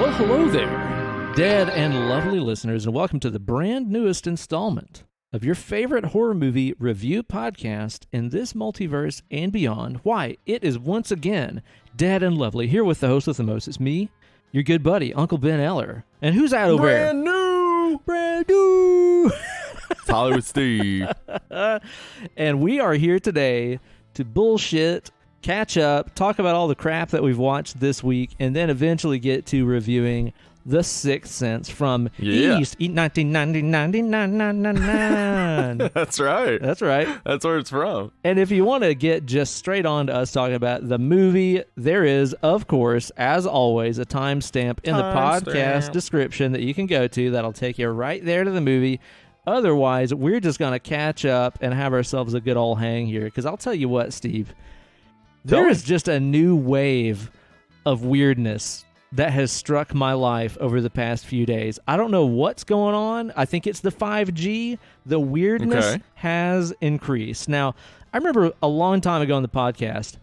Well, hello there, dead and lovely listeners, and welcome to the brand newest installment of your favorite horror movie review podcast in this multiverse and beyond. Why, it is once again Dead and Lovely, here with the host with the most. It's me, your good buddy, Uncle Ben Eller. And who's that over there? Brand new! It's Hollywood Steve. And we are here today to bullshit, catch up, talk about all the crap that we've watched this week, and then eventually get to reviewing The Sixth Sense from East 1999. That's right. That's right. That's where it's from. And if you want to get just straight on to us talking about the movie, there is, of course, as always, a timestamp in the podcast description that you can go to that'll take you right there to the movie. Otherwise, we're just going to catch up and have ourselves a good old hang here. Because I'll tell you what, Steve, there is just a new wave of weirdness that has struck my life over the past few days. I don't know what's going on. I think it's the 5G. The weirdness has increased. Now, I remember a long time ago on the podcast,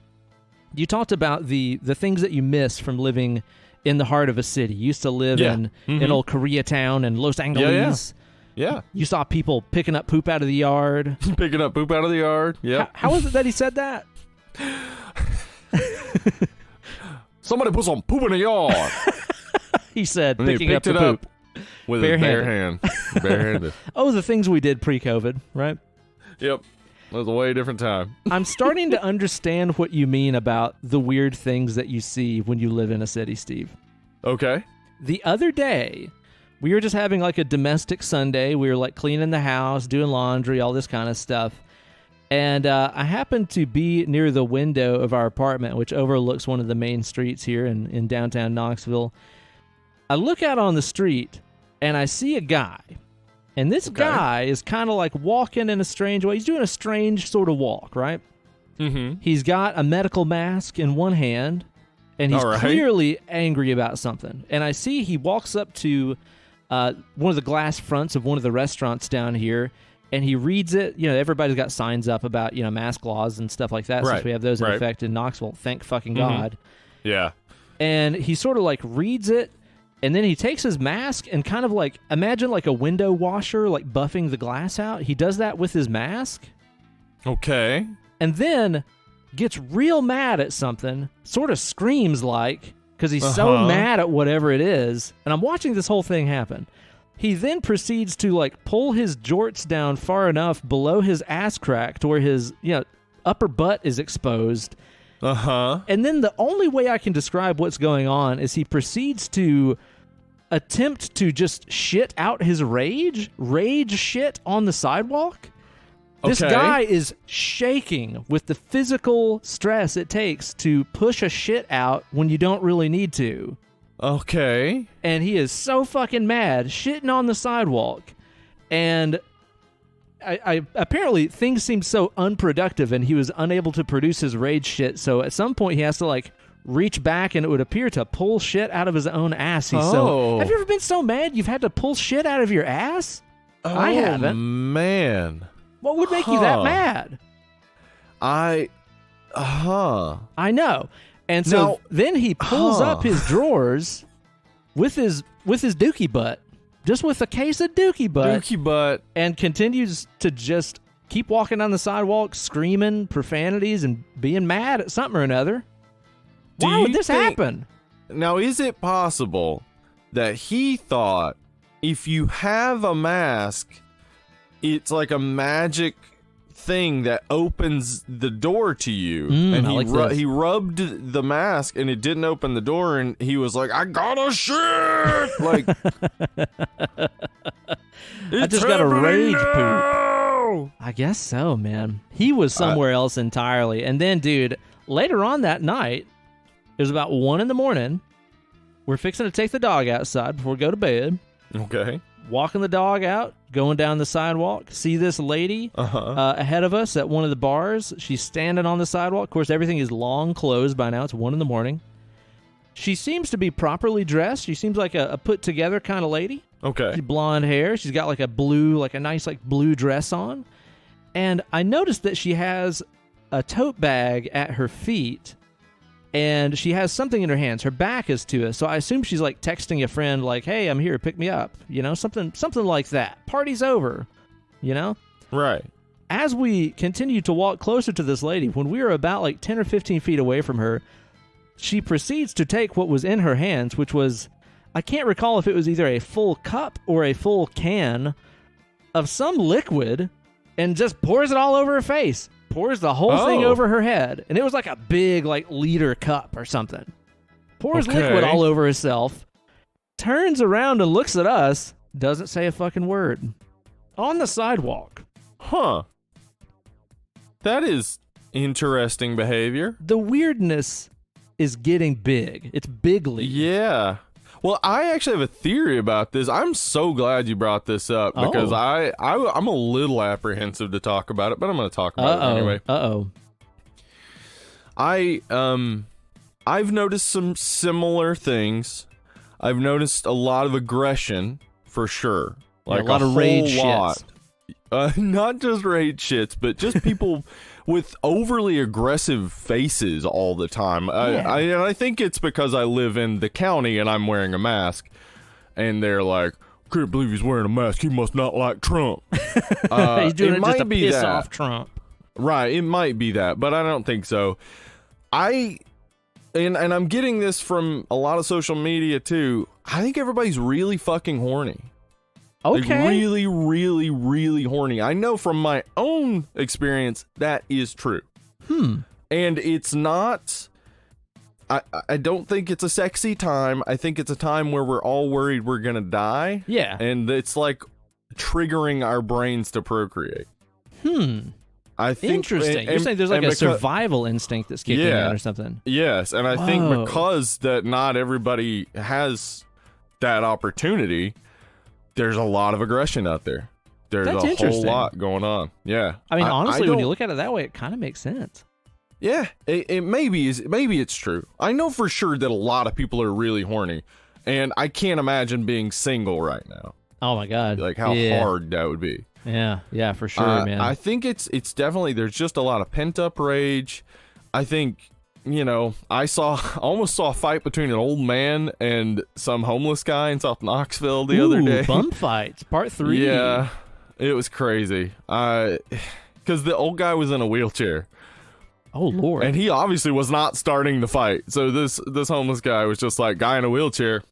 you talked about the things that you miss from living in the heart of a city. You used to live in old Koreatown and Los Angeles. Yeah. You saw people picking up poop out of the yard. Picking up poop out of the yard. Yeah. How was it that he said that? Somebody put some poop in the yard. He said, and picking up the poop. With a bare hand. Barehanded. Oh, the things we did pre-COVID, right? Yep. It was a way different time. I'm starting to understand what you mean about the weird things that you see when you live in a city, Steve. Okay. The other day, we were just having like a domestic Sunday. We were like cleaning the house, doing laundry, all this kind of stuff. And I happened to be near the window of our apartment, which overlooks one of the main streets here in downtown Knoxville. I look out on the street, and I see a guy. And this guy is kind of like walking in a strange way. He's doing a strange sort of walk, right? Mm-hmm. He's got a medical mask in one hand, and he's clearly angry about something. And I see he walks up to one of the glass fronts of one of the restaurants down here, and he reads it. You know, everybody's got signs up about, you know, mask laws and stuff like that, since we have those in effect in Knoxville. Thank fucking God. Yeah. And he sort of like reads it, and then he takes his mask and kind of like, imagine like a window washer, like buffing the glass out. He does that with his mask. Okay. And then gets real mad at something, sort of screams like, because he's so mad at whatever it is. And I'm watching this whole thing happen. He then proceeds to like pull his jorts down far enough below his ass crack to where his, you know, upper butt is exposed. And then the only way I can describe what's going on is he proceeds to attempt to just shit out his rage shit on the sidewalk. This guy is shaking with the physical stress it takes to push a shit out when you don't really need to. Okay. And he is so fucking mad, shitting on the sidewalk. And I apparently things seemed so unproductive and he was unable to produce his rage shit. So at some point he has to like reach back and it would appear to pull shit out of his own ass. Have you ever been so mad you've had to pull shit out of your ass? I haven't. Man. What would make you that mad? I know. And so then he pulls up his drawers with his dookie butt, just with a case of dookie butt, and continues to just keep walking down the sidewalk, screaming profanities and being mad at something or another. Why would this happen? Now, is it possible that he thought if you have a mask, it's like a magic thing that opens the door to you, and he rubbed the mask and it didn't open the door, and he was like, I gotta shit, like I just got a rage poop. I guess so, man. He was somewhere else entirely. And then, dude, later on that night, it was about 1 a.m. We're fixing to take the dog outside before we go to bed. Okay. Walking the dog out, going down the sidewalk, see this lady ahead of us at one of the bars. She's standing on the sidewalk. Of course, everything is long closed by now. It's 1 a.m. She seems to be properly dressed. She seems like a put-together kind of lady. Okay. She's blonde hair. She's got like a nice blue dress on. And I noticed that she has a tote bag at her feet and she has something in her hands. Her back is to us, so I assume she's like texting a friend, like, "Hey, I'm here, pick me up." You know, something like that. Party's over. You know, Right. As we continue to walk closer to this lady, when we were about like 10 or 15 feet away from her, she proceeds to take what was in her hands, which was, I can't recall if it was either a full cup or a full can of some liquid, and just pours it all over her face. Pours the whole thing over her head. And it was like a big, like, liter cup or something. Pours liquid all over herself. Turns around and looks at us. Doesn't say a fucking word. On the sidewalk. Huh. That is interesting behavior. The weirdness is getting big. It's bigly. Yeah. Well, I actually have a theory about this. I'm so glad you brought this up because I'm a little apprehensive to talk about it, but I'm going to talk about it anyway. I've noticed some similar things. I've noticed a lot of aggression for sure. Like a lot of rage shits. Not just rage shits, but just people with overly aggressive faces all the time. I think it's because I live in the county and I'm wearing a mask, and they're like, "Can't believe he's wearing a mask. He must not like Trump." He's doing it just to piss off Trump. Right, it might be that, but I don't think so. And I'm getting this from a lot of social media too. I think everybody's really fucking horny. Okay. Like really, really, really horny. I know from my own experience that is true. And it's not... I don't think it's a sexy time. I think it's a time where we're all worried we're gonna die. Yeah. And it's like triggering our brains to procreate. I think... Interesting. You're saying there's like a survival instinct that's kicking in or something. Yes, and I think because that not everybody has that opportunity... There's a lot of aggression out there. There's a whole lot going on. Yeah. I mean, honestly, when you look at it that way, it kind of makes sense. Yeah, it maybe it's true. I know for sure that a lot of people are really horny, and I can't imagine being single right now. Oh my God. Like how hard that would be. Yeah, for sure, man. I think it's definitely, there's just a lot of pent up rage. I think, you know, I almost saw a fight between an old man and some homeless guy in South Knoxville the other day. Bum fights, part 3. Yeah, it was crazy. Because the old guy was in a wheelchair. Oh Lord! And he obviously was not starting the fight. So this homeless guy was just like, guy in a wheelchair.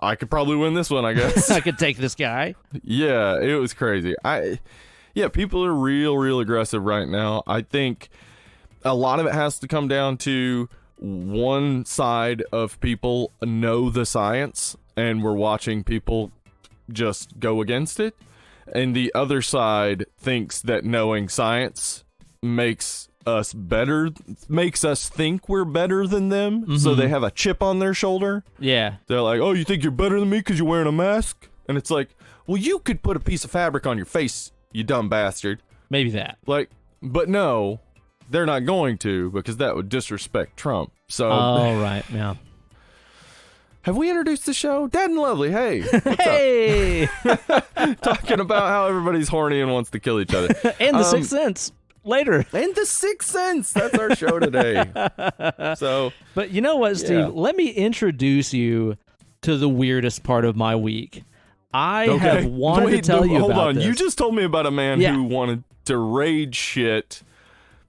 I could probably win this one, I guess. I could take this guy. Yeah, it was crazy. People are real aggressive right now. I think a lot of it has to come down to one side of people know the science and we're watching people just go against it, and the other side thinks that knowing science makes us better, makes us think we're better than them, so they have a chip on their shoulder. Yeah, they're like, "Oh, you think you're better than me because you're wearing a mask?" And it's like, well, you could put a piece of fabric on your face, you dumb bastard. Maybe that. Like, but no, they're not going to, because that would disrespect Trump. So, right, yeah. Have we introduced the show? Dad and Lovely, hey. Hey! Talking about how everybody's horny and wants to kill each other. And the Sixth Sense. Later. And the Sixth Sense. That's our show today. So, but you know what, Steve? Yeah. Let me introduce you to the weirdest part of my week. I have wanted to tell you about this. Hold on. You just told me about a man who wanted to rage shit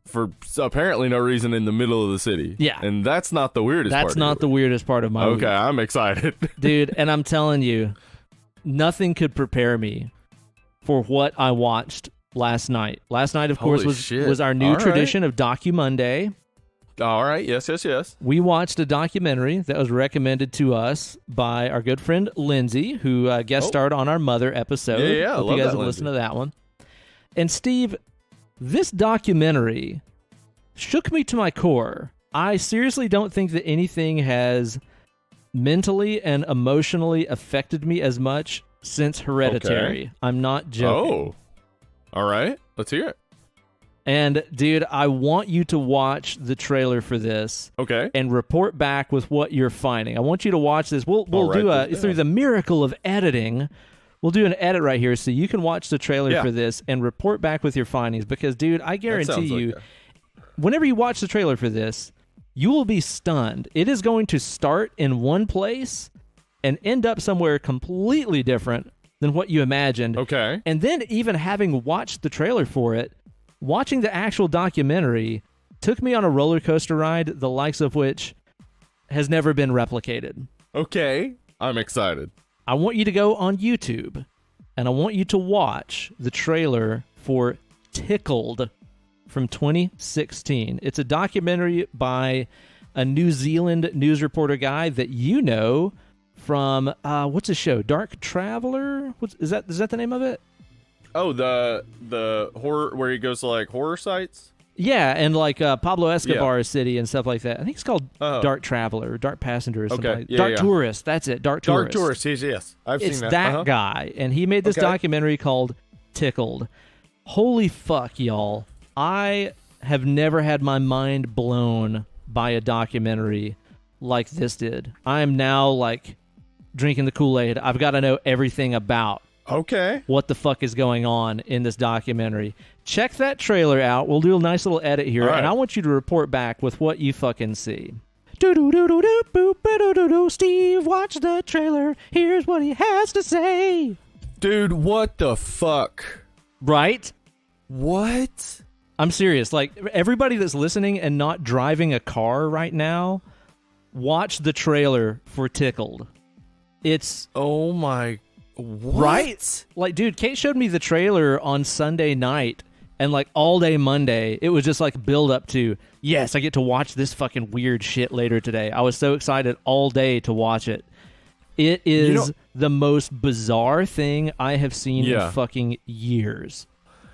for apparently no reason in the middle of the city. Yeah. And that's not the weirdest part. That's not the weirdest part of my week. Okay, I'm excited. Dude, and I'm telling you, nothing could prepare me for what I watched last night. Last night, of course, was our new tradition of Docu Monday. All right. Yes. We watched a documentary that was recommended to us by our good friend Lindsay, who guest starred on our Mother episode. Yeah. Hope you guys have listened to that one. And Steve, this documentary shook me to my core. I seriously don't think that anything has mentally and emotionally affected me as much since Hereditary. I'm not joking. Oh, all right. Let's hear it. And, dude, I want you to watch the trailer for this. Okay. And report back with what you're finding. I want you to watch this. We'll do through the miracle of editing, we'll do an edit right here so you can watch the trailer for this and report back with your findings. Because, dude, I guarantee you, whenever you watch the trailer for this, You will be stunned. It is going to start in one place and end up somewhere completely different than what you imagined. Okay. And then even having watched the trailer for it, watching the actual documentary took me on a roller coaster ride, the likes of which has never been replicated. Okay. I'm excited. I want you to go on YouTube, and I want you to watch the trailer for Tickled from 2016. It's a documentary by a New Zealand news reporter guy that you know from, what's his show? Dark Traveler? Is that the name of it? Oh, the horror, where he goes to like horror sites? Yeah, and like Pablo Escobar's city and stuff like that. I think it's called Dark Traveler, Dark Passenger, or something like that. Dark Tourist, that's it, Dark Tourist. Dark Tourist, yes. I've seen that. It's that guy, and he made this documentary called Tickled. Holy fuck, y'all. I have never had my mind blown by a documentary like this did. I am now like drinking the Kool-Aid. I've got to know everything about what the fuck is going on in this documentary. Check that trailer out. We'll do a nice little edit here, and I want you to report back with what you fucking see. Steve, watch the trailer. Here's what he has to say. Dude, what the fuck? Right? What? I'm serious. Like, everybody that's listening and not driving a car right now, watch the trailer for Tickled. It's... Oh my... What? Right? Like, dude, Kate showed me the trailer on Sunday night, and like all day Monday, it was just like build up to, yes, I get to watch this fucking weird shit later today. I was so excited all day to watch it. It is the most bizarre thing I have seen in fucking years.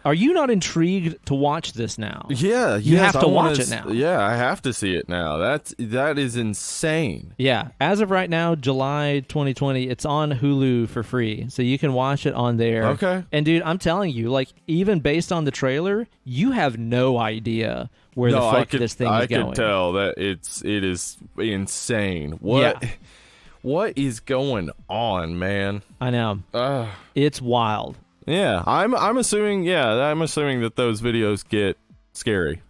Are you not intrigued to watch this now? Yeah, you have to watch it now. Yeah, I have to see it now. That is insane. Yeah, as of right now, July 2020, it's on Hulu for free, so you can watch it on there. Okay. And dude, I'm telling you, like even based on the trailer, you have no idea where the fuck this thing is going. I could tell that it is insane. What is going on, man? I know. It's wild. Yeah, I'm assuming that those videos get scary.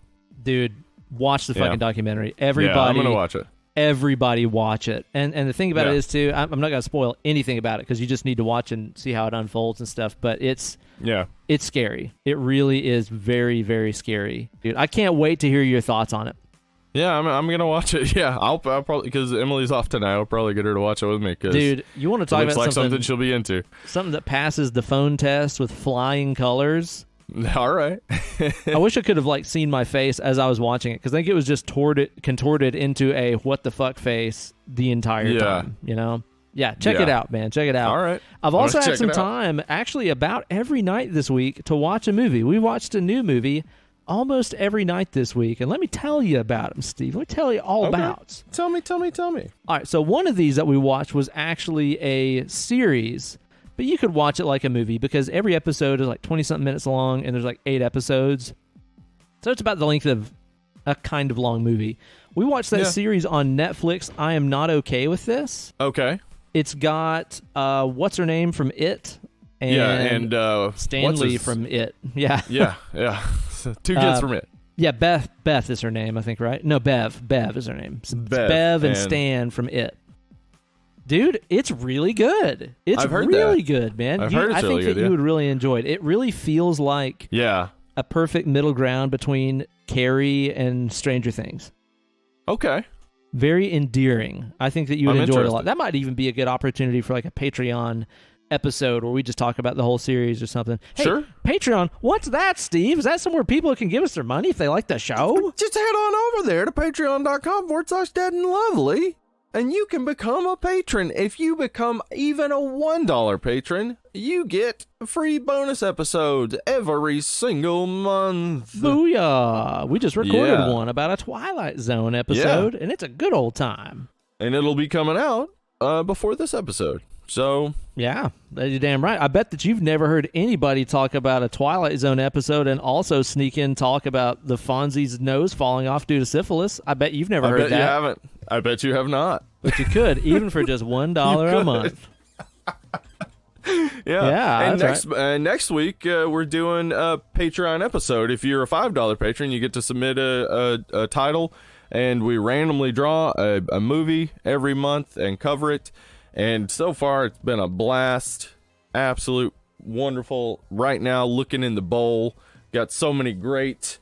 Dude, watch the fucking documentary. Everybody, I'm gonna watch it. Everybody watch it. And the thing about it is too, I'm not gonna spoil anything about it because you just need to watch and see how it unfolds and stuff. But it's scary. It really is very, very scary, dude. I can't wait to hear your thoughts on it. Yeah, I'm gonna watch it. Yeah, I'll probably, because Emily's off tonight. I'll probably get her to watch it with me. Dude, you want to talk about something she'll be into? Something that passes the phone test with flying colors. All right. I wish I could have like seen my face as I was watching it, because I think it was just contorted into a what the fuck face the entire time. You know? Yeah, check it out, man. Check it out. All right. I've also had some time, actually, about every night this week to watch a movie. We watched a new movie almost every night this week, and let me tell you about them, Steve. Let me tell you all about. Tell me. All right, so one of these that we watched was actually a series, but you could watch it like a movie because every episode is like 20-something minutes long, and there's like 8 episodes. So it's about the length of a kind of long movie. We watched that series on Netflix. I am not okay with this. Okay. It's got, what's her name from It? And Stanley from It. Yeah. Yeah. Two kids from It. Yeah, Beth is her name, I think, right? No, Bev is her name. Bev and Stan from It. Dude, it's really good. It's really good, man. I think that you would really enjoy it. It really feels like a perfect middle ground between Carrie and Stranger Things. Okay. Very endearing. I think that you would enjoy it a lot. That might even be a good opportunity for like a Patreon episode where we just talk about the whole series or something. Hey, sure. Patreon, what's that, Steve? Is that somewhere people can give us their money if they like the show? Just head on over there to patreon.com/deadandlovely, and you can become a patron. If you become even a $1 patron, you get free bonus episodes every single month. Booyah! We just recorded one about a Twilight Zone episode, and it's a good old time. And it'll be coming out before this episode. So yeah, you're damn right. I bet that you've never heard anybody talk about a Twilight Zone episode and also sneak in talk about the Fonzie's nose falling off due to syphilis. I bet you've never heard that. I bet you haven't. I bet you have not. But you could, even for just $1 a month. Yeah. And next week we're doing a Patreon episode. If you're a $5 patron, you get to submit a title and we randomly draw a movie every month and cover it. And so far, it's been a blast. Absolute wonderful. Right now, looking in the bowl, got so many great,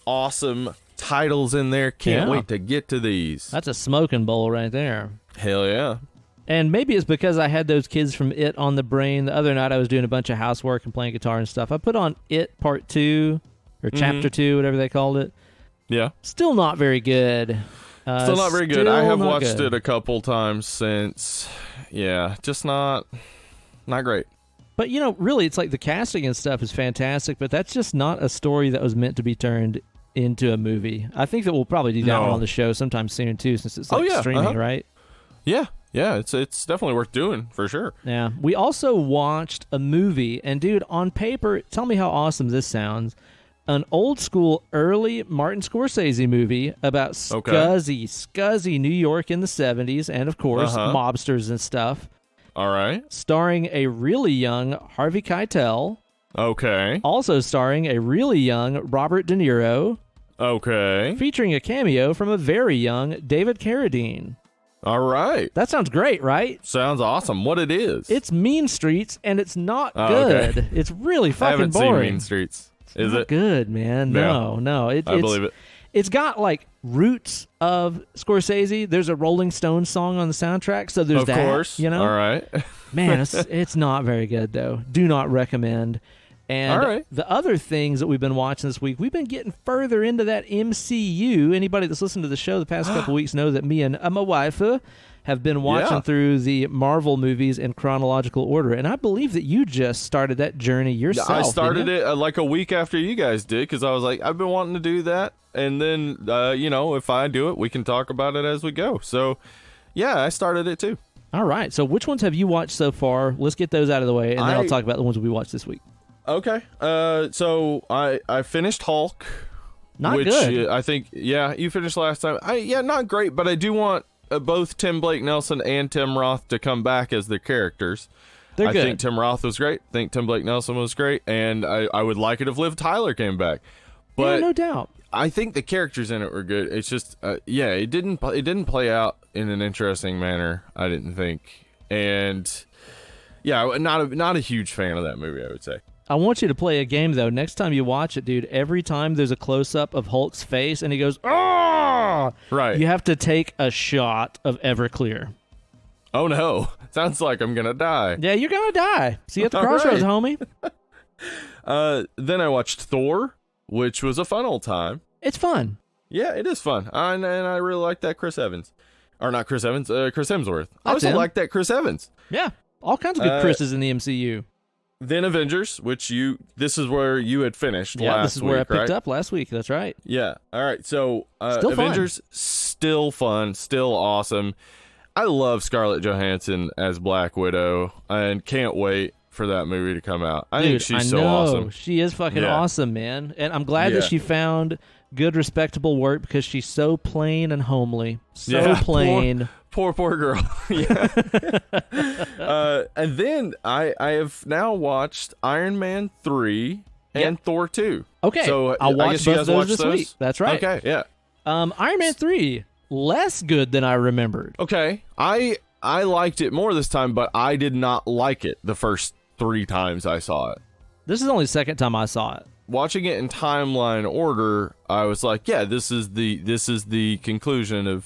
awesome titles in there. Can't wait to get to these. That's a smoking bowl right there. Hell yeah. And maybe it's because I had those kids from It on the brain. The other night I was doing a bunch of housework and playing guitar and stuff. I put on It Part 2, or Chapter 2, whatever they called it. Yeah. Still not very good. Still not very good. I have watched it a couple times since. Yeah, just not great. But, you know, really, it's like the casting and stuff is fantastic, but that's just not a story that was meant to be turned into a movie. I think that we'll probably do that one on the show sometime soon, too, since it's streaming, right? Yeah. Yeah, it's definitely worth doing, for sure. Yeah. We also watched a movie, and dude, on paper, tell me how awesome this sounds. An old school, early Martin Scorsese movie about scuzzy New York in the 70s, and of course, mobsters and stuff. All right. Starring a really young Harvey Keitel. Okay. Also starring a really young Robert De Niro. Okay. Featuring a cameo from a very young David Carradine. All right. That sounds great, right? Sounds awesome. What it is? It's Mean Streets, and it's not good. Okay. It's really fucking boring. I haven't seen Mean Streets. Is it good, man? No. I believe it. It's got like roots of Scorsese. There's a Rolling Stones song on the soundtrack, so there's that. Of course. You know? All right. Man, it's not very good though. Do not recommend. And the other things that we've been watching this week, we've been getting further into that MCU. Anybody that's listened to the show the past couple weeks know that me and my wife have been watching through the Marvel movies in chronological order. And I believe that you just started that journey yourself. I started it like a week after you guys did, because I was like, I've been wanting to do that. And then, if I do it, we can talk about it as we go. So, yeah, I started it too. All right. So which ones have you watched so far? Let's get those out of the way, and then I'll talk about the ones we watched this week. Okay. So I finished Hulk. Not good. I think, you finished last time. Not great, but I do want both Tim Blake Nelson and Tim Roth to come back as their characters. They're good. I think Tim Roth was great. I think Tim Blake Nelson was great, and I would like it if Liv Tyler came back. But no doubt. I think the characters in it were good. It's just, it didn't play out in an interesting manner, I didn't think. And not a huge fan of that movie, I would say. I want you to play a game, though. Next time you watch it, dude, every time there's a close-up of Hulk's face and he goes, "Ah!" Right. You have to take a shot of Everclear. Oh, no. Sounds like I'm going to die. Yeah, you're going to die. See you at the crossroads, homie. Then I watched Thor, which was a fun old time. It's fun. Yeah, it is fun. And I really like that Chris Evans. Or not Chris Evans, Chris Hemsworth. I also like that Chris Evans. Yeah, all kinds of good Chris's in the MCU. Then Avengers, which this is where you had finished last week, this is where I picked up last week. That's right. Yeah. All right. So still Avengers, still fun, still awesome. I love Scarlett Johansson as Black Widow and can't wait for that movie to come out. I think she's so awesome. She is fucking awesome, man. And I'm glad that she found good, respectable work, because she's so plain and homely. So plain. Poor girl. Yeah. And then I have now watched Iron Man 3 and Thor 2. Okay. So I'll watch both of those this those week. That's right. Okay, yeah. Iron Man 3, less good than I remembered. Okay. I liked it more this time, but I did not like it the first 3 times I saw it. This is only the second time I saw it. Watching it in timeline order, I was like, this is the conclusion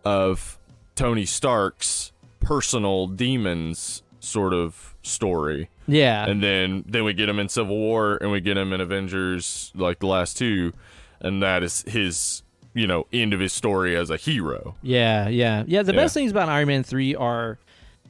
of Tony Stark's personal demons sort of story. Yeah. And then we get him in Civil War, and we get him in Avengers, like the last 2, and that is his, end of his story as a hero. Yeah. The best things about Iron Man 3 are,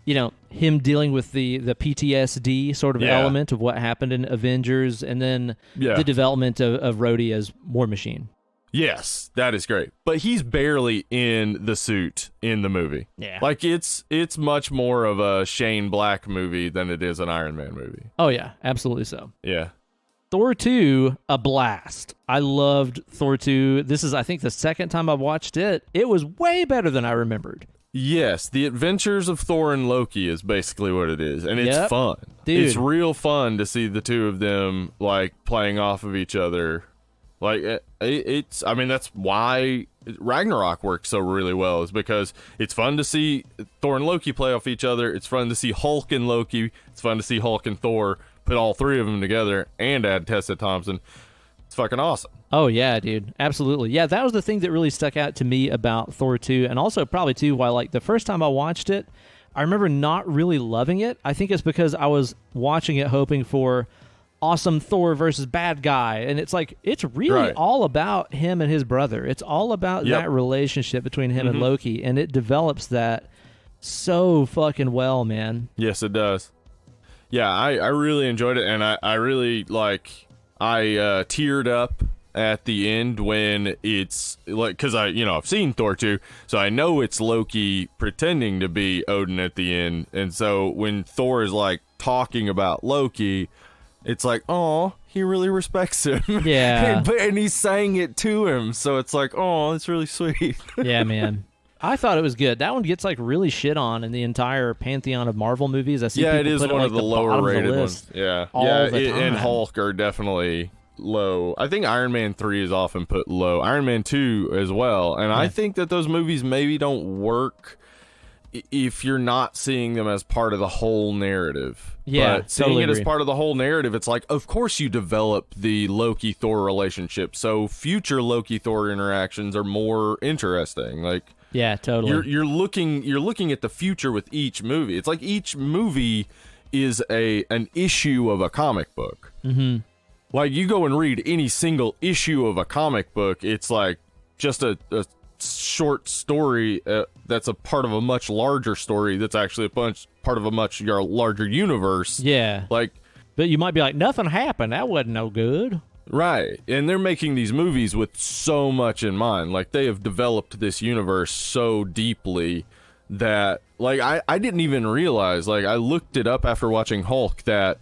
him dealing with the PTSD sort of element of what happened in Avengers, and then the development of Rhodey as War Machine. Yes, that is great. But he's barely in the suit in the movie. Yeah. Like, it's much more of a Shane Black movie than it is an Iron Man movie. Oh, yeah, absolutely so. Yeah. Thor 2, a blast. I loved Thor 2. This is, I think, the second time I've watched it. It was way better than I remembered. Yes, the adventures of Thor and Loki is basically what it is, and it's fun. Dude. It's real fun to see the two of them, like, playing off of each other. Like, that's why Ragnarok works so really well is because it's fun to see Thor and Loki play off each other. It's fun to see Hulk and Loki. It's fun to see Hulk and Thor put all three of them together and add Tessa Thompson. It's fucking awesome. Oh, yeah, dude. Absolutely. Yeah, that was the thing that really stuck out to me about Thor 2, and also probably, too, while, like, the first time I watched it, I remember not really loving it. I think it's because I was watching it hoping for awesome Thor versus bad guy, and it's like, it's really all about him and his brother. It's all about that relationship between him and Loki, and it develops that so fucking well, man. Yes, it does. Yeah, I really enjoyed it, and I really, like, I teared up at the end when it's like, because I've seen Thor 2, so I know it's Loki pretending to be Odin at the end, and so when Thor is like talking about Loki, it's like, oh, he really respects him. Yeah. and he's saying it to him, so it's like, oh, it's really sweet. Yeah, man. I thought it was good. That one gets like really shit on in the entire pantheon of Marvel movies. I see people it is put one it, of like, the lower rated ones. Yeah, and Hulk are definitely low. I think Iron Man 3 is often put low. Iron Man 2 as well. And I think that those movies maybe don't work if you're not seeing them as part of the whole narrative. Yeah, but seeing it as part of the whole narrative, it's like, of course you develop the Loki-Thor relationship, so future Loki-Thor interactions are more interesting. Like, yeah, totally. You're looking at the future with each movie. It's like each movie is an issue of a comic book. Mm-hmm. Like, you go and read any single issue of a comic book, it's like just a short story that's a part of a much larger story that's actually part of a much larger universe. Yeah. Like, but you might be like, nothing happened. That wasn't no good. Right. And they're making these movies with so much in mind. Like, they have developed this universe so deeply that, like, I didn't even realize, like, I looked it up after watching Hulk, that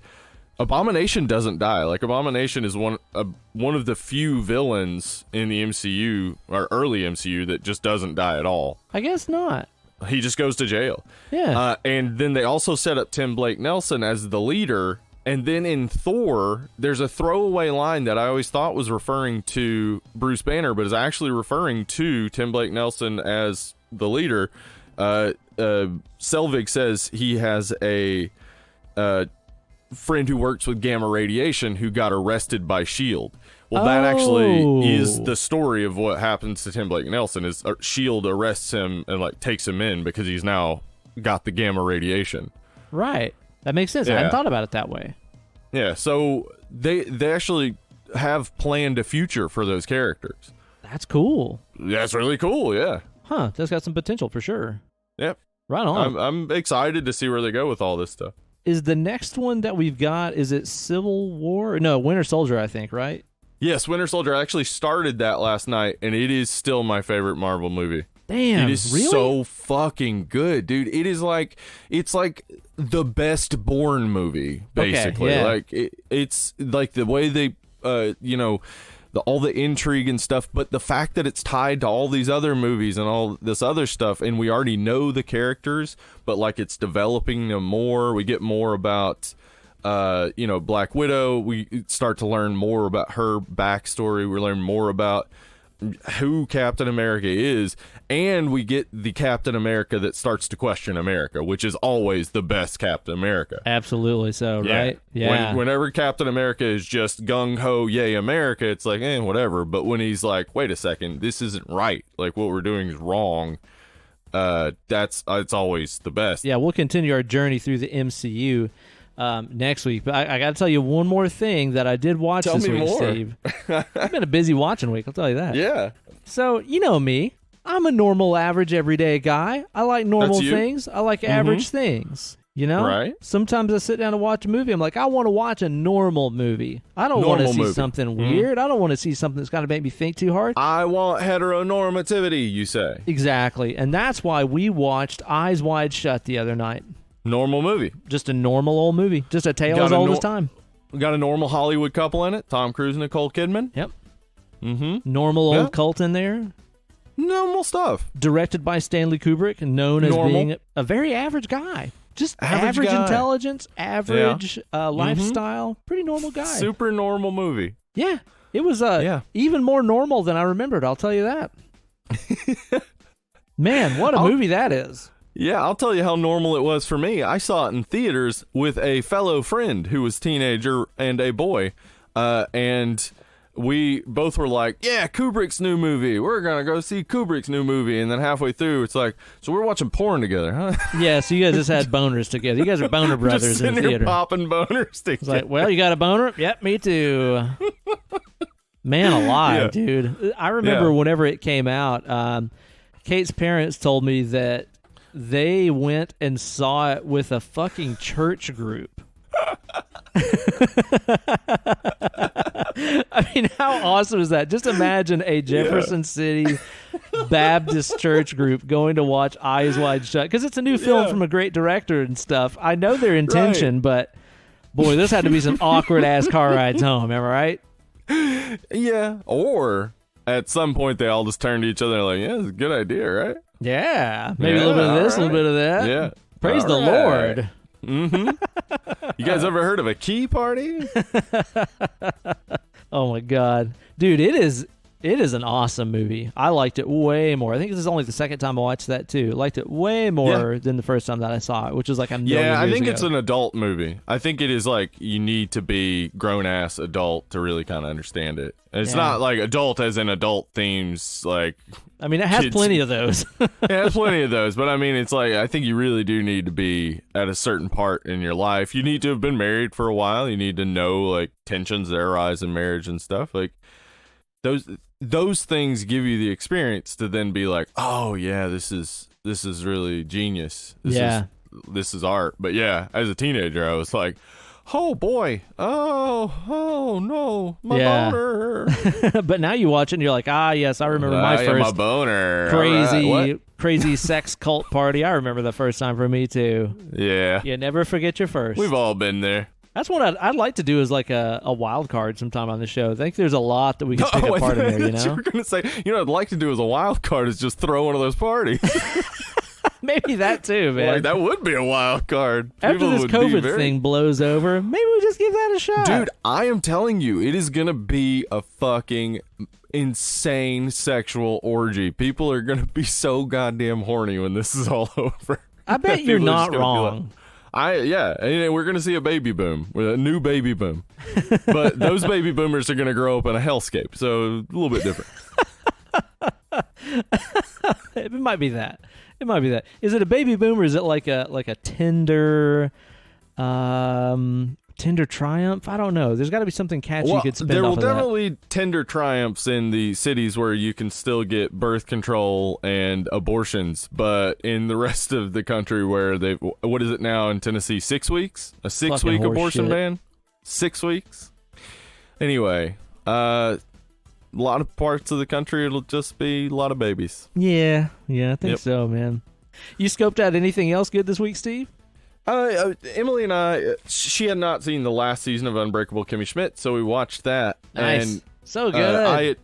Abomination doesn't die. Like, Abomination is one of the few villains in the MCU, or early MCU, that just doesn't die at all. I guess not. He just goes to jail. Yeah. And then they also set up Tim Blake Nelson as the leader. And then in Thor, there's a throwaway line that I always thought was referring to Bruce Banner, but is actually referring to Tim Blake Nelson as the leader. Selvig says he has a friend who works with gamma radiation who got arrested by S.H.I.E.L.D. Well, that actually is the story of what happens to Tim Blake Nelson, is S.H.I.E.L.D. arrests him and, like, takes him in because he's now got the gamma radiation. Right. That makes sense. Yeah. I hadn't thought about it that way. Yeah, so they actually have planned a future for those characters. That's cool. That's really cool, yeah. Huh, that's got some potential for sure. Yep. Right on. I'm excited to see where they go with all this stuff. Is the next one that we've got, is it Civil War? No, Winter Soldier, I think, right? Yes, Winter Soldier. I actually started that last night, and it is still my favorite Marvel movie. Damn, it is really? So fucking good, dude. It is like, it's like the best Bourne movie, basically. Okay, yeah. Like, it's like the way they, all the intrigue and stuff, but the fact that it's tied to all these other movies and all this other stuff, and we already know the characters, but, like, it's developing them more. We get more about, Black Widow. We start to learn more about her backstory. We learn more about who Captain America is, and we get the Captain America that starts to question America, which is always the best Captain America. Absolutely so, right? Yeah. Whenever Captain America is just gung-ho, yay, America, it's like, whatever. But when he's like, wait a second, this isn't right. Like, what we're doing is wrong. It's always the best. Yeah, we'll continue our journey through the MCU next week. But I got to tell you one more thing that I did watch this week, Steve. It's been a busy watching week, I'll tell you that. Yeah. So, you know me. I'm a normal, average, everyday guy. I like normal things. I like average things. You know? Right. Sometimes I sit down and watch a movie. I'm like, I want to watch a normal movie. I don't want to see something weird. I don't want to see something that's going to make me think too hard. I want heteronormativity, you say. Exactly. And that's why we watched Eyes Wide Shut the other night. Normal movie. Just a normal old movie. Just a tale as old as time. We got a normal Hollywood couple in it. Tom Cruise and Nicole Kidman. Yep. Mm-hmm. Normal old cult in there. Normal stuff. Directed by Stanley Kubrick, known as being a very average guy. Just average intelligence, average lifestyle. Pretty normal guy. Super normal movie. Yeah. It was even more normal than I remembered, I'll tell you that. Man, what a movie that is. Yeah, I'll tell you how normal it was for me. I saw it in theaters with a fellow friend who was a teenager and a boy, and we both were like, yeah, Kubrick's new movie. We're going to go see Kubrick's new movie. And then halfway through, it's like, so we're watching porn together, huh? Yeah, so you guys just had boners together. You guys are boner brothers just in the theater. Popping boners together. It's like, well, you got a boner? Yep, me too. Man alive, Yeah. dude. I remember whenever it came out, Kate's parents told me that they went and saw it with a fucking church group. I mean, how awesome is that? Just imagine a Jefferson City Baptist church group going to watch Eyes Wide Shut, because it's a new film from a great director and stuff. I know their intention, but boy, this had to be some awkward ass car rides home. Am I right? Yeah. Or at some point they all just turned to each other like, yeah, it's a good idea, right? Yeah. Maybe a little bit of this, a little bit of that. Yeah. Praise the Lord. Mm-hmm. You guys ever heard of a key party? Oh my God, dude, it is an awesome movie. I liked it way more. I think this is only the second time I watched that too. I liked it way more than the first time that I saw it, which was like a million years I think ago. it's an adult movie. I think it is like you need to be grown-ass adult to really kind of understand it. And it's not like adult as in adult themes, like... I mean, it has plenty of those. It has plenty of those, but I mean, it's like, I think you really do need to be at a certain part in your life. You need to have been married for a while. You need to know, like, tensions that arise in marriage and stuff. Like, those things give you the experience to then be like, oh, yeah, this is really genius. This is art. But yeah, as a teenager, I was like, oh boy, oh no, my boner. But now you watch it and you're like, yes, I remember my first my boner. crazy sex cult party. I remember the first time for me too. Yeah. You never forget your first. We've all been there. That's what I'd like to do, is like a wild card sometime on the show. I think there's a lot that we can pick apart in there, you know? You were going to say, what I'd like to do as a wild card is just throw one of those parties. Maybe that too, man. Like, that would be a wild card. After this COVID thing blows over, maybe we just give that a shot. Dude, I am telling you, it is going to be a fucking insane sexual orgy. People are going to be so goddamn horny when this is all over. I bet you're not wrong. And we're going to see a baby boom, a new baby boom. But those baby boomers are going to grow up in a hellscape, so a little bit different. It might be that. Is it a baby boom, or is it like a Tinder Triumph? I don't know. There's got to be something catchy you could spin off of that. There will definitely Tinder Triumphs in the cities where you can still get birth control and abortions, but in the rest of the country where what is it now in Tennessee? 6 weeks? A 6-week abortion ban? 6 weeks? Anyway, a lot of parts of the country, it'll just be a lot of babies. Yeah, I think so, man. You scoped out anything else good this week, Steve? Emily and I, she had not seen the last season of Unbreakable Kimmy Schmidt, so we watched that. Nice. And, so good.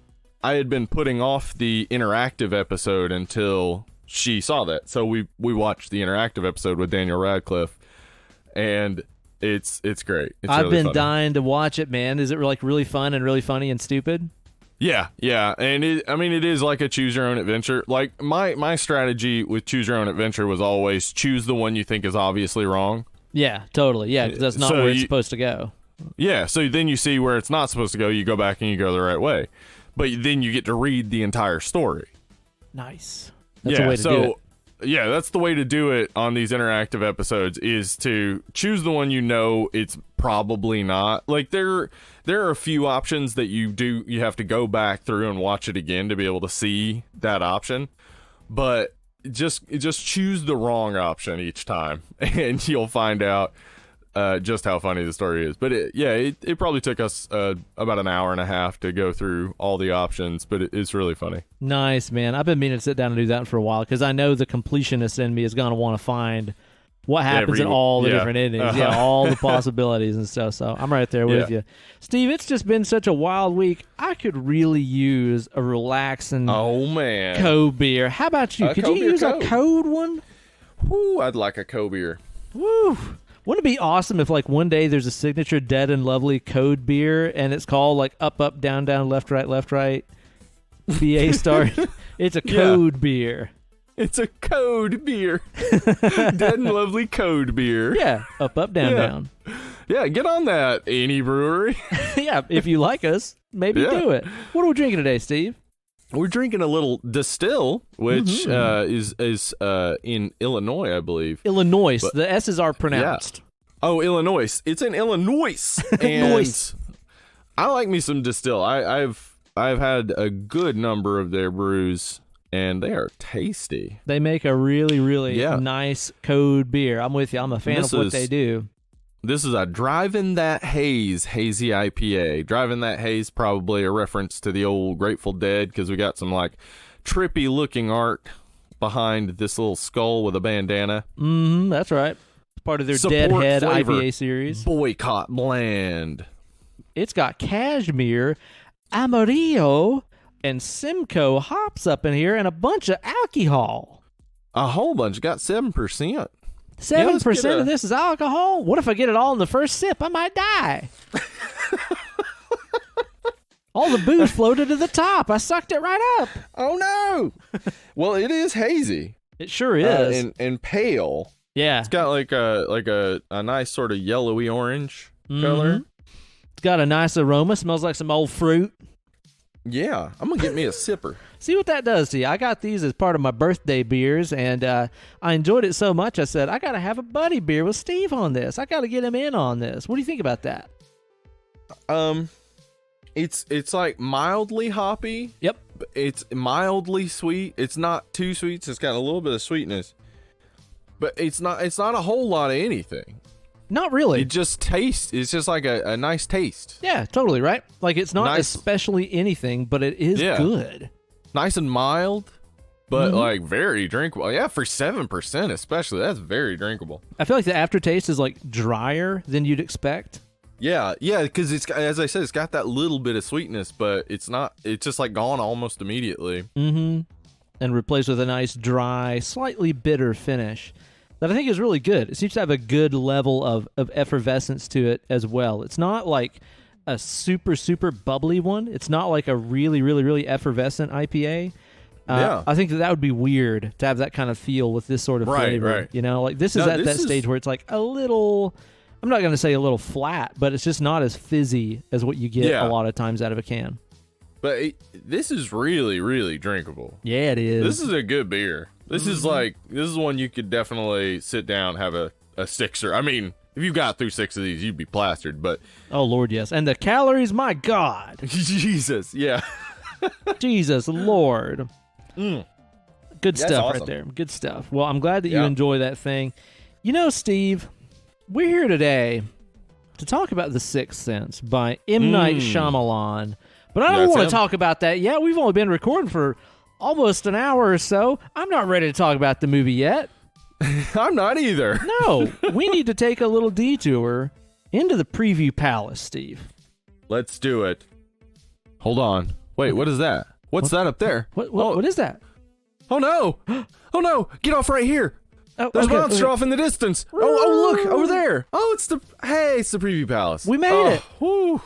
I had been putting off the interactive episode until she saw that, so we watched the interactive episode with Daniel Radcliffe, and it's great. I've really been funny. dying to watch it, man. Is it like really fun and really funny and stupid? Yeah, and it is like a choose your own adventure. Like my strategy with choose your own adventure was always choose the one you think is obviously wrong. Yeah, totally. Yeah, because that's not where it's supposed to go. Yeah, so then you see where it's not supposed to go, you go back and you go the right way. But then you get to read the entire story. Nice. That's a way to do it. Yeah, that's the way to do it on these interactive episodes, is to choose the one you know it's probably not. Like, there are a few options that you have to go back through and watch it again to be able to see that option. But just choose the wrong option each time, and you'll find out just how funny the story is. But it probably took us about an hour and a half to go through all the options, but it's really funny. Nice, man. I've been meaning to sit down and do that for a while, because I know the completionist in me is going to want to find what happens in all the different endings. Yeah, all the possibilities and stuff. So I'm right there with you. Steve, it's just been such a wild week. I could really use a relaxing code beer. How about you? Could you use a code one? Woo, I'd like a code beer. Woo. Wouldn't it be awesome if, like, one day there's a signature Dead and Lovely code beer, and it's called, like, up, up, down, down, left, right, BA star. It's a code beer. It's a code beer. Dead and lovely code beer. Yeah, up, down, down. Yeah, get on that, any brewery. Yeah, if you like us, maybe do it. What are we drinking today, Steve? We're drinking a little Distill, which is in Illinois, I believe. Illinois. The S's are pronounced. Yeah. Oh, Illinois. It's in Illinois. And I like me some Distill. I've had a good number of their brews, and they are tasty. They make a really, really nice code beer. I'm with you. I'm a fan of what they do. This is a Driving That Haze hazy IPA. Driving That Haze, probably a reference to the old Grateful Dead, because we got some like trippy looking art behind this little skull with a bandana. That's right. It's part of their Deadhead IPA series. Boycott Blend. It's got cashmere, Amarillo, and Simcoe hops up in here, and a bunch of alcohol. A whole bunch. Got 7%. 7% of this is alcohol? What if I get it all in the first sip? I might die. All the booze floated to the top. I sucked it right up. Oh, no. Well, it is hazy. It sure is. And pale. Yeah. It's got like a nice sort of yellowy orange color. It's got a nice aroma. Smells like some old fruit. Yeah. I'm going to get me a sipper. See what that does to you. I got these as part of my birthday beers, and I enjoyed it so much, I said, I got to have a buddy beer with Steve on this. I got to get him in on this. What do you think about that? It's like mildly hoppy. Yep. It's mildly sweet. It's not too sweet, so it's got a little bit of sweetness. But it's not a whole lot of anything. Not really. It just tastes. It's just like a nice taste. Yeah, totally, right? Like, it's not especially anything, but it is good. Nice and mild, but like very drinkable. Yeah, for 7% especially, that's very drinkable. I feel like the aftertaste is like drier than you'd expect. Yeah, because it's, as I said, it's got that little bit of sweetness, but it's not. It's just like gone almost immediately. And replaced with a nice dry, slightly bitter finish that I think is really good. It seems to have a good level of effervescence to it as well. It's not like a super, super bubbly one. It's not like a really, really, really effervescent IPA. I think that would be weird to have that kind of feel with this sort of flavor. Right. You know, like this is at that stage where it's like a little, I'm not going to say a little flat, but it's just not as fizzy as what you get a lot of times out of a can. But this is really, really drinkable. Yeah, it is. This is a good beer. This is one you could definitely sit down, have a sixer. I mean, if you got through 6 of these, you'd be plastered, but... Oh, Lord, yes. And the calories, my God. Jesus, yeah. Jesus, Lord. Good stuff awesome. right there. Good stuff. Well, I'm glad that you enjoy that thing. You know, Steve, we're here today to talk about The Sixth Sense by M. Night Shyamalan. But I don't want to talk about that yet. We've only been recording for almost an hour or so. I'm not ready to talk about the movie yet. I'm not either. No, we need to take a little detour into the preview palace, Steve. Let's do it. Hold on. Wait, what is that? What's that up there? What is that? Oh, no. Oh, no. Get off right here. There's a monster off in the distance. Oh, look. Over there. Oh, it's the preview palace. We made it. Whew.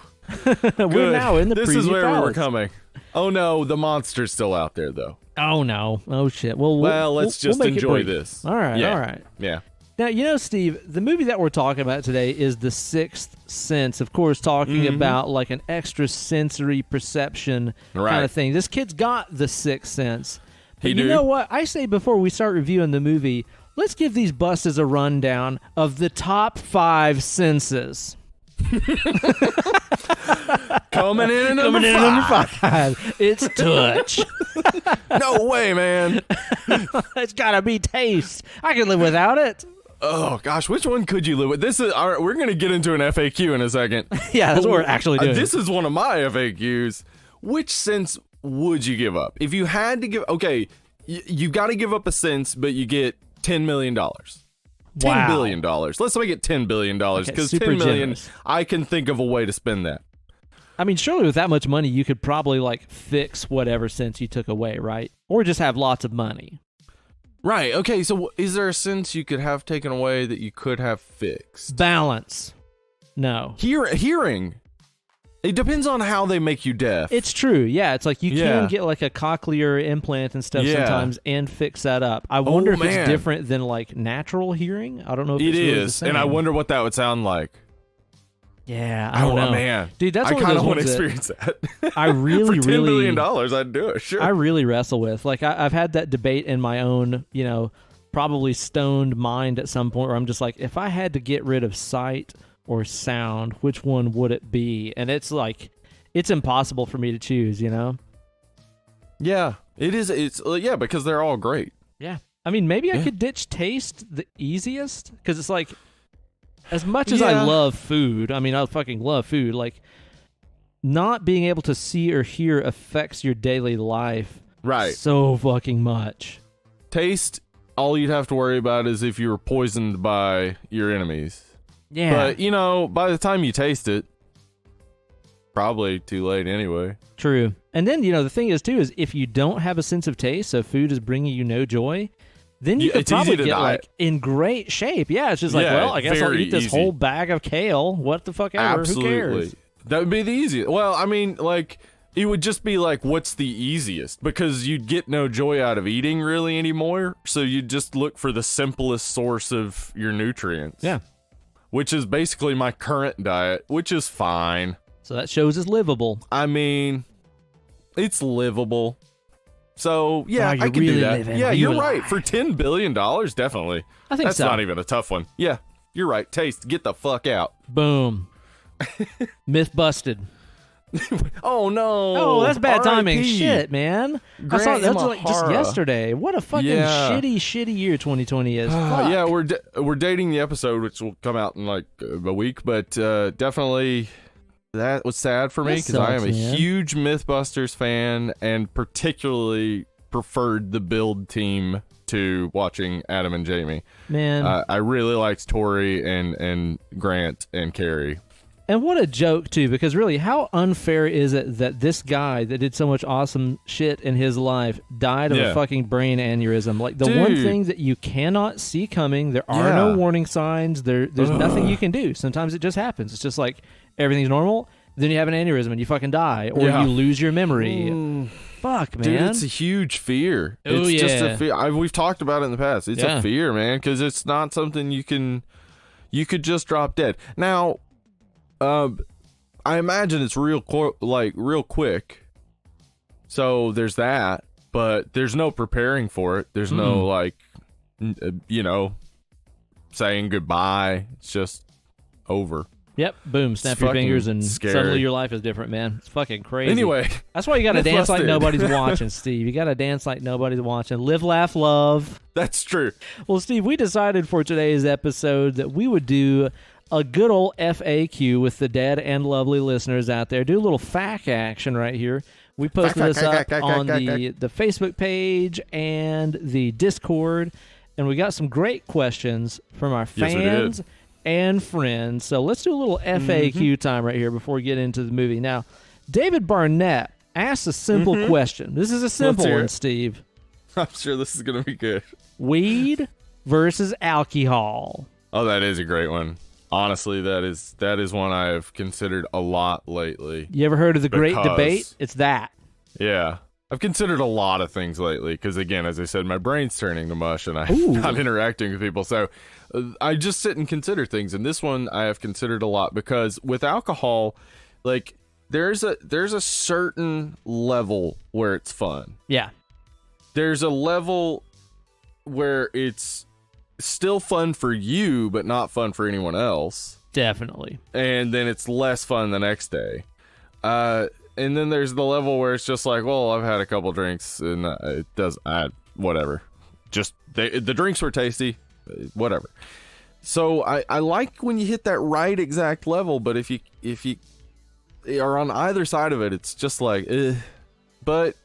We're now in the preview palace. This is where we were coming. Oh, no. The monster's still out there, though. Oh, no. Oh, shit. Well, let's just enjoy this. All right. All right. Yeah. Now, you know, Steve, the movie that we're talking about today is The Sixth Sense. Of course, talking about like an extra sensory perception kind of thing. This kid's got the sixth sense. But you know what? I say before we start reviewing the movie, let's give these buses a rundown of the top 5 senses. Coming in at number 5. It's touch. No way, man. It's gotta be taste. I can live without it. Oh gosh, which one could you live with? This is we're gonna get into an FAQ in a second. Yeah, that's what we're actually doing. This is one of my FAQs. Which sense would you give up if you had to give? Okay, you got to give up a sense, but you get $10 million. $10 billion. Let's make it $10 billion because $10 million, generous. I can think of a way to spend that. I mean, surely with that much money, you could probably like fix whatever sense you took away, right? Or just have lots of money. Right. Okay. So is there a sense you could have taken away that you could have fixed? Balance. No. Hearing. It depends on how they make you deaf. It's true. Yeah, it's like you can get like a cochlear implant and stuff sometimes and fix that up. I wonder if it's different than like natural hearing. I don't know if it's really the same. And I wonder what that would sound like. Yeah, I don't know. Man. Dude, that's I one of those want to ones experience that. I really, For $10 billion, I'd do it, sure. I really wrestle with. Like, I've had that debate in my own, you know, probably stoned mind at some point where I'm just like, if I had to get rid of sight or sound, which one would it be? And it's like, it's impossible for me to choose, you know? Yeah, it is. It's because they're all great. Yeah. I mean, maybe I could ditch taste the easiest, because it's like, as much as I love food, I mean, I fucking love food, like, not being able to see or hear affects your daily life so fucking much. Taste, all you'd have to worry about is if you were poisoned by your enemies. Yeah. But, you know, by the time you taste it, probably too late anyway. True. And then, you know, the thing is, too, is if you don't have a sense of taste, so food is bringing you no joy, then you could probably get, like, in great shape. Yeah, it's just like, well, I guess I'll eat this whole bag of kale. What the fuck ever? Absolutely. Who cares? That would be the easiest. Well, I mean, like, it would just be like, what's the easiest? Because you'd get no joy out of eating really anymore, so you'd just look for the simplest source of your nutrients. Yeah. Which is basically my current diet, which is fine. So that shows it's livable. I mean, it's livable. So, yeah, wow, I can really do that. living. Yeah, you're right. For $10 billion, definitely. I think that's not even a tough one. Yeah, you're right. Taste, get the fuck out. Boom. Myth busted. Oh, no. Oh, that's bad timing. Shit, man. I saw that was like just yesterday. What a fucking shitty year 2020 is. Yeah, we're dating the episode, which will come out in like a week, but definitely... That was sad for me because I am a huge Mythbusters fan and particularly preferred the build team to watching Adam and Jamie. Man. I really liked Tori and Grant and Carrie. And what a joke, too, because really, how unfair is it that this guy that did so much awesome shit in his life died of a fucking brain aneurysm? Like, the one thing that you cannot see coming, there are no warning signs, there's nothing you can do. Sometimes it just happens. It's just like, everything's normal, then you have an aneurysm and you fucking die, or you lose your memory. Fuck, man. Dude, it's a huge fear. It's just a fear. We've talked about it in the past. It's a fear, man, because it's not something you could just drop dead. Now, I imagine it's real quick. So there's that, but there's no preparing for it. There's no, like, you know, saying goodbye. It's just over. Yep, boom, snap your fingers and suddenly your life is different, man. It's fucking crazy. Anyway. That's why you gotta dance like nobody's watching, Steve. You gotta dance like nobody's watching. Live, laugh, love. That's true. Well, Steve, we decided for today's episode that we would do a good old FAQ with the dead and lovely listeners out there. Do a little FAQ action right here. We posted this up on the Facebook page and the Discord, and we got some great questions from our fans and friends. So let's do a little FAQ time right here before we get into the movie. Now, David Barnett asks a simple question. This is a simple one, Steve. I'm sure this is going to be good. Weed versus alcohol. Oh, that is a great one. Honestly, that is one I have considered a lot lately. You ever heard of the great debate? It's that. Yeah. I've considered a lot of things lately because, again, as I said, my brain's turning to mush and I'm not interacting with people. So I just sit and consider things. And this one I have considered a lot because with alcohol, like, there's a certain level where it's fun. Yeah. There's a level where it's still fun for you, but not fun for anyone else. Definitely. And then it's less fun the next day. And then there's the level where it's just like, well, I've had a couple drinks and it does, whatever. Just the drinks were tasty, whatever. So I like when you hit that right exact level, but if you are on either side of it, it's just like, But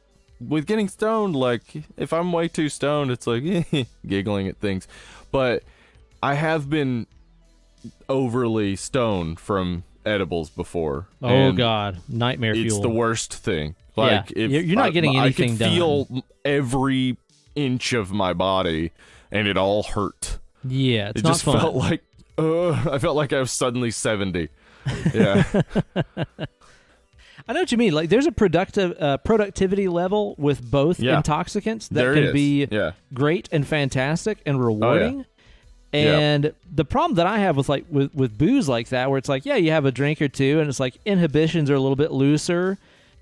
with getting stoned, like, if I'm way too stoned, it's like, giggling at things. But I have been overly stoned from edibles before. Oh, God. Nightmare fuel. It's the worst thing. Like, if you're not getting anything done. I could feel every inch of my body, and it all hurt. Yeah, it's not fun. Felt like, I felt like I was suddenly 70. Yeah. I know what you mean. Like, there's a productivity level with both intoxicants that can be great and fantastic and rewarding. And the problem that I have with booze like that, where it's like, you have a drink or two, and it's like inhibitions are a little bit looser.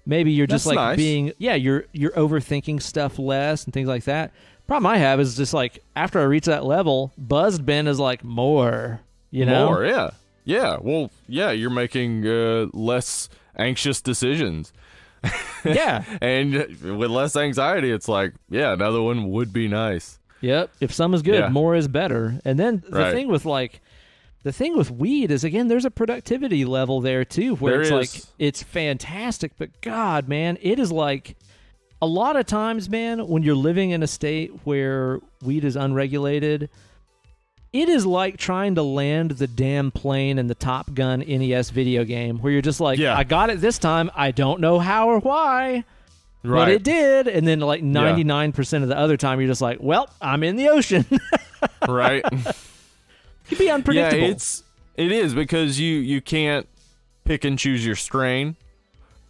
Maybe you're just like nice. You're overthinking stuff less and things like that. Problem I have is just like after I reach that level, buzzed Ben is like more, More, yeah. Well, you're making less anxious decisions. Yeah. And with less anxiety, it's like, another one would be nice. Yep. If some is good, more is better. And then the thing with weed is, again, there's a productivity level there too, where it's fantastic, but God, man, it is like a lot of times, man, when you're living in a state where weed is unregulated, it is like trying to land the damn plane in the Top Gun NES video game, where you're just like, I got it this time. I don't know how or why, but it did. And then like 99% of the other time, you're just like, well, I'm in the ocean. Right. It'd be unpredictable. Yeah, it is, because you can't pick and choose your strain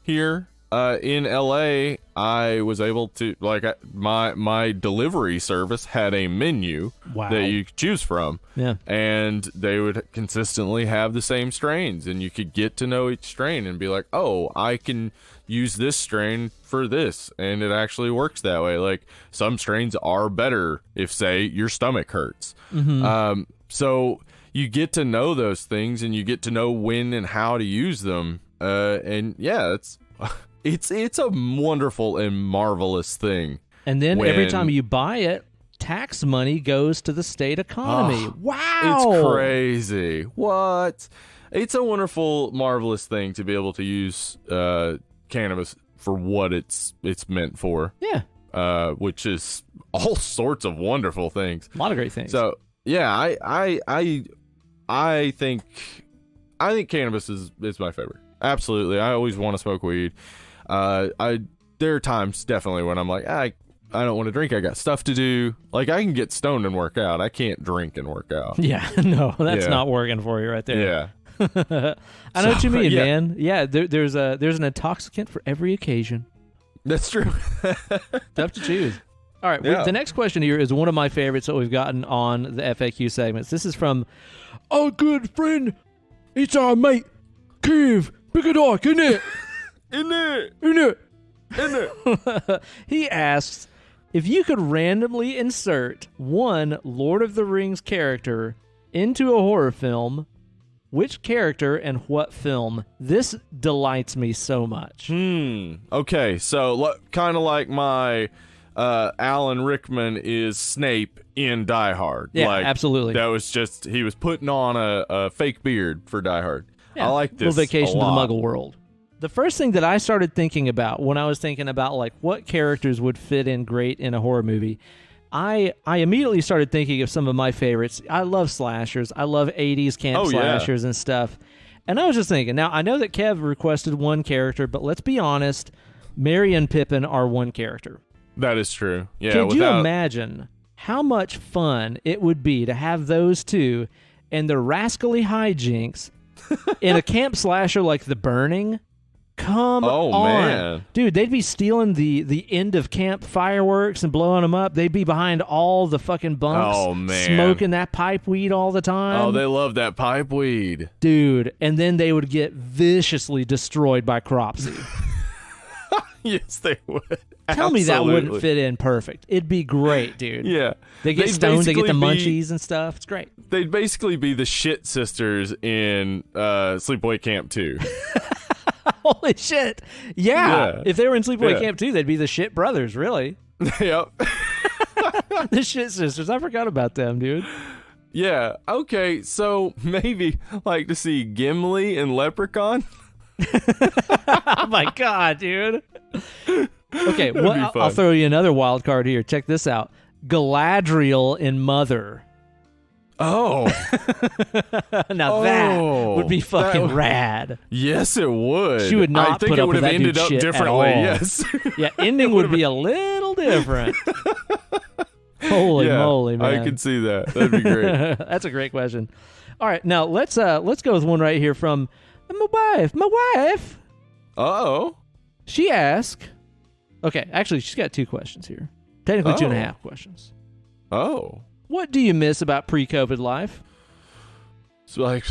here. In LA, I was able to, like, my delivery service had a menu that you could choose from. Yeah. And they would consistently have the same strains, and you could get to know each strain and be like, oh, I can use this strain for this, and it actually works that way. Like, some strains are better if, say, your stomach hurts. Mm-hmm. So you get to know those things, and you get to know when and how to use them. And it's a wonderful and marvelous thing. And then every time you buy it, tax money goes to the state economy. Wow. It's crazy. What? It's a wonderful, marvelous thing to be able to use cannabis for what it's meant for. Yeah. Which is all sorts of wonderful things. A lot of great things. So, yeah, I think cannabis is my favorite. Absolutely. I always want to smoke weed. There are times definitely when I'm like, I don't want to drink. I got stuff to do. Like, I can get stoned and work out. I can't drink and work out. Yeah, no, that's not working for you right there. Yeah. I know what you mean, man. Yeah, there's an intoxicant for every occasion. That's true. Tough to choose. All right, the next question here is one of my favorites that we've gotten on the FAQ segments. This is from our good friend. It's our mate, Kev Biggodock, isn't it? In it. He asks, if you could randomly insert one Lord of the Rings character into a horror film, which character and what film? This delights me so much. Okay, so kind of like my Alan Rickman is Snape in Die Hard. Yeah, like, absolutely. That was just, he was putting on a fake beard for Die Hard. Yeah, I like this. Little vacation to the Muggle world. The first thing that I started thinking about when I was thinking about like what characters would fit in great in a horror movie, I immediately started thinking of some of my favorites. I love slashers. I love 80s camp slashers and stuff. And I was just thinking, now I know that Kev requested one character, but let's be honest, Merry and Pippin are one character. That is true. Yeah. Could you imagine how much fun it would be to have those two and their rascally hijinks in a camp slasher like The Burning? Come on. Man. Dude, they'd be stealing the end of camp fireworks and blowing them up. They'd be behind all the fucking bunks, smoking that pipe weed all the time. Oh, they love that pipe weed. Dude, and then they would get viciously destroyed by Cropsy. Yes, they would. Tell me that wouldn't fit in perfect. It'd be great, dude. Yeah. They get stoned, they get the munchies and stuff. It's great. They'd basically be the shit sisters in Sleepaway Camp 2. Holy shit. Yeah. If they were in Sleepaway Camp 2, they'd be the shit brothers, really. Yep. The shit sisters. I forgot about them, dude. Yeah. Okay, so maybe like to see Gimli and Leprechaun. Oh my god, dude. Okay, I'll throw you another wild card here. Check this out. Galadriel in Mother. Oh. Now that would be fucking rad. Yes, it would. She would not put up with that dude shit differently. At all. Yes. Yeah, ending would be a little different. Holy moly, man. I could see that. That'd be great. That's a great question. All right, now let's go with one right here from my wife. Uh-oh. She asked, okay, actually, she's got 2 questions here. Technically 2.5 questions. Oh. What do you miss about pre-COVID life? It's like,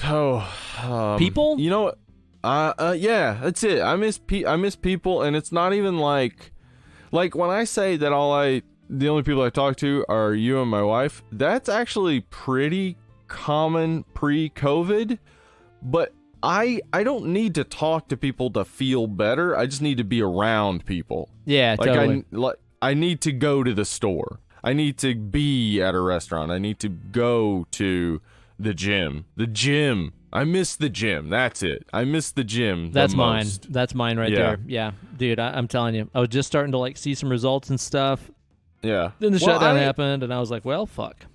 people? You know what? Yeah, that's it. I miss people, and it's not even like when I say that the only people I talk to are you and my wife, that's actually pretty common pre-COVID, but I don't need to talk to people to feel better. I just need to be around people. Yeah, totally. I need to go to the store. I need to be at a restaurant. I need to go to the gym. I miss the gym. That's it. I miss the gym. That's mine. That's mine right there. Yeah, dude, I'm telling you. I was just starting to like see some results and stuff. Yeah. Then the shutdown happened, and I was like, well, fuck.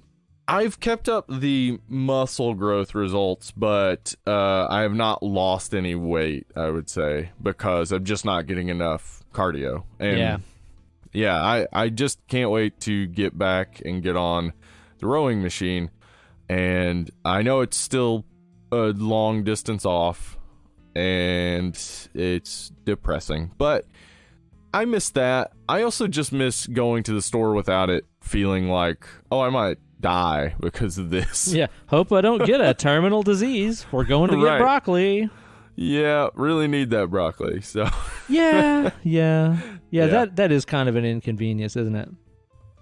I've kept up the muscle growth results, but I have not lost any weight, I would say, because I'm just not getting enough cardio. And I just can't wait to get back and get on the rowing machine. And I know it's still a long distance off, and it's depressing, but I miss that. I also just miss going to the store without it feeling like, oh, I might die because of this. Yeah, hope I don't get a terminal disease. We're going to get broccoli. Yeah, really need that broccoli. So yeah. That is kind of an inconvenience, isn't it?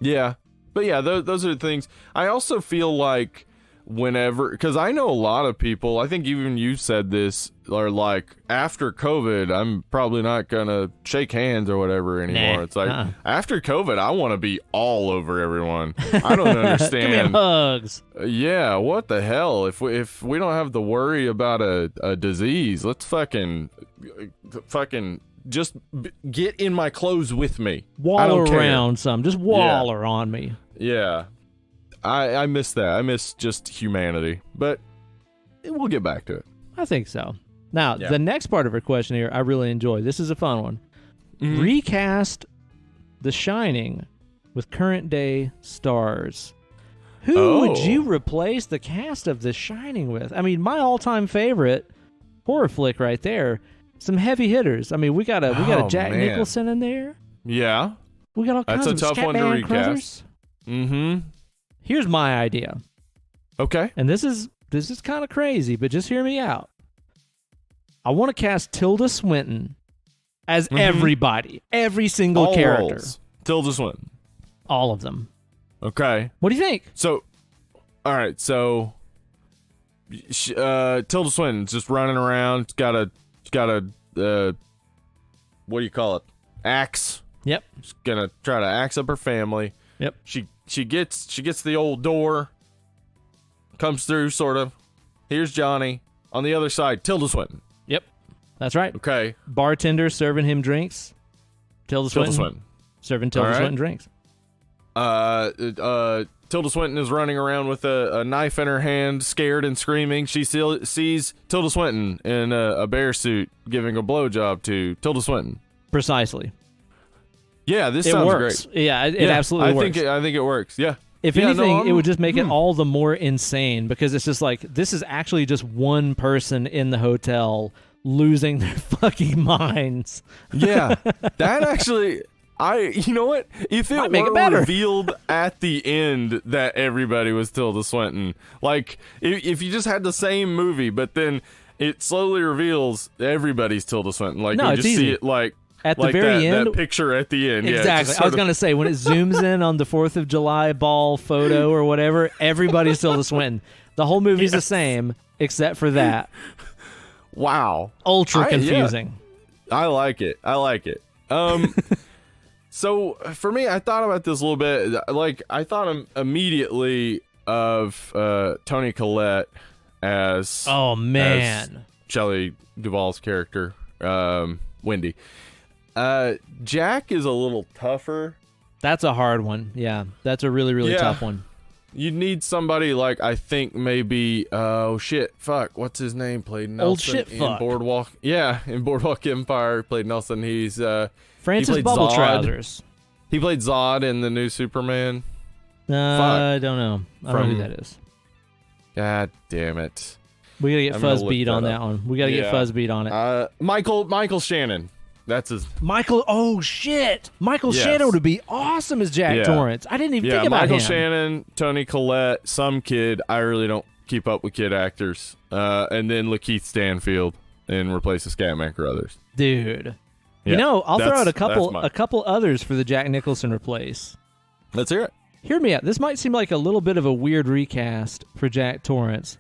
Yeah, but yeah, those are the things. I also feel like whenever, because I know a lot of people, I think even you said this, are like, after COVID, I'm probably not gonna shake hands or whatever anymore. It's like, after COVID, I want to be all over everyone. I don't understand. Give me hugs. Yeah, what the hell? If we don't have to worry about a disease, let's fucking just get in my clothes with me. Wall around some. Just waller on me. Yeah. I miss that. I miss just humanity. But we'll get back to it. I think so. Now, the next part of her question here, I really enjoy. This is a fun one. Mm-hmm. Recast The Shining with current day stars. Who would you replace the cast of The Shining with? I mean, my all-time favorite horror flick right there. Some heavy hitters. I mean, we got a Jack Nicholson in there. Yeah. We got all kinds of tough one to recast. Mm-hmm. Here's my idea. Okay. And this is kind of crazy, but just hear me out. I want to cast Tilda Swinton as everybody, every single character. Roles. Tilda Swinton. All of them. Okay. What do you think? So, all right. So, Tilda Swinton's just running around. Got a what do you call it? Axe. Yep. She's gonna try to axe up her family. Yep. She gets the old door. Comes through, sort of. Here's Johnny. On the other side, Tilda Swinton. Yep. That's right. Okay. Bartender serving him drinks. Tilda Swinton. Serving Tilda Swinton drinks. Tilda Swinton is running around with a knife in her hand, scared and screaming. She sees Tilda Swinton in a bear suit giving a blowjob to Tilda Swinton. Precisely. Yeah, this sounds works. great. Yeah, it absolutely works. I think it works. Yeah. If anything, it would just make it all the more insane, because it's just like, this is actually just one person in the hotel losing their fucking minds. Yeah. That actually, you know what? If it were revealed at the end that everybody was Tilda Swinton, like, if you just had the same movie, but then it slowly reveals everybody's Tilda Swinton. Like, you just see it like, at the very end, that picture at the end. Exactly. Yeah, I was going to say, when it zooms in on the 4th of July ball photo or whatever, everybody's Tilda Swinton. The whole movie's the same, except for that. Wow. Ultra confusing. Yeah. I like it. So, for me, I thought about this a little bit. Like, I thought immediately of Toni Collette as... Oh, man. As Shelley Duvall's character, Wendy. Jack is a little tougher. That's a hard one. Yeah, that's a really, really tough one. You need somebody like, I think maybe, what's his name? Played Nelson Old shit in fuck. Boardwalk. Yeah, in Boardwalk Empire, played Nelson. He's Francis Bubble Trousers. He played Zod in the new Superman. I don't know. I don't know who that is. God damn it. We gotta get fuzz beat on that one. We gotta get fuzz beat on it. Michael Shannon. That's his. Michael. Oh shit! Michael Shannon would be awesome as Jack Torrance. I didn't even think about Michael him. Shannon, Toni Collette, some kid. I really don't keep up with kid actors. And then Lakeith Stanfield in Replace the Scatman Crothers. Dude. You know, I'll throw out a couple others for the Jack Nicholson replace. Let's hear it. Hear me out. This might seem like a little bit of a weird recast for Jack Torrance,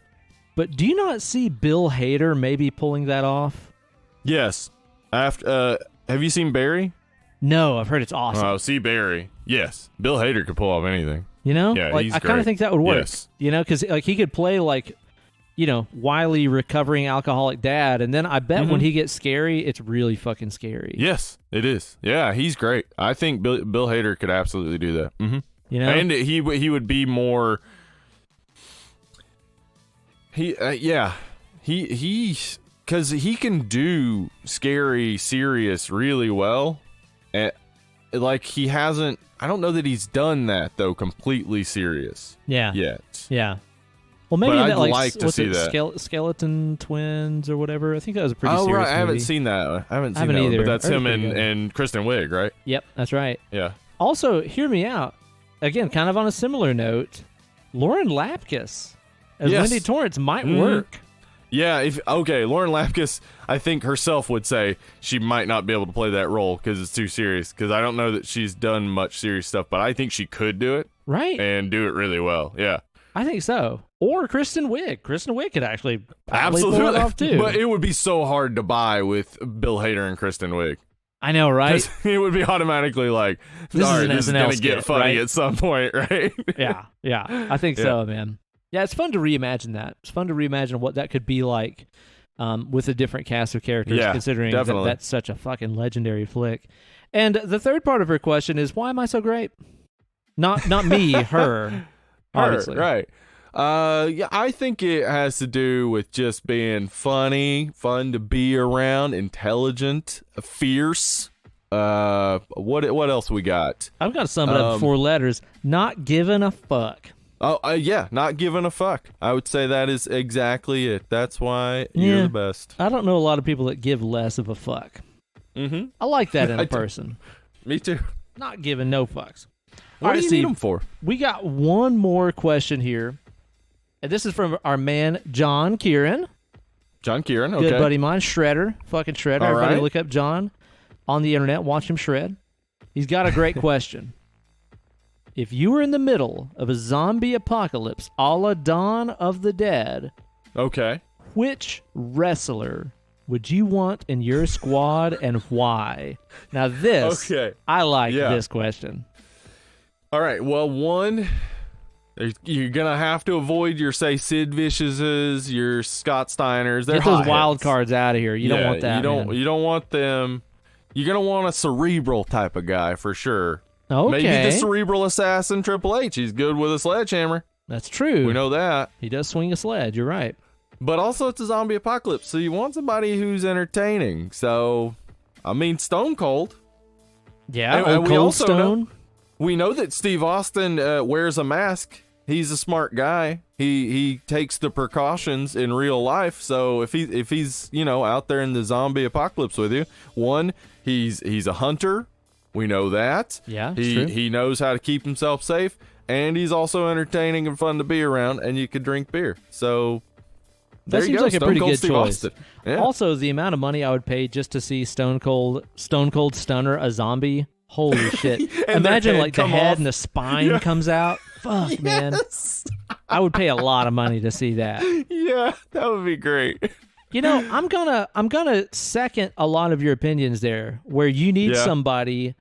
but do you not see Bill Hader maybe pulling that off? Yes. After, have you seen Barry? No, I've heard it's awesome. Oh, see Barry. Yes. Bill Hader could pull off anything. You know? Yeah, like, he's I kind of think that would work. Yes. You know, because like, he could play like, you know, wily recovering alcoholic dad, and then I bet when he gets scary, it's really fucking scary. Yes, it is. Yeah, he's great. I think Bill Hader could absolutely do that. Mm-hmm. You know, and he would be more. Because he can do scary, serious really well, and like he hasn't. I don't know that he's done that though completely serious. Yeah. Yet. Yeah. Well, maybe but that, I'd like to see that. Skeleton Twins or whatever. I think that was a pretty serious right. movie. I haven't seen that. I haven't seen that either. But that's him and Kristen Wiig, right? Yep, that's right. Yeah. Also, hear me out. Again, kind of on a similar note, Lauren Lapkus as Wendy Torrance might work. Yeah, Lauren Lapkus, I think herself would say she might not be able to play that role because it's too serious. Because I don't know that she's done much serious stuff, but I think she could do it. Right. And do it really well. Yeah. I think so. Or Kristen Wiig. Kristen Wiig could actually absolutely pull it off too. But it would be so hard to buy with Bill Hader and Kristen Wiig. I know, right? It would be automatically like, this is going to get funny at some point, right? Yeah. I think so, man. Yeah, it's fun to reimagine that. It's fun to reimagine what that could be like with a different cast of characters, considering that that's such a fucking legendary flick. And the third part of her question is, why am I so great? Not me, her. Obviously. Right. I think it has to do with just being funny, fun to be around, intelligent, fierce. What else we got? I've got to sum it up in 4 letters. Not giving a fuck. Oh, yeah, not giving a fuck. I would say that is exactly it. That's why you're the best. I don't know a lot of people that give less of a fuck. Mm-hmm. I like that in a person. Me too. Not giving no fucks. What do you need them for? We got one more question here. And this is from our man, John Kieran. John Kieran, okay. Good buddy of mine, Shredder. Fucking Shredder. All Everybody right. look up John on the internet. Watch him shred. He's got a great question. If you were in the middle of a zombie apocalypse a la Dawn of the Dead, okay, which wrestler would you want in your squad and why? Now this, I like this question. All right, well, one, you're going to have to avoid your, say, Sid Vicious's, your Scott Steiners. They're Get those wild cards out of here. You don't want that, You don't want them. You're going to want a cerebral type of guy for sure. Okay. Maybe the cerebral assassin Triple H. He's good with a sledgehammer. That's true. We know that. He does swing a sled. You're right. But also it's a zombie apocalypse, so you want somebody who's entertaining. So, I mean, Stone Cold. Yeah, and we Cold also Stone. We know that Steve Austin wears a mask. He's a smart guy. He takes the precautions in real life. So if he's out there in the zombie apocalypse with you, one, he's a hunter. We know that. Yeah, he knows how to keep himself safe, and he's also entertaining and fun to be around. And you could drink beer. So that seems like a pretty good choice. Yeah. Also, the amount of money I would pay just to see Stone Cold Stunner a zombie. Holy shit! Imagine like the head and the spine comes out. Fuck, man. I would pay a lot of money to see that. Yeah, that would be great. You know, I'm gonna second a lot of your opinions there, where you need somebody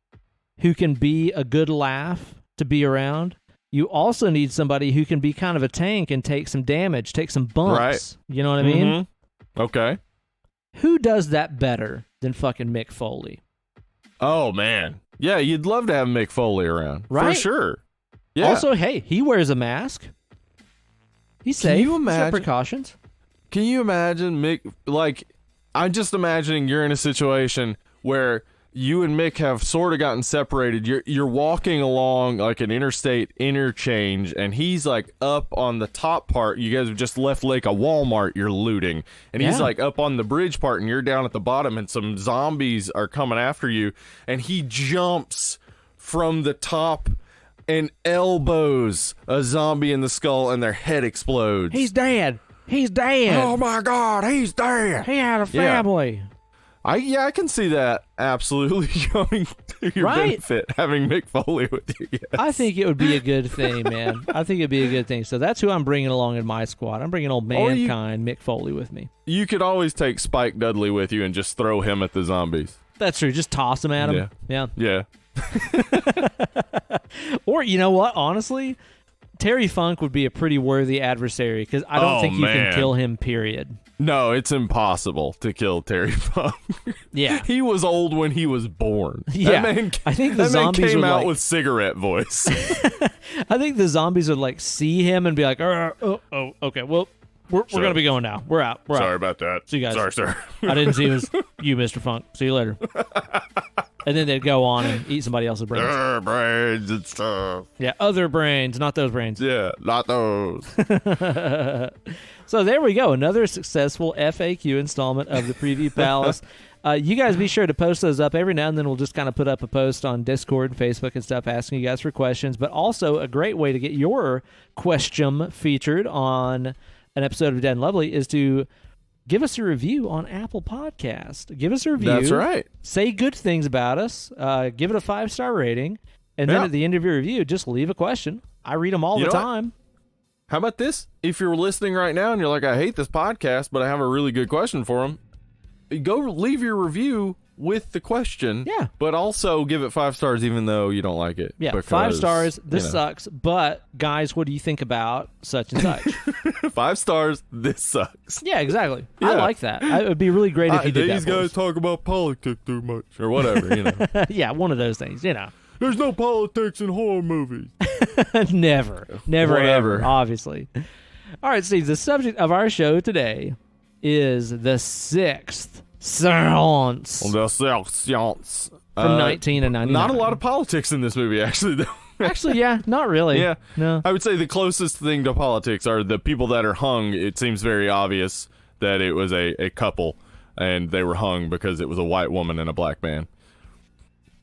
who can be a good laugh to be around. You also need somebody who can be kind of a tank and take some damage, take some bumps. Right. You know what I mean? Mm-hmm. Okay. Who does that better than fucking Mick Foley? Oh, man. Yeah, you'd love to have Mick Foley around. Right? For sure. Yeah. Also, hey, he wears a mask. He's safe. Can you He's got imagine? precautions. Can you imagine Mick? Like, I'm just imagining you're in a situation where you and Mick have sort of gotten separated. You're walking along like an interstate interchange, and he's like up on the top part. You guys have just left like a Walmart you're looting, and he's like up on the bridge part, and you're down at the bottom, and some zombies are coming after you, and he jumps from the top and elbows a zombie in the skull, and their head explodes. He's dead. He's dead. Oh my God, he's dead. He had a family. I can see that absolutely going to your benefit, having Mick Foley with you. Yes. I think it would be a good thing, man. I think it'd be a good thing. So that's who I'm bringing along in my squad. I'm bringing old Mankind, Mick Foley, with me. You could always take Spike Dudley with you and just throw him at the zombies. That's true. Just toss him at him. Yeah. Or, you know what? Honestly, Terry Funk would be a pretty worthy adversary because I don't think you can kill him, period. No, it's impossible to kill Terry Funk. Yeah. He was old when he was born. Yeah. I think the zombies came out with cigarette voice. I think the zombies would like see him and be like, okay, well, we're going to be going now. We're out. Sorry about that. See you guys. Sorry, sir. I didn't see it was you, Mr. Funk. See you later. And then they'd go on and eat somebody else's brains. Brains and stuff. Yeah, other brains, not those brains. Yeah, not those. So there we go. Another successful FAQ installment of the Preview Palace. You guys be sure to post those up every now and then. We'll just kind of put up a post on Discord and Facebook and stuff asking you guys for questions. But also a great way to get your question featured on an episode of Dead and Lovely is to give us a review on Apple Podcast. Give us a review. That's right. Say good things about us. Give it a 5-star rating. And then at the end of your review, just leave a question. I read them all the time. How about this? If you're listening right now and you're like, I hate this podcast, but I have a really good question for them, go leave your review with the question. Yeah. But also give it 5 stars even though you don't like it. Yeah, because, 5 stars. This sucks. But, guys, what do you think about such and such? 5 stars. This sucks. Yeah, exactly. Yeah. I like that. It would be really great if you did that. These guys talk about politics too much. Or whatever, you know. Yeah, one of those things, you know. There's no politics in horror movies. Never, ever, obviously. All right, Steve, the subject of our show today is the sixth seance. The sixth seance. From 1999. Not a lot of politics in this movie, actually, though. Actually, yeah, not really. Yeah. No. I would say the closest thing to politics are the people that are hung. It seems very obvious that it was a couple, and they were hung because it was a white woman and a black man.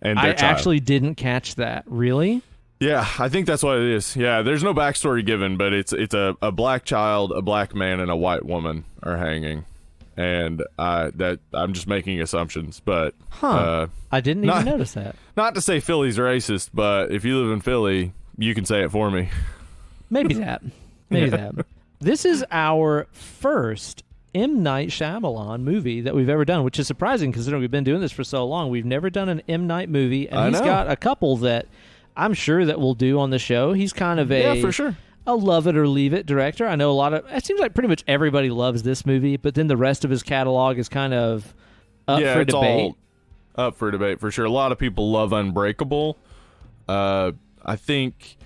And I child. Actually didn't catch that. Really? Yeah, I think that's what it is. Yeah, there's no backstory given, but it's a black child, a black man, and a white woman are hanging. And I'm just making assumptions, but I didn't even notice that. Not to say Philly's racist, but if you live in Philly, you can say it for me. Maybe that. This is our first M. Night Shyamalan movie that we've ever done, which is surprising considering we've been doing this for so long. We've never done an M. Night movie, and he's got a couple that I'm sure that we'll do on the show. He's kind of for sure. A love it or leave it director. I know it seems like pretty much everybody loves this movie, but then the rest of his catalog is kind of up for debate. All up for debate, for sure. A lot of people love Unbreakable. I think,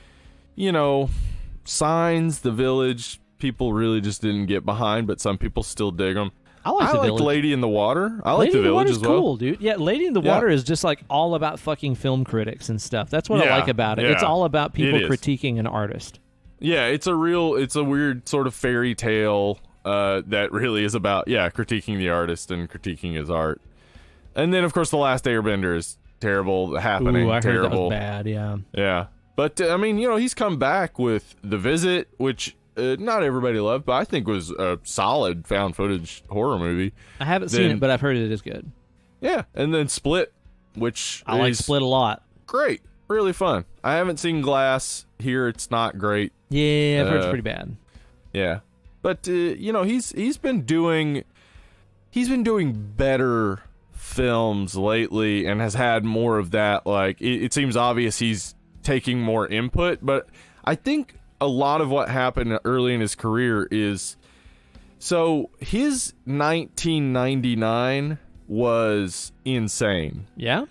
Signs, The Village, people really just didn't get behind, but some people still dig them. I like Lady in the Water. I like The Village as well. Cool, dude. Yeah, Lady in the Water is just like all about fucking film critics and stuff. That's what I like about it. Yeah. It's all about people critiquing an artist. Yeah, it's a weird sort of fairy tale that really is about critiquing the artist and critiquing his art. And then of course The Last Airbender is terrible. The Happening, Ooh, I terrible. Heard that was bad. Yeah. Yeah, but he's come back with The Visit, which not everybody loved, but I think was a solid found footage horror movie. I haven't seen it, but I've heard it is good. Yeah, and then Split, which I like Split a lot. Great, really fun. I haven't seen Glass. Here it's not great. Yeah, I've heard it's pretty bad. Yeah, but he's been doing better films lately and has had more of that. Like it seems obvious he's taking more input, but I think a lot of what happened early in his career is so his 1999 was insane. Yeah.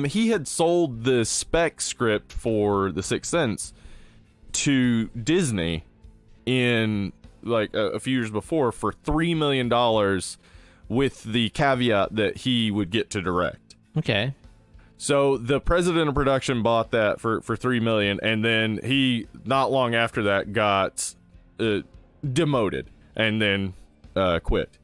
He had sold the spec script for The Sixth Sense to Disney in like a few years before for $3 million with the caveat that he would get to direct. Okay. So the president of production bought that for $3 million, and then he, not long after that, got demoted and then quit.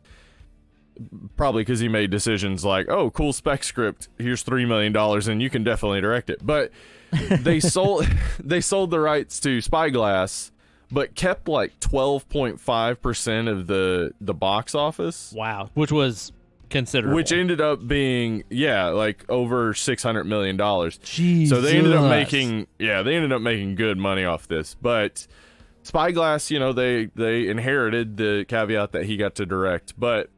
Probably because he made decisions like, oh, cool spec script, here's $3 million and you can definitely direct it. But they sold the rights to Spyglass, but kept like 12.5% of the box office. Wow. Which was considerable. Which ended up being, like over $600 million. Jesus. So they ended up making good money off this. But Spyglass, they inherited the caveat that he got to direct, but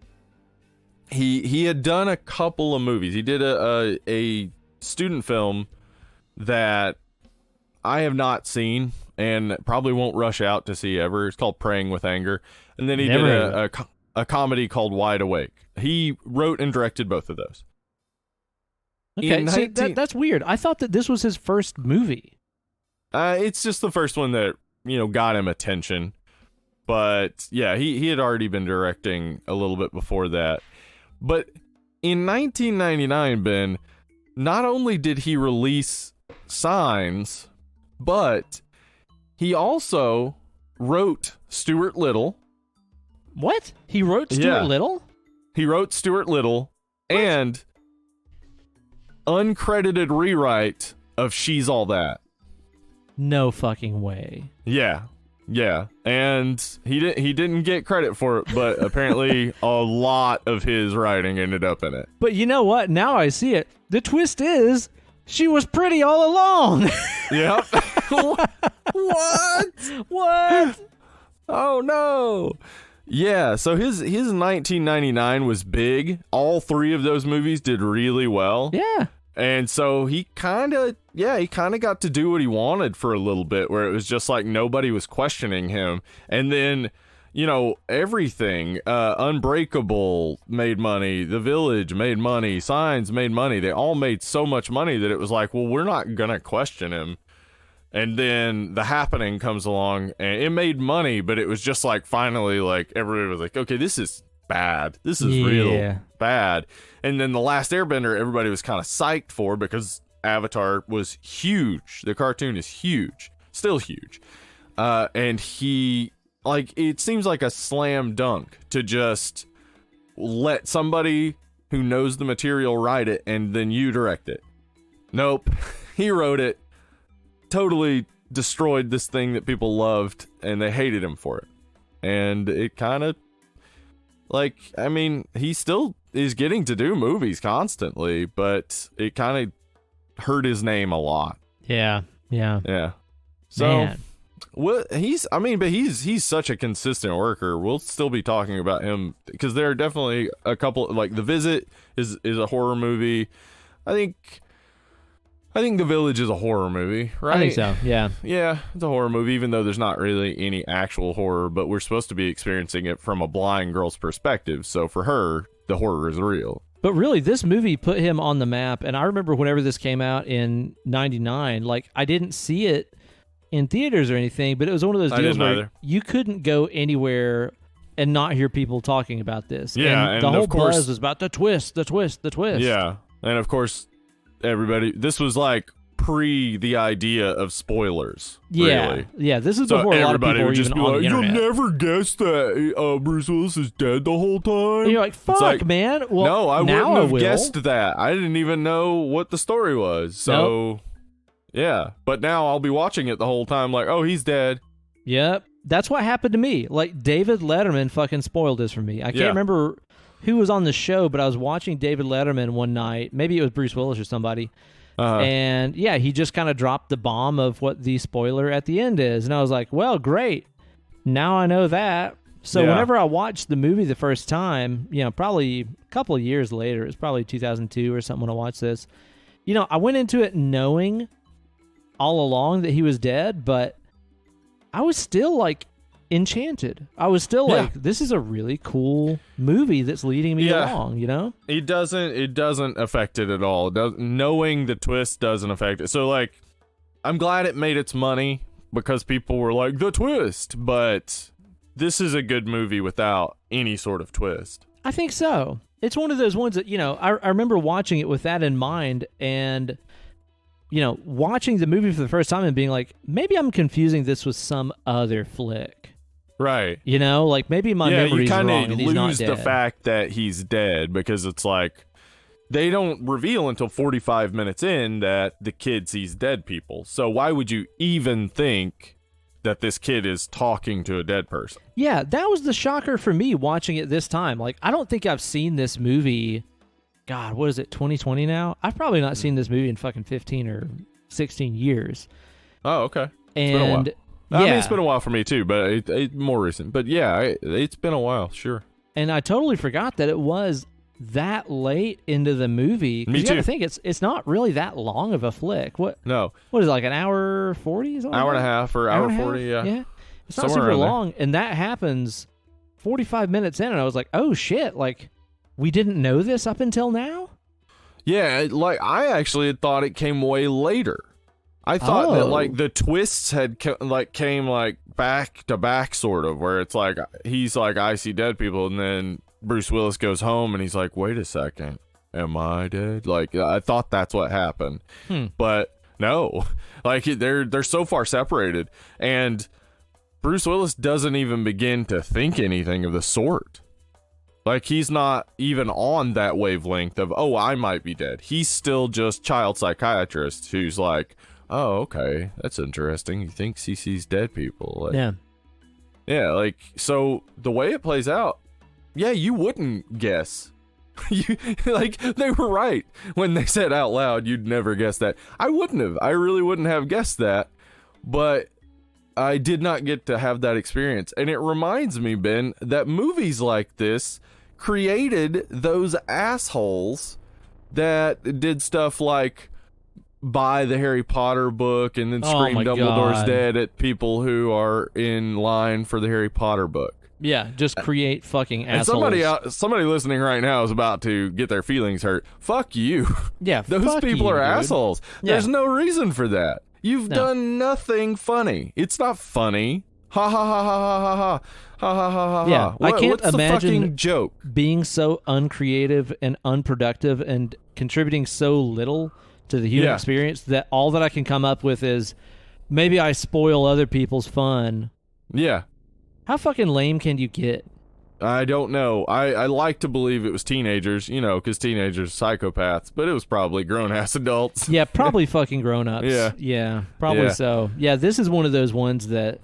he had done a couple of movies. He did a student film that I have not seen and probably won't rush out to see ever. It's called Praying with Anger. And then he did a comedy called Wide Awake. He wrote and directed both of those. Okay, that's weird. I thought that this was his first movie. It's just the first one that, got him attention. But yeah, he had already been directing a little bit before that. But in 1999, Ben, not only did he release Signs, but he also wrote Stuart Little. What? He wrote Stuart Little? He wrote Stuart Little and uncredited rewrite of She's All That. No fucking way. Yeah. And he didn't get credit for it, but apparently a lot of his writing ended up in it. But you know what? Now I see it. The twist is she was pretty all along. Yep. What? Oh no. Yeah, so his 1999 was big. All three of those movies did really well. Yeah. And so he kind of got to do what he wanted for a little bit, where it was just like nobody was questioning him. And then, everything, Unbreakable made money, The Village made money, Signs made money. They all made so much money that it was like, well, we're not going to question him. And then The Happening comes along and it made money, but it was just like finally like everybody was like, okay, this is bad. This is real bad. And then The Last Airbender, everybody was kind of psyched for because Avatar was huge. The cartoon is huge, still huge. And it seems like a slam dunk to just let somebody who knows the material write it and then you direct it. Nope. He wrote it, totally destroyed this thing that people loved and they hated him for it. And it kind of he still is getting to do movies constantly, but it kind of hurt his name a lot. Yeah. So, man. He's such a consistent worker. We'll still be talking about him because there are definitely a couple, like The Visit is a horror movie. I think The Village is a horror movie, right? I think so, yeah. Yeah, it's a horror movie, even though there's not really any actual horror, but we're supposed to be experiencing it from a blind girl's perspective. So for her, the horror is real. But really, this movie put him on the map. And I remember whenever this came out in 99, I didn't see it in theaters or anything, but it was one of those deals where you couldn't go anywhere and not hear people talking about this. Yeah, and the whole buzz was about the twist. Yeah, and of course, this was like pre the idea of spoilers. Yeah, really. Yeah. This is before a lot of people were even on the internet. You'll never guess that Bruce Willis is dead the whole time. And you're like, fuck, man. Well, no, I now wouldn't have guessed that. I didn't even know what the story was. So, yeah. But now I'll be watching it the whole time like, oh, he's dead. Yep. That's what happened to me. Like, David Letterman fucking spoiled this for me. I can't remember who was on the show, but I was watching David Letterman one night. Maybe it was Bruce Willis or somebody. And he just kind of dropped the bomb of what the spoiler at the end is. And I was like, well, great. Now I know that. So whenever I watched the movie the first time, probably a couple of years later, it was probably 2002 or something when I watched this, I went into it knowing all along that he was dead, but I was still enchanted. I was still this is a really cool movie that's leading me along, It doesn't affect it at all. Knowing the twist doesn't affect it. So I'm glad it made its money because people were like, the twist, but this is a good movie without any sort of twist. I think so. it's one of those ones that, I remember watching it with that in mind, and, watching the movie for the first time and being like, maybe I'm confusing this with some other flick. Right. Like maybe my memory's wrong and he's not dead. You kind of lose the fact that he's dead because it's like they don't reveal until 45 minutes in that the kid sees dead people. So why would you even think that this kid is talking to a dead person? Yeah, that was the shocker for me watching it this time. Like, I don't think I've seen this movie, God, what is it, 2020 now? I've probably not seen this movie in fucking 15 or 16 years. Oh, okay. And it's been a while. I mean, it's been a while for me too, but it more recent. But yeah, it's been a while, sure. And I totally forgot that it was that late into the movie. Me you too. gotta think it's not really that long of a flick. What is it, like an hour 40? Hour and a half or hour 40, yeah. Yeah. It's not super long, and that happens 45 minutes in, and I was like, oh shit, like, we didn't know this up until now? Yeah, like, I actually had thought it came way later. I thought that, like, the twists had came back to back, sort of, where it's like, he's like, I see dead people, and then Bruce Willis goes home, and he's like, wait a second, am I dead? Like, I thought that's what happened. But no, like, they're so far separated, and Bruce Willis doesn't even begin to think anything of the sort. Like, he's not even on that wavelength of, oh, I might be dead. He's still just child psychiatrist who's like, oh, okay, that's interesting. He thinks he sees dead people. Like, yeah, like, so the way it plays out, yeah, you wouldn't guess. Like, they were right when they said out loud, you'd never guess that. I wouldn't have. I really wouldn't have guessed that. But I did not get to have that experience. And it reminds me, Ben, that movies like this created those assholes that did stuff like buy the Harry Potter book and then scream Dumbledore's dead at people who are in line for the Harry Potter book. Yeah, just create fucking assholes. And somebody listening right now is about to get their feelings hurt. Fuck you. Yeah, those people are dude. assholes. Yeah. There's no reason for that. You've done nothing funny. It's not funny. Ha ha ha ha ha ha ha ha ha ha. Yeah, I can't what's imagine the fucking joke being so uncreative and unproductive and contributing so little to the human experience that all that I can come up with is maybe I spoil other people's fun. Yeah. How fucking lame can you get? I don't know. I like to believe it was teenagers, because teenagers are psychopaths, but it was probably grown-ass adults. Yeah, probably fucking grown-ups. Yeah, probably so. Yeah, this is one of those ones that,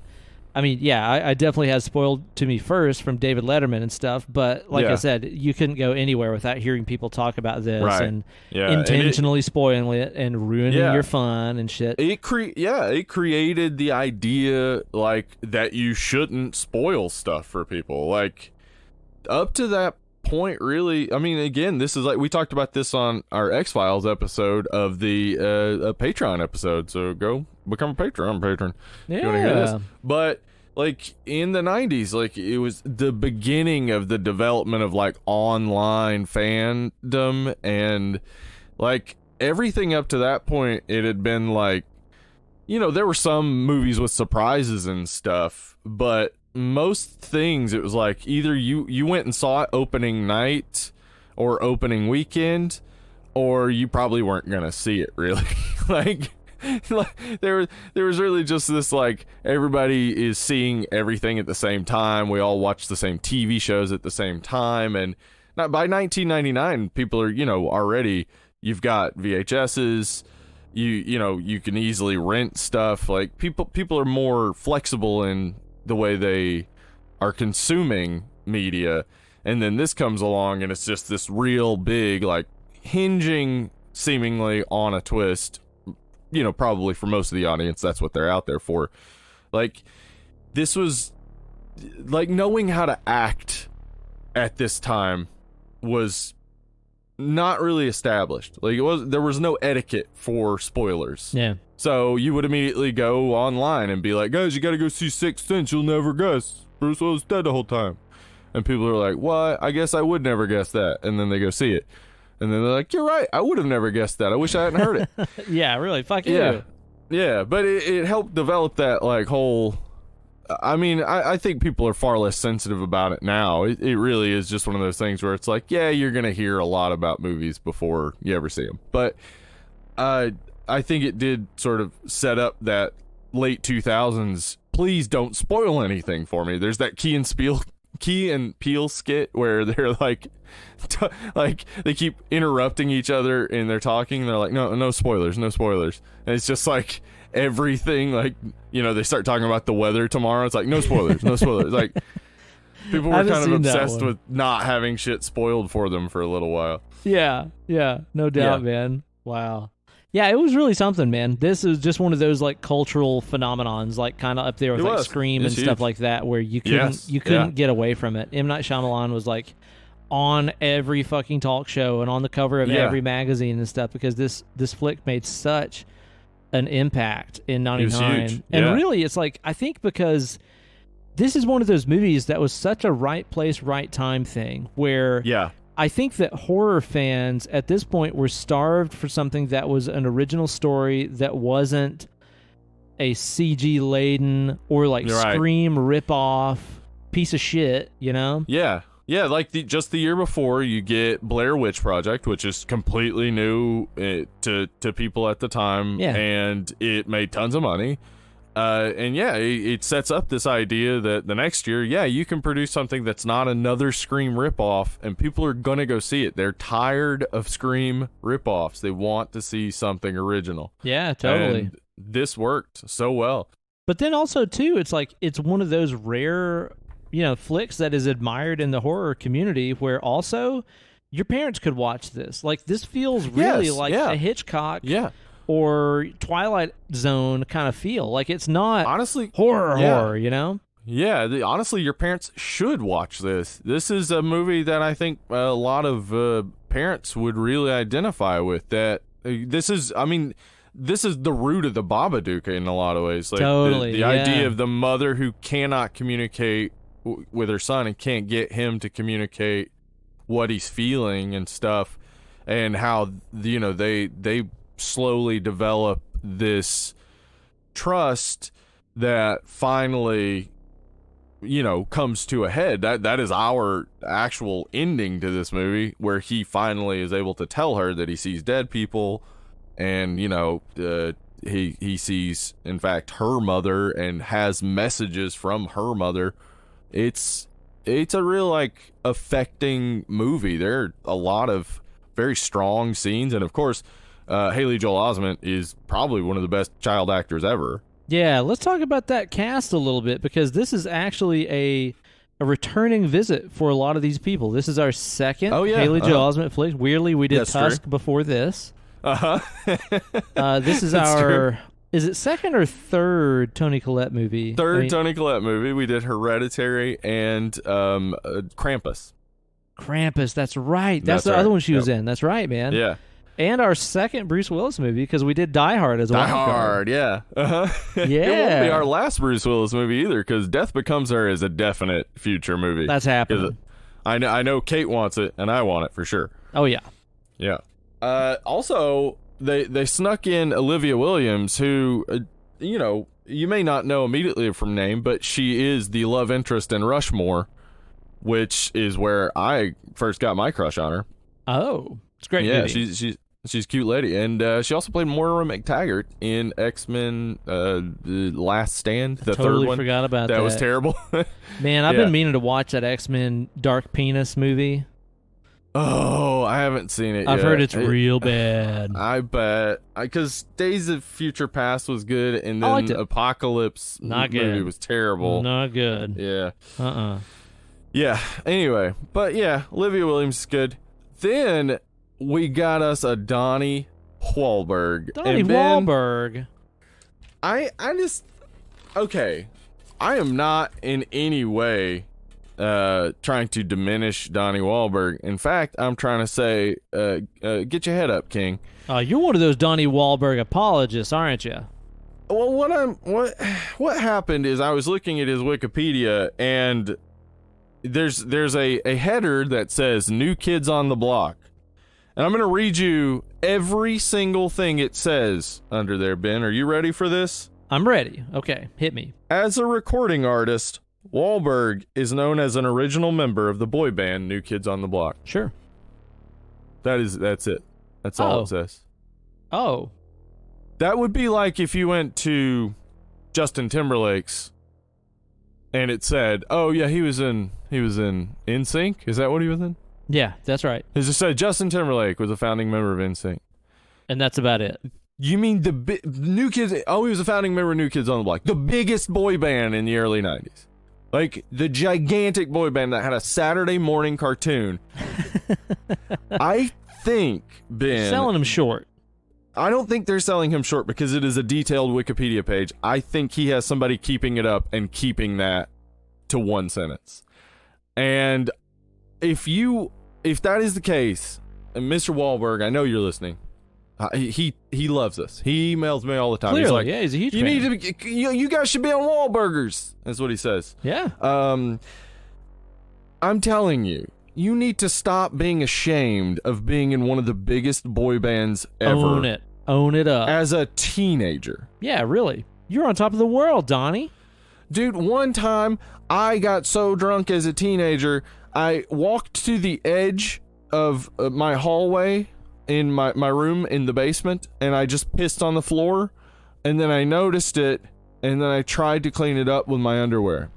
I mean, I definitely had spoiled to me first from David Letterman and stuff, but like I said, you couldn't go anywhere without hearing people talk about this and intentionally spoiling it and ruining your fun and shit. It created the idea, like, that you shouldn't spoil stuff for people. Like, up to that point, really, I mean, again, this is like, we talked about this on our X-Files episode of the Patreon episode, so go become a patron. I'm a patron. Yeah. You want to hear this? But, like, in the 90s, like, it was the beginning of the development of, like, online fandom, and, like, everything up to that point, it had been, like, there were some movies with surprises and stuff, but most things, it was like either you went and saw it opening night or opening weekend, or you probably weren't gonna see it, really. like there was really just this, like, everybody is seeing everything at the same time. We all watch the same TV shows at the same time, and by 1999, people are already, you've got VHSs. You can easily rent stuff. Like, people are more flexible in the way they are consuming media, and then this comes along and it's just this real big, like, hinging seemingly on a twist, probably for most of the audience that's what they're out there for. Like, this was like, knowing how to act at this time was not really established. Like, there was no etiquette for spoilers. Yeah. So you would immediately go online and be like, guys, you gotta go see Sixth Sense. You'll never guess. Bruce Willis dead the whole time. And people are like, well, I guess I would never guess that. And then they go see it. And then they're like, you're right. I would have never guessed that. I wish I hadn't heard it. Yeah, really. Fuck you. Yeah, but it helped develop that, like, whole I mean, I think people are far less sensitive about it now. It really is just one of those things where it's like, yeah, you're going to hear a lot about movies before you ever see them. But I think it did sort of set up that late 2000s, please don't spoil anything for me. There's that Key and Peele skit where they're like, like they keep interrupting each other and they're talking. They're like, no spoilers, no spoilers. And it's just like everything, like, you know, they start talking about the weather tomorrow. It's like, no spoilers, no spoilers. Like, people were kind of obsessed with not having shit spoiled for them for a little while. Yeah, no doubt, man. Wow. Yeah, it was really something, man. This is just one of those like cultural phenomenons, like kind of up there with like Scream and stuff like that, where you couldn't get away from it. M. Night Shyamalan was like on every fucking talk show and on the cover of every magazine and stuff, because this flick made such an impact in '99. And really, it's like, I think because this is one of those movies that was such a right place, right time thing, where I think that horror fans at this point were starved for something that was an original story that wasn't a CG laden or like Scream ripoff piece of shit, you know? Yeah, like just the year before, you get Blair Witch Project, which is completely new to people at the time, and it made tons of money. And it sets up this idea that the next year, you can produce something that's not another Scream ripoff, and people are gonna go see it. They're tired of Scream ripoffs. They want to see something original. Yeah, totally. And this worked so well. But then also too, it's like it's one of those rare, you know, flicks that is admired in the horror community, where also your parents could watch this. Like, this feels really like a Hitchcock. Yeah. Or Twilight Zone kind of feel. Like, it's not honestly horror, you know? Yeah, honestly, your parents should watch this. This is a movie that I think a lot of parents would really identify with. That this is the root of the Babadook in a lot of ways. Like, totally. The idea of the mother who cannot communicate with her son and can't get him to communicate what he's feeling and stuff, and how, you know, they slowly develop this trust that finally, you know, comes to a head. That is our actual ending to this movie, where he finally is able to tell her that he sees dead people, and, you know, he sees, in fact, her mother and has messages from her mother. It's a real, like, affecting movie. There are a lot of very strong scenes, and of course, Haley Joel Osment is probably one of the best child actors ever. Yeah, let's talk about that cast a little bit, because this is actually a returning visit for a lot of these people. This is our second Haley Joel Osment flick. Weirdly, we did Tusk before this. This is our... True. Is it second or third Toni Collette movie? Toni Collette movie. We did Hereditary and Krampus. Krampus, that's right. That's the other one she was in. That's right, man. Yeah. And our second Bruce Willis movie, because we did Die Hard as well. Die Hard, yeah. Uh-huh. Yeah. It won't be our last Bruce Willis movie either, because Death Becomes Her is a definite future movie. That's happening. I know Kate wants it, and I want it for sure. Oh, yeah. Yeah. Also, they snuck in Olivia Williams, who, you know, you may not know immediately from name, but she is the love interest in Rushmore, which is where I first got my crush on her. Oh, it's a great movie. Yeah, she's a cute lady, and she also played Moira McTaggart in X-Men The Last Stand, the third one. Forgot about that. That was terrible. Man, I've been meaning to watch that X-Men Dark Penis movie. Oh, I haven't seen it yet. I've heard it's real bad. I bet. Because Days of Future Past was good, and then Apocalypse movie was terrible. Not good. Yeah. Yeah, anyway. But yeah, Olivia Williams is good. Then we got us a Donnie Wahlberg. Wahlberg. I just... Okay. I am not in any way trying to diminish Donnie Wahlberg. In fact, I'm trying to say, get your head up, King. You're one of those Donnie Wahlberg apologists, aren't you? Well, what happened is I was looking at his Wikipedia, and there's a header that says New Kids on the Block. And I'm going to read you every single thing it says under there, Ben. Are you ready for this? I'm ready. Okay, hit me. As a recording artist, Wahlberg is known as an original member of the boy band New Kids on the Block. Sure. That's it. That's all it says. Oh. That would be like if you went to Justin Timberlake's and it said, "Oh yeah, he was in NSYNC." Is that what he was in? Yeah, that's right. It just said Justin Timberlake was a founding member of NSYNC. And that's about it. You mean the New Kids? Oh, he was a founding member of New Kids on the Block, the biggest boy band in the early 90s. Like, the gigantic boy band that had a Saturday morning cartoon. I think, Ben... Selling him short. I don't think they're selling him short because it is a detailed Wikipedia page. I think he has somebody keeping it up and keeping that to one sentence. And if that is the case, and Mr. Wahlberg, I know you're listening. He loves us. He emails me all the time. Clearly, he's like, yeah, he's a huge you fan. need to be, you guys should be on Wahlburgers. That's what he says. Yeah. I'm telling you, you need to stop being ashamed of being in one of the biggest boy bands ever. Own it. Own it up. As a teenager. Yeah, really. You're on top of the world, Donnie. Dude, one time I got so drunk as a teenager, I walked to the edge of my hallway in my room in the basement, and I just pissed on the floor, and then I noticed it, and then I tried to clean it up with my underwear.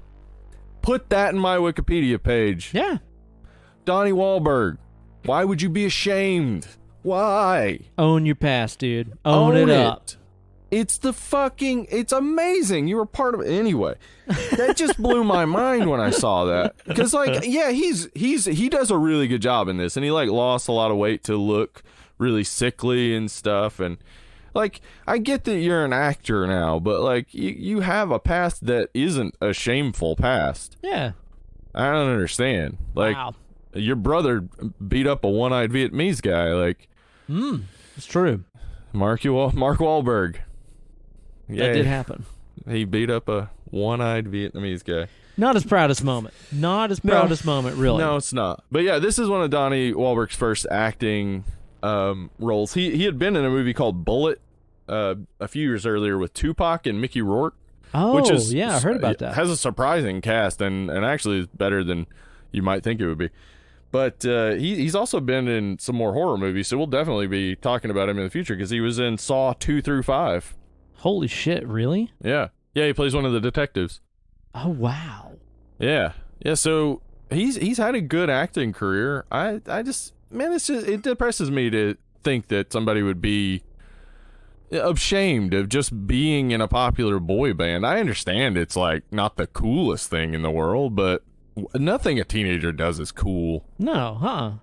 Put that in my Wikipedia page. Yeah. Donnie Wahlberg, why would you be ashamed? Why? Own your past, dude. Own it up. It's amazing. You were part of it. Anyway, that just blew my mind when I saw that. Because, like, yeah, he does a really good job in this, and he, like, lost a lot of weight to look really sickly and stuff. And, like, I get that you're an actor now, but, like, you have a past that isn't a shameful past. Yeah. I don't understand. Like, wow. Your brother beat up a one-eyed Vietnamese guy. Like, it's true. Mark Wahlberg. Yeah, that did happen. He beat up a one-eyed Vietnamese guy. Not his proudest moment. Not his proudest moment, really. No, it's not. But yeah, this is one of Donnie Wahlberg's first acting roles. He had been in a movie called Bullet a few years earlier with Tupac and Mickey Rourke. Oh, which is, yeah, I heard about that. Has a surprising cast and actually is better than you might think it would be. But he's also been in some more horror movies, so we'll definitely be talking about him in the future because he was in Saw 2 through 5. Holy shit, really? Yeah. Yeah, he plays one of the detectives. Oh, wow. Yeah. Yeah, so he's had a good acting career. I just, man, it depresses me to think that somebody would be ashamed of just being in a popular boy band. I understand it's, like, not the coolest thing in the world, but nothing a teenager does is cool. No,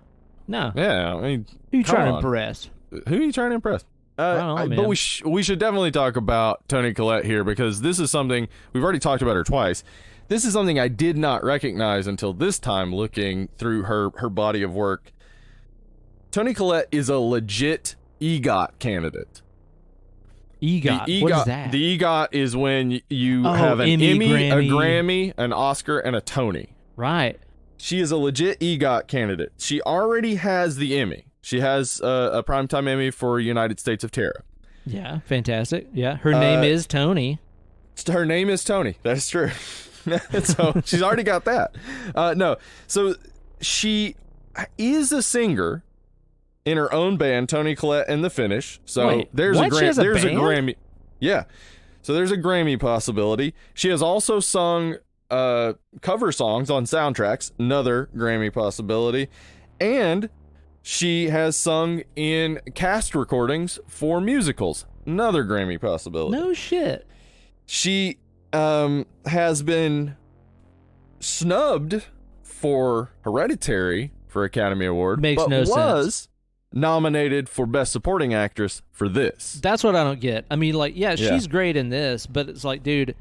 no. Yeah, I mean, who you trying to impress? Who are you trying to impress? I don't know, man. But we should definitely talk about Toni Collette here because this is something we've already talked about her twice. This is something I did not recognize until this time looking through her body of work. Toni Collette is a legit EGOT candidate. EGOT? What is that? The EGOT is when you have an Emmy, a Grammy, an Oscar, and a Tony. Right. She is a legit EGOT candidate. She already has the Emmy. She has a Primetime Emmy for United States of Terror. Yeah, fantastic. Yeah, her name is Toni. Her name is Toni. That is true. So she's already got that. No, so she is a singer in her own band, Toni Collette and the Finish. So wait, there's what? a band? Grammy. Yeah. So there's a Grammy possibility. She has also sung cover songs on soundtracks, another Grammy possibility. And she has sung in cast recordings for musicals, another Grammy possibility. No shit. She has been snubbed for Hereditary for Academy Award, Makes but no was sense. Nominated for Best Supporting Actress for this. That's what I don't get. I mean, like, yeah, she's great in this, but it's like, dude,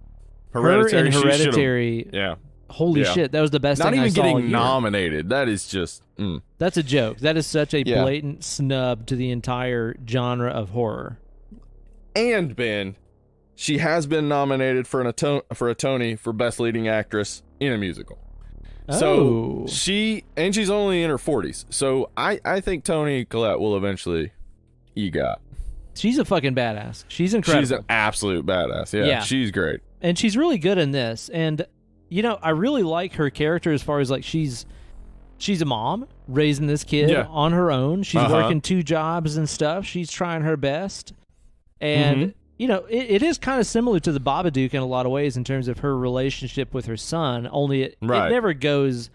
Hereditary, her in Hereditary, yeah. Holy shit, that was the best Not thing I even saw all getting year. nominated. That is just... That's a joke. That is such a blatant snub to the entire genre of horror. And, Ben, she has been nominated for a Tony for Best Leading Actress in a musical. So she's only in her 40s. So I think Toni Collette will eventually EGOT. She's a fucking badass. She's incredible. She's an absolute badass. Yeah, she's great. And she's really good in this. And, you know, I really like her character as far as, like, she's a mom raising this kid on her own. She's working 2 jobs and stuff. She's trying her best. And, you know, it is kind of similar to the Babadook in a lot of ways in terms of her relationship with her son, only it never goes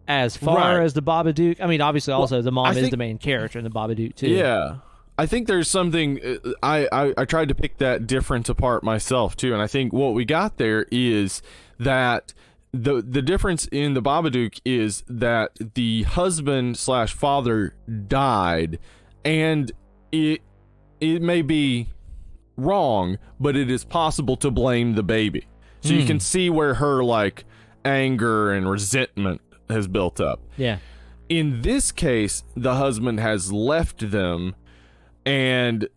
as far as the Babadook. I mean, obviously, also, the mom is the main character in the Babadook, too. Yeah. I think there's something, I tried to pick that difference apart myself, too, and I think what we got there is that the difference in the Babadook is that the husband/father died, and it may be wrong, but it is possible to blame the baby. So you can see where her, like, anger and resentment has built up. Yeah. In this case, the husband has left them, and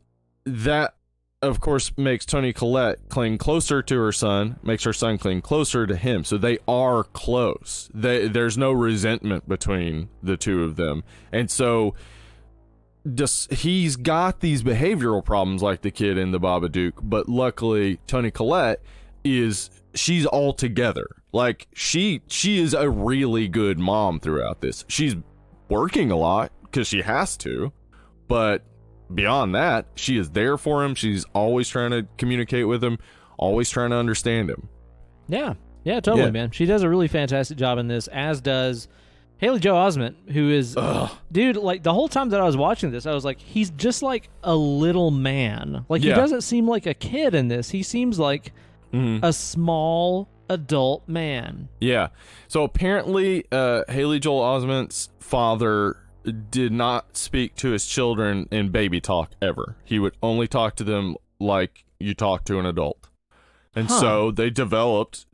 that, of course, makes Toni Collette cling closer to her son, makes her son cling closer to him. So they are close. There's no resentment between the two of them. And so he's got these behavioral problems like the kid in the Babadook, but luckily Toni Collette she's all together. Like, she is a really good mom throughout this. She's working a lot because she has to, but beyond that, she is there for him. She's always trying to communicate with him, always trying to understand him. Yeah, totally, man. She does a really fantastic job in this, as does Haley Joel Osment, who is, dude, like, the whole time that I was watching this, I was like, he's just like a little man. Like, he doesn't seem like a kid in this. He seems like a small adult man. Yeah. So apparently, Haley Joel Osment's father did not speak to his children in baby talk ever. He would only talk to them like you talk to an adult. And so they developed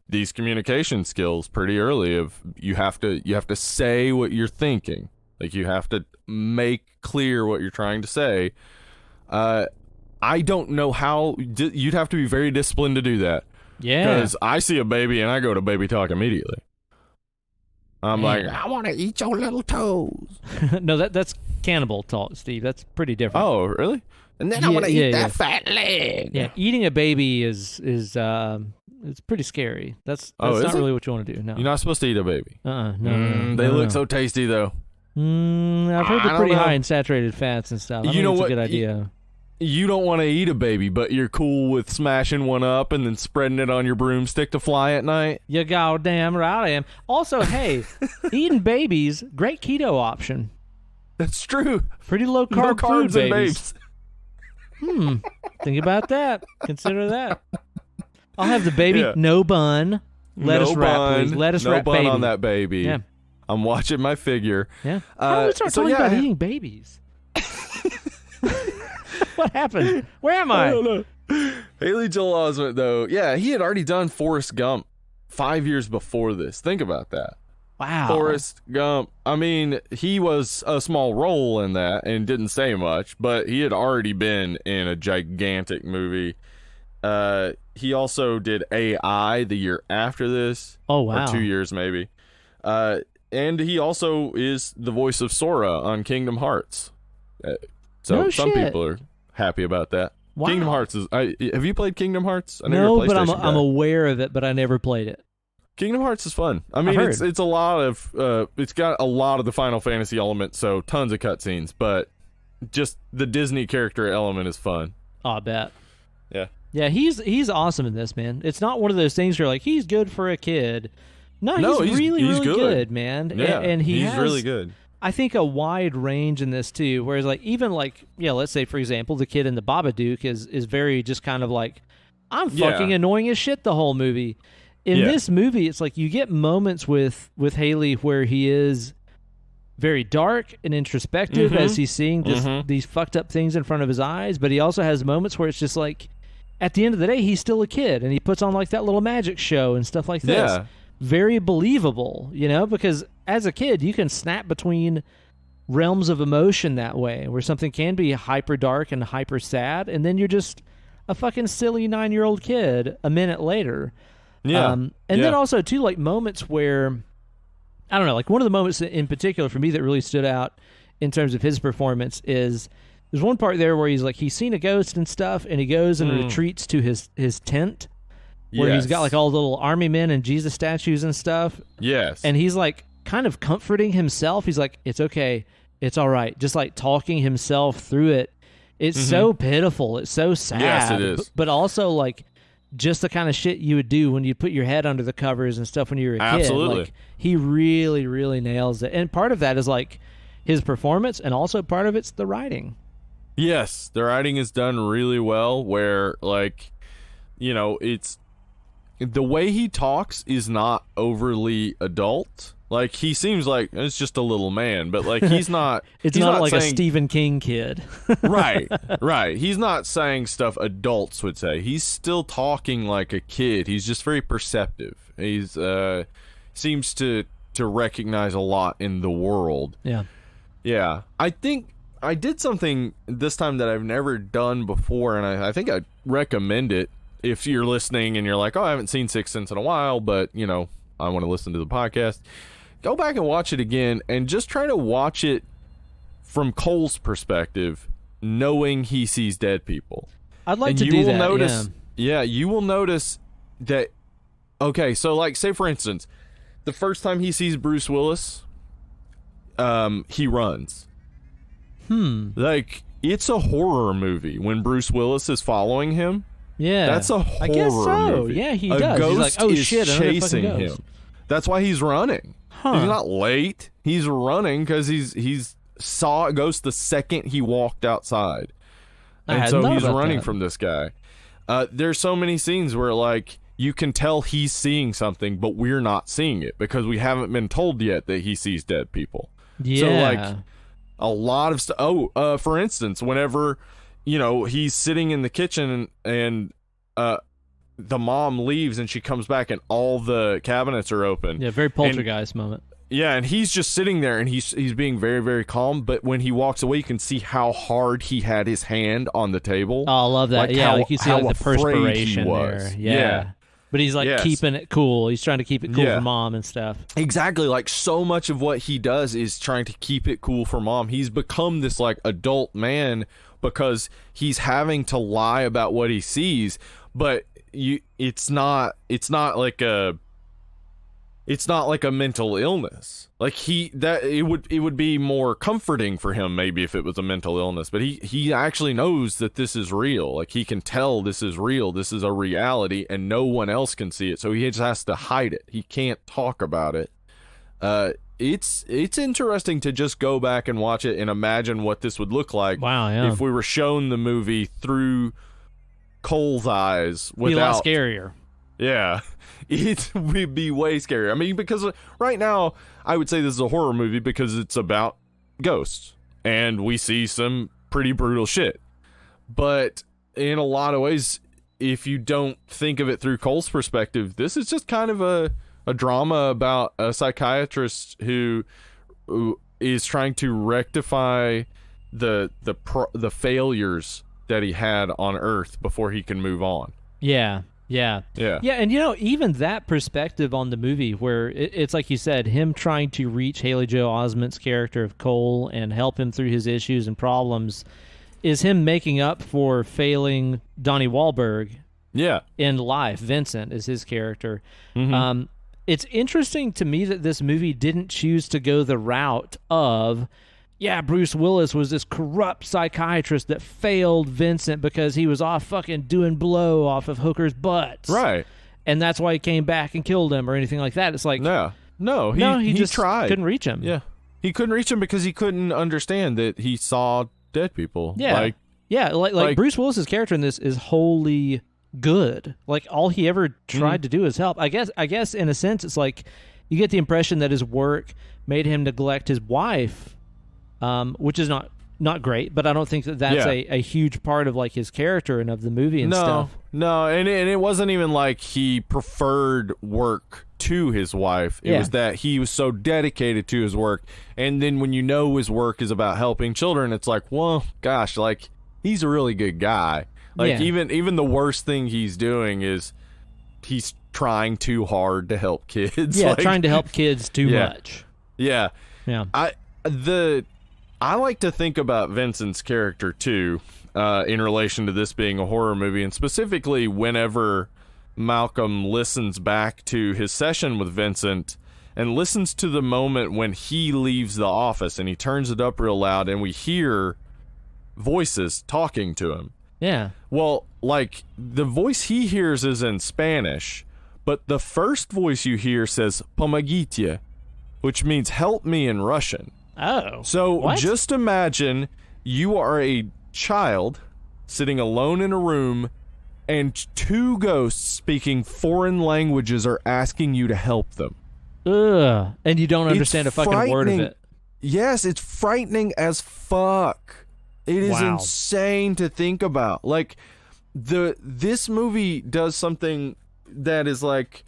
these communication skills pretty early of you have to say what you're thinking. Like, you have to make clear what you're trying to say. I don't know how you'd have to be very disciplined to do that. Yeah. Because I see a baby and I go to baby talk immediately. I'm like, I want to eat your little toes. No, that's cannibal talk, Steve. That's pretty different. Oh, really? And then I want to eat that fat leg. Yeah, eating a baby is it's pretty scary. That's not really what you want to do. No, you're not supposed to eat a baby. No. They look so tasty, though. I've heard they're pretty high in saturated fats and stuff. I know it's a good idea. You don't want to eat a baby, but you're cool with smashing one up and then spreading it on your broomstick to fly at night? You goddamn right I am. Also, hey, eating babies, great keto option. That's true. Pretty low carb food, babies. Think about that. Consider that. I'll have the baby, no bun. Lettuce wrap, please. Lettuce wrap, no bun baby. on that baby. Yeah. I'm watching my figure. Yeah. How do we start talking about eating babies? What happened? Where am I? I don't know. Haley Joel Osment, though, he had already done Forrest Gump 5 years before this. Think about that. Wow. Forrest Gump. I mean, he was a small role in that and didn't say much, but he had already been in a gigantic movie. He also did AI the year after this. Oh, wow. Or 2 years, maybe. And he also is the voice of Sora on Kingdom Hearts. So some people are happy about that. Wow. Kingdom Hearts is... have you played Kingdom Hearts? I know no, but I'm aware of it, but I never played it. Kingdom Hearts is fun. I mean, it's a lot of... it's got a lot of the Final Fantasy elements, so tons of cutscenes, but just the Disney character element is fun. Oh, I bet. Yeah. Yeah, he's awesome in this, man. It's not one of those things where you're like, he's good for a kid. No, he's really good, man. Yeah, and he's really good. I think a wide range in this too, whereas like even like let's say for example the kid in the Babadook is very just kind of like I'm fucking annoying as shit the whole movie. In this movie, it's like you get moments with Haley where he is very dark and introspective as he's seeing these fucked up things in front of his eyes, but he also has moments where it's just like at the end of the day he's still a kid and he puts on like that little magic show and stuff like this. Yeah. Very believable, because as a kid, you can snap between realms of emotion that way, where something can be hyper dark and hyper sad, and then you're just a fucking silly 9-year-old kid a minute later. Yeah. And then also, too, like moments where, I don't know, like one of the moments in particular for me that really stood out in terms of his performance is there's one part there where he's seen a ghost and stuff, and he goes and retreats to his tent where he's got like all the little army men and Jesus statues and stuff. Yes. And he's like kind of comforting himself. He's like, it's okay. It's all right. Just like talking himself through it. It's so pitiful. It's so sad. Yes, it is. But also like just the kind of shit you would do when you put your head under the covers and stuff when you were a kid. Absolutely. Like, he really, really nails it. And part of that is like his performance, and also part of it's the writing. Yes, the writing is done really well where, like, you know, it's... The way he talks is not overly adult. Like, he seems like it's just a little man, but, like, he's not... It's he's not like saying, a Stephen King kid. Right. He's not saying stuff adults would say. He's still talking like a kid. He's just very perceptive. He's seems to recognize a lot in the world. Yeah. Yeah. I think I did something this time that I've never done before, and I think I'd recommend it if you're listening and you're like, oh, I haven't seen Sixth Sense in a while, but, you know, I want to listen to the podcast. Go back and watch it again and just try to watch it from Cole's perspective, knowing he sees dead people. I'd like to do that, notice, yeah, you will notice that, okay, so, like, say, for instance, the first time he sees Bruce Willis, he runs. Like, it's a horror movie when Bruce Willis is following him. Yeah. That's a horror I guess so. movie. Yeah, he a does. Ghost he's like, oh, is shit, chasing him. That's why he's running. Huh. He's not late. He's running because he's saw a ghost the second he walked outside. And so he's running from this guy. There's so many scenes where, like, you can tell he's seeing something, but we're not seeing it because we haven't been told yet that he sees dead people. Yeah. So, like, a lot of stuff. Oh, for instance, whenever, you know, he's sitting in the kitchen and the mom leaves and she comes back and all the cabinets are open. Yeah, very poltergeist moment. Yeah, and he's just sitting there and he's being very, very calm. But when he walks away, you can see how hard he had his hand on the table. Oh, I love that. Like like you see like the perspiration there. Yeah. But he's like keeping it cool. He's trying to keep it cool for mom and stuff. Exactly. Like, so much of what he does is trying to keep it cool for mom. He's become this, like, adult man because he's having to lie about what he sees. But it's not like a mental illness. Like, it would be more comforting for him maybe if it was a mental illness, but he actually knows that this is real. Like, he can tell this is real, this is a reality, and no one else can see it, so he just has to hide it. He can't talk about it. It's interesting to just go back and watch it and imagine what this would look like if we were shown the movie through Cole's eyes. Be a lot scarier. Yeah, it would be way scarier. I mean, because right now, I would say this is a horror movie because it's about ghosts, and we see some pretty brutal shit. But in a lot of ways, if you don't think of it through Cole's perspective, this is just kind of a drama about a psychiatrist who is trying to rectify the failures that he had on Earth before he can move on. Yeah, and you know, even that perspective on the movie where it's like you said, him trying to reach Haley Joel Osment's character of Cole and help him through his issues and problems is him making up for failing Donnie Wahlberg in life. Vincent is his character. Mm-hmm. It's interesting to me that this movie didn't choose to go the route of, Bruce Willis was this corrupt psychiatrist that failed Vincent because he was off fucking doing blow off of hookers' butts. Right. And that's why he came back and killed him or anything like that. It's like... No, he just tried. Couldn't reach him. Yeah. He couldn't reach him because he couldn't understand that he saw dead people. Yeah. Like Bruce Willis's character in this is wholly good. Like, all he ever tried to do is help. I guess in a sense, it's like you get the impression that his work made him neglect his wife, which is not great, but I don't think that's a huge part of, like, his character and of the movie and stuff. No, and it wasn't even like he preferred work to his wife. It was that he was so dedicated to his work, and then when you know his work is about helping children, it's like, well, gosh, like, he's a really good guy. Like, even the worst thing he's doing is he's trying too hard to help kids. Yeah, like, trying to help kids too much. Yeah. I like to think about Vincent's character, too, in relation to this being a horror movie, and specifically whenever Malcolm listens back to his session with Vincent and listens to the moment when he leaves the office and he turns it up real loud and we hear voices talking to him. Yeah. Well, like, the voice he hears is in Spanish, but the first voice you hear says "Pomogite," which means "help me" in Russian. Oh. So what? Just imagine you are a child sitting alone in a room and two ghosts speaking foreign languages are asking you to help them. Ugh. And you don't understand a fucking word of it. Yes, it's frightening as fuck. It is insane to think about. Like, this movie does something that is like,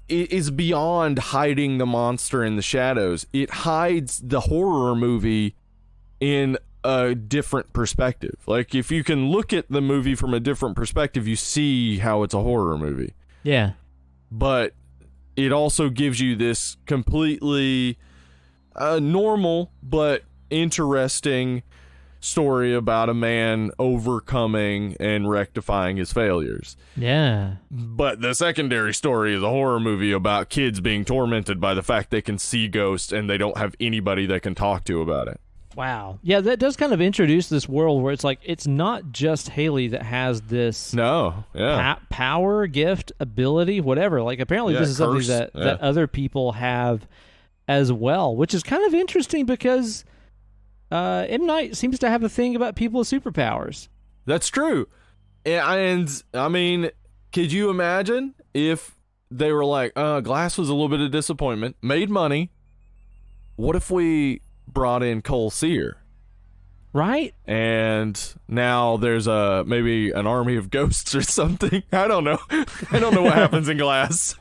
it is beyond hiding the monster in the shadows. It hides the horror movie in a different perspective. Like, if you can look at the movie from a different perspective, you see how it's a horror movie. Yeah. But it also gives you this completely normal but interesting story about a man overcoming and rectifying his failures. Yeah. But the secondary story is a horror movie about kids being tormented by the fact they can see ghosts and they don't have anybody they can talk to about it. Wow. Yeah, that does kind of introduce this world where it's like, it's not just Haley that has this power, gift, ability, whatever. Like, apparently this is something that other people have as well, which is kind of interesting because M. Night seems to have a thing about people with superpowers. That's true. And I mean, could you imagine if they were like, Glass was a little bit of disappointment, made money. What if we brought in Cole Sear? Right? And now there's maybe an army of ghosts or something. I don't know. I don't know what happens in Glass.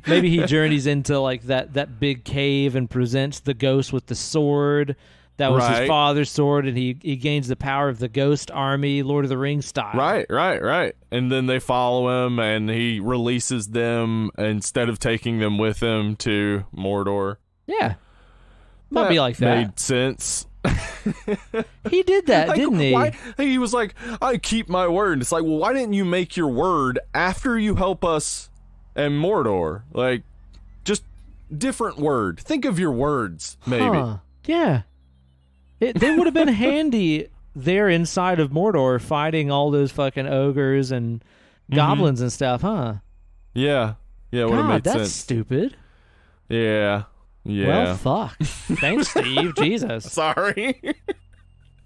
Maybe he journeys into like that big cave and presents the ghost with the sword. That was his father's sword, and he gains the power of the ghost army, Lord of the Rings style. Right. And then they follow him, and he releases them instead of taking them with him to Mordor. Yeah. Might be like that. Made sense. He did that, didn't he? He was like, I keep my word. It's like, well, why didn't you make your word after you help us and Mordor? Like, just different word. Think of your words, maybe. Huh. Yeah. They would have been handy there inside of Mordor fighting all those fucking ogres and goblins and stuff, huh? Yeah. Yeah, it would have made sense. That's stupid. Yeah. Well, fuck. Thanks, Steve. Jesus. Sorry.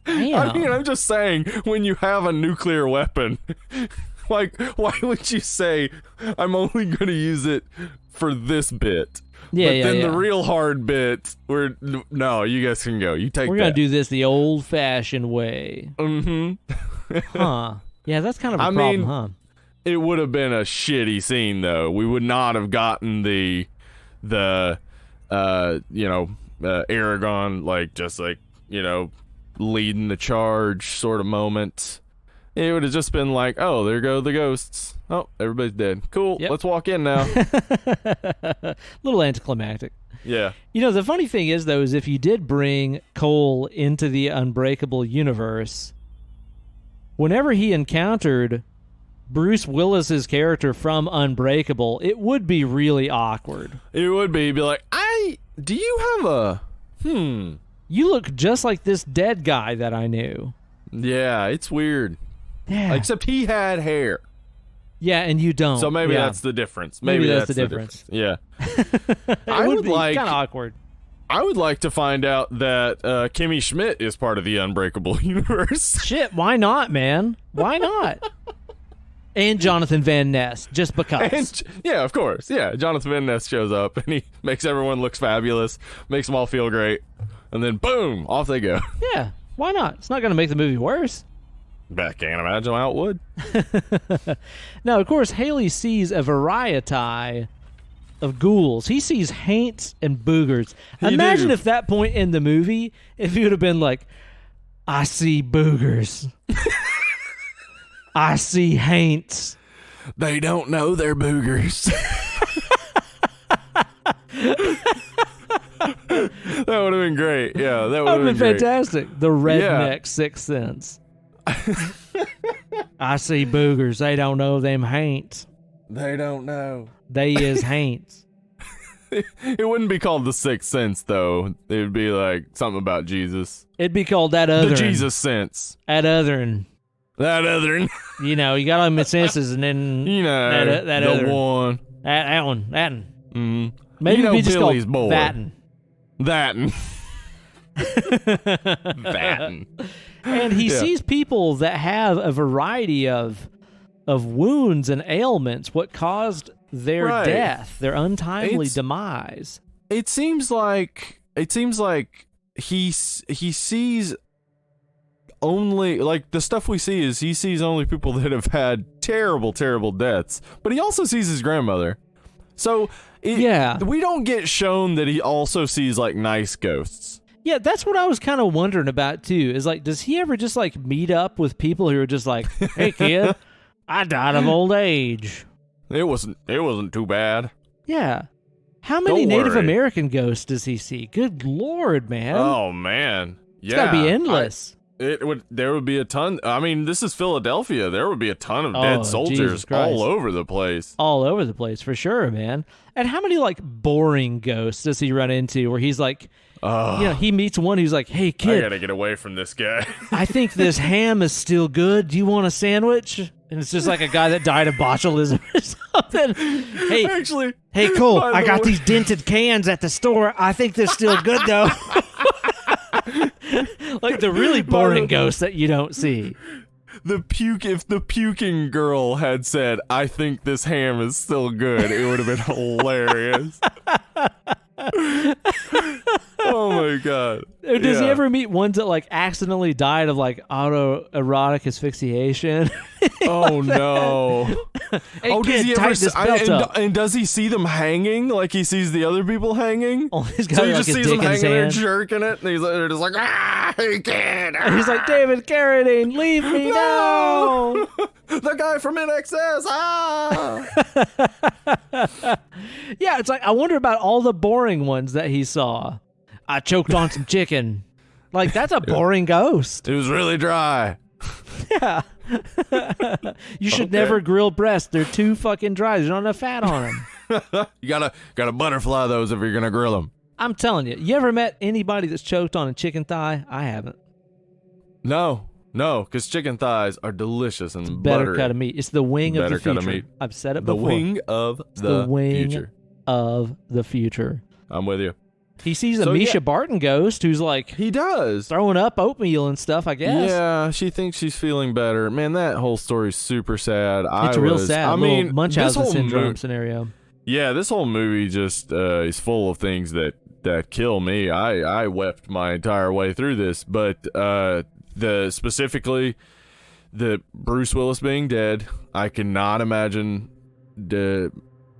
Damn. I mean, I'm just saying, when you have a nuclear weapon, like, why would you say, I'm only going to use it for this bit? Yeah, but then the real hard bit, no, you guys can go. You take We're going to do this the old-fashioned way. Mm-hmm. Huh. Yeah, that's kind of a problem, huh? It would have been a shitty scene, though. We would not have gotten the Aragorn, leading the charge sort of moment. It would have just been like, oh, there go the ghosts. Oh, everybody's dead. Cool. Yep. Let's walk in now. Little anticlimactic. Yeah. You know, the funny thing is, though, is if you did bring Cole into the Unbreakable universe, whenever he encountered Bruce Willis's character from Unbreakable, it would be really awkward. It would be. Be like, do you have a... You look just like this dead guy that I knew. Yeah, it's weird. Yeah. Except he had hair. Yeah, and you don't. So maybe that's the difference. Maybe that's the difference. Yeah. It would be kind of awkward. I would like to find out that Kimmy Schmidt is part of the Unbreakable universe. Shit, why not, man? Why not? And Jonathan Van Ness, just because. Yeah, of course. Yeah, Jonathan Van Ness shows up, and he makes everyone look fabulous, makes them all feel great, and then boom, off they go. Yeah, why not? It's not going to make the movie worse. I can't imagine how it would. Now, of course, Haley sees a variety of ghouls. He sees haints and boogers. Imagine if that point in the movie, if he would have been like, I see boogers. I see haints. They don't know they're boogers. That would have been been great. Yeah, that would have have been great. fantastic. The redneck Sixth Sense. I see boogers. They don't know them haints. They don't know. They is haints. It wouldn't be called the Sixth Sense, though. It would be like something about Jesus. It'd be called that other. The Jesus sense. That other. That other. You know, you got all my senses, and then that the other one. That one. That one. Mm-hmm. Maybe you know we just Billy's call boy. That'n. That'n. And he sees people that have a variety of wounds and ailments. What caused their death, their untimely demise? It seems like he sees only, like, the stuff we see is he sees only people that have had terrible, terrible deaths, but he also sees his grandmother. So we don't get shown that he also sees like nice ghosts. Yeah, that's what I was kind of wondering about too. Is like, does he ever just like meet up with people who are just like, "Hey kid, I died of old age." It wasn't too bad. Yeah. How many Native American ghosts does he see? Good Lord, man. Oh man. Yeah. It's gotta be endless. There would be a ton. I mean, this is Philadelphia. There would be a ton of dead soldiers all over the place. All over the place, for sure, man. And how many like boring ghosts does he run into where he's like, he meets one who's like, "Hey kid, I gotta get away from this guy. I think this ham is still good. Do you want a sandwich?" And it's just like a guy that died of botulism or something. Hey Cole, I got these dented cans at the store. I think they're still good though. Like the really boring ghosts that you don't see. If the puking girl had said, "I think this ham is still good," it would have been hilarious. Oh my god. Does he ever meet ones that like accidentally died of like autoerotic asphyxiation? Oh no. Hey, does he ever and does he see them hanging like he sees the other people hanging? Oh, he's got so he like just his sees dick them in his hanging hand. there jerking it, and they're just like, "Hey kid." And he's like, "David Carradine, leave me now." The guy from NXS. Yeah, it's like, I wonder about all the boring ones that he saw. I choked on some chicken. Like, that's a boring ghost. It was really dry. Yeah. You should never grill breasts. They're too fucking dry. There's not enough fat on them. You gotta butterfly those if you're gonna grill them. I'm telling you. You ever met anybody that's choked on a chicken thigh? I haven't. No, because chicken thighs are delicious and Better buttery. cut of meat. It's the wing of the future. Cut of meat. I've said it The before. wing of the future. Of the future. I'm with you. He sees a Misha Barton ghost who's like, he does, throwing up oatmeal and stuff, I guess. Yeah, she thinks she's feeling better. Man, that whole story's super sad. It's real sad. I mean, Munchausen syndrome scenario. Yeah, this whole movie just is full of things that kill me. I wept my entire way through this, but specifically the Bruce Willis being dead, I cannot imagine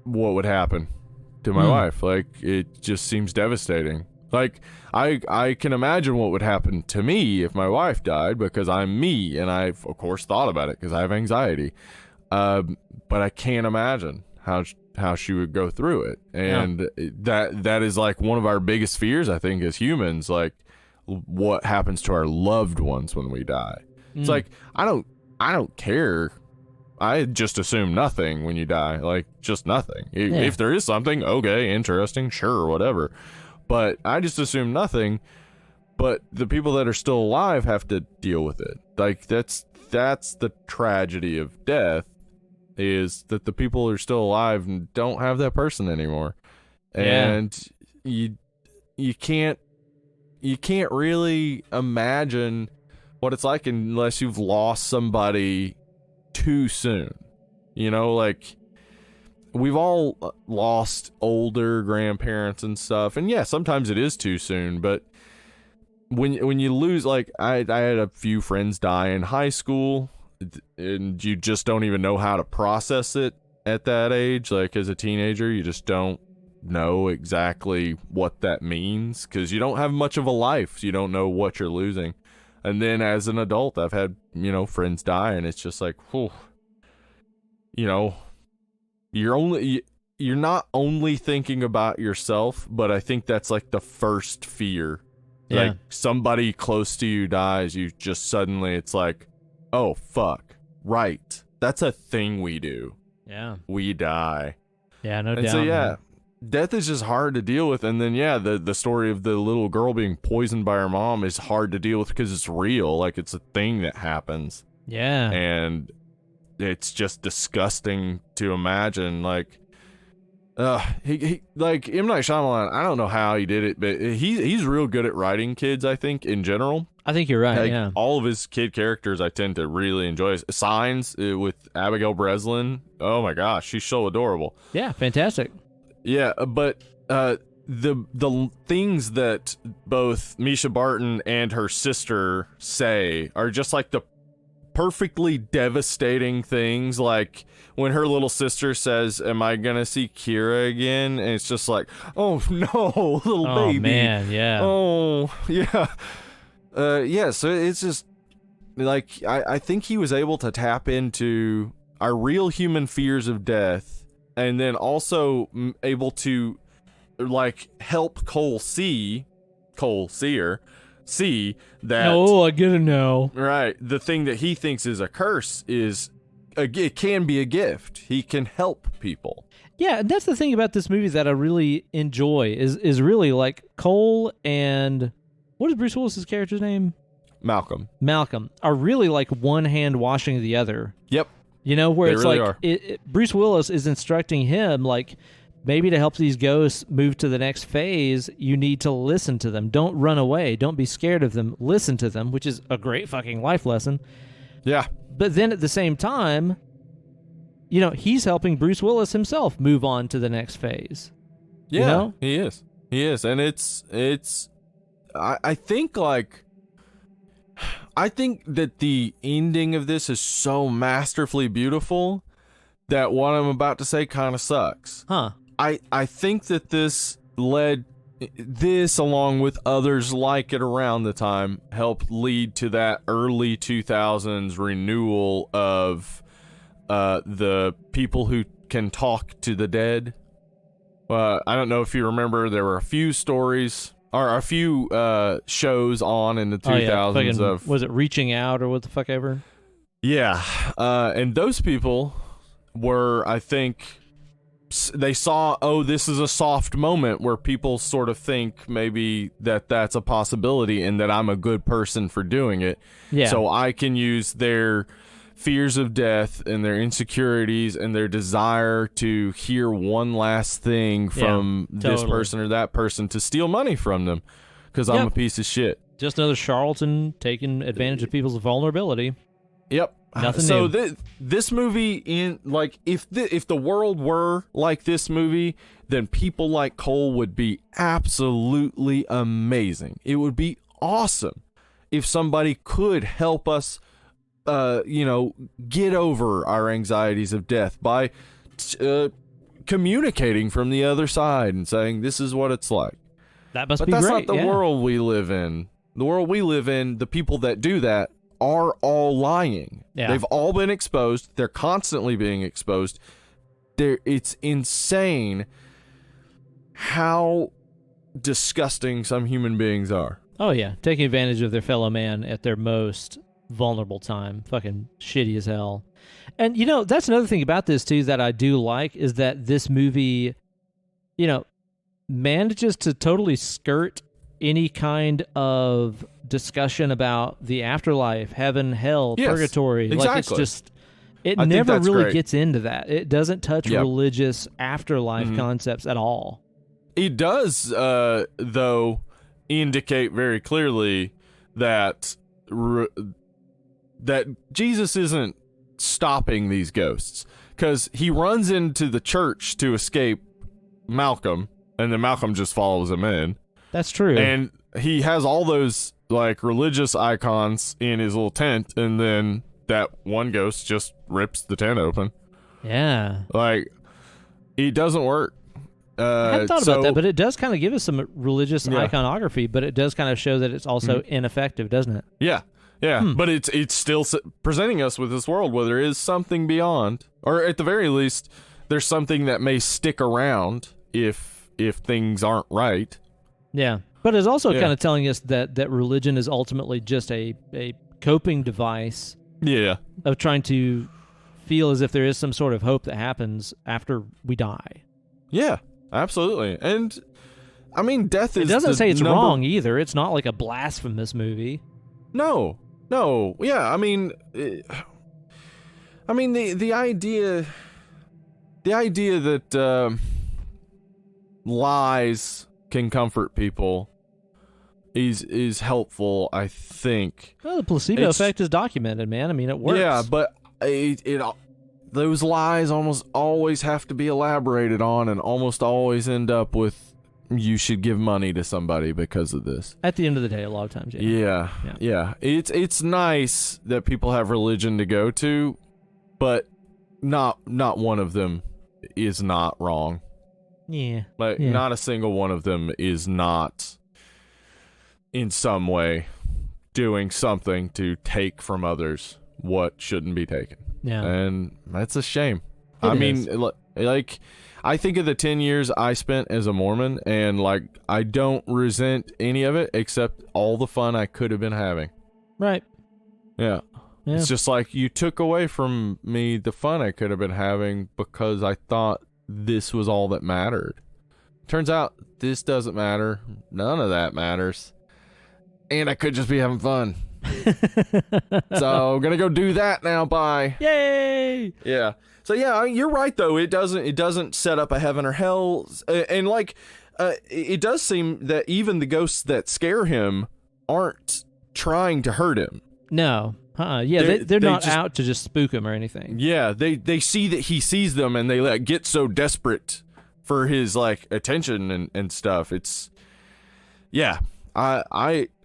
what would happen to my wife. Like, it just seems devastating. Like, I can imagine what would happen to me if my wife died, because I'm me, and I've of course thought about it because I have anxiety. But I can't imagine how she would go through it, and that is like one of our biggest fears, I think, as humans. Like, what happens to our loved ones when we die? It's like, I don't care. I just assume nothing when you die, like, just nothing. If there is something, okay, interesting, sure, whatever. But I just assume nothing. But the people that are still alive have to deal with it. Like, that's the tragedy of death, is that the people who are still alive don't have that person anymore. And you can't really imagine what it's like unless you've lost somebody too soon. You know, like, we've all lost older grandparents and stuff, and sometimes it is too soon, but when you lose, like, I had a few friends die in high school, and you just don't even know how to process it at that age. Like, as a teenager, you just don't know exactly what that means, because you don't have much of a life, so you don't know what you're losing. And then as an adult, I've had, friends die, and it's just like, whew, you're not only thinking about yourself, but I think that's like the first fear Yeah. Like somebody close to you dies, you just suddenly, it's like, oh, fuck. Right. That's a thing we do. Yeah. We die. Yeah, no doubt. And so, yeah, man. death is just hard to deal with. And then, yeah, the story of the little girl being poisoned by her mom is hard to deal with because it's real. Like, it's a thing that happens. Yeah. And it's just disgusting to imagine. Like, he like M. Night Shyamalan, I don't know how he did it, but he's real good at writing kids, I think, in general. I think you're right, Like, yeah. all of his kid characters I tend to really enjoy. Signs with Abigail Breslin. Oh my gosh, she's so adorable. Yeah, fantastic. Yeah, but the things that both Misha Barton and her sister say are just like the perfectly devastating things. Like when her little sister says, "Am I gonna see Kira again?" And it's just like, "Oh no, little baby." Oh man, yeah. Oh yeah. Yeah, so it's just like I think he was able to tap into our real human fears of death, and then also able to like help Cole Sear see that. Oh, I get it now. Right, the thing that he thinks is a curse is it can be a gift. He can help people. Yeah, that's the thing about this movie that I really enjoy is really like Cole and what is Bruce Willis's character's name? Malcolm are really like one hand washing the other. Yep. You know, where They it's really like Bruce Willis is instructing him like maybe to help these ghosts move to the next phase, you need to listen to them. Don't run away. Don't be scared of them. Listen to them, which is a great fucking life lesson. Yeah. But then at the same time, you know, he's helping Bruce Willis himself move on to the next phase. Yeah, you know? He is. And it's I think that the ending of this is so masterfully beautiful that what I'm about to say kind of sucks. Huh. I think that this along with others like it around the time helped lead to that early 2000s renewal of the people who can talk to the dead. I don't know if you remember, there were a few stories or a few shows on in the 2000s of... Was it Reaching Out or what the fuck ever? Yeah. And those people were, I think, they saw, oh, this is a soft moment where people sort of think maybe that's a possibility and that I'm a good person for doing it. Yeah. So I can use their fears of death and their insecurities and their desire to hear one last thing from this person or that person to steal money from them because I'm a piece of shit. Just another charlatan taking advantage of people's vulnerability. Yep. Nothing so new. This movie, in like, if the world were like this movie, then people like Cole would be absolutely amazing. It would be awesome if somebody could help us get over our anxieties of death by communicating from the other side and saying, this is what it's like. That must but be that's great. not the world we live in. The world we live in, the people that do that are all lying. Yeah. They've all been exposed. They're constantly being exposed. It's insane how disgusting some human beings are. Oh, yeah. Taking advantage of their fellow man at their most vulnerable time. Fucking shitty as hell. And, you know, that's another thing about this, too, that I do like is that this movie, you know, manages to totally skirt any kind of discussion about the afterlife, heaven, hell, purgatory. Exactly. Like, it's just, it I never really great. gets into that. It doesn't touch religious afterlife concepts at all. It does, though, indicate very clearly that that Jesus isn't stopping these ghosts, because he runs into the church to escape Malcolm, and then Malcolm just follows him in. That's true. And he has all those like religious icons in his little tent, and then that one ghost just rips the tent open. Yeah. Like, it doesn't work. I hadn't thought about that, but it does kind of give us some religious iconography, but it does kind of show that it's also ineffective, doesn't it? Yeah. Yeah, but it's still presenting us with this world where there is something beyond, or at the very least, there's something that may stick around if things aren't right. Yeah. But it's also kind of telling us that religion is ultimately just a coping device. Yeah. Of trying to feel as if there is some sort of hope that happens after we die. Yeah, absolutely. And I mean, death is. It doesn't say it's wrong either. It's not like a blasphemous movie. No. Yeah, I mean, the idea that lies can comfort people is helpful, I think. Well, the placebo effect is documented, man. I mean, it works. Yeah, but those lies almost always have to be elaborated on, and almost always end up with, you should give money to somebody because of this. At the end of the day, a lot of times, yeah. It's nice that people have religion to go to, but not one of them is not wrong. Yeah. Not a single one of them is not in some way doing something to take from others what shouldn't be taken. Yeah. And that's a shame. I mean, like, I think of the 10 years I spent as a Mormon, and like, I don't resent any of it except all the fun I could have been having. Right. Yeah. It's just like, you took away from me the fun I could have been having because I thought this was all that mattered. Turns out this doesn't matter. None of that matters. And I could just be having fun. So I'm gonna go do that now. Bye. Yay! Yeah. So yeah, you're right though. It doesn't set up a heaven or hell, and like, it does seem that even the ghosts that scare him aren't trying to hurt him. No. Yeah, they're not just out to just spook him or anything. Yeah, they see that he sees them, and they like get so desperate for his like attention and stuff. It's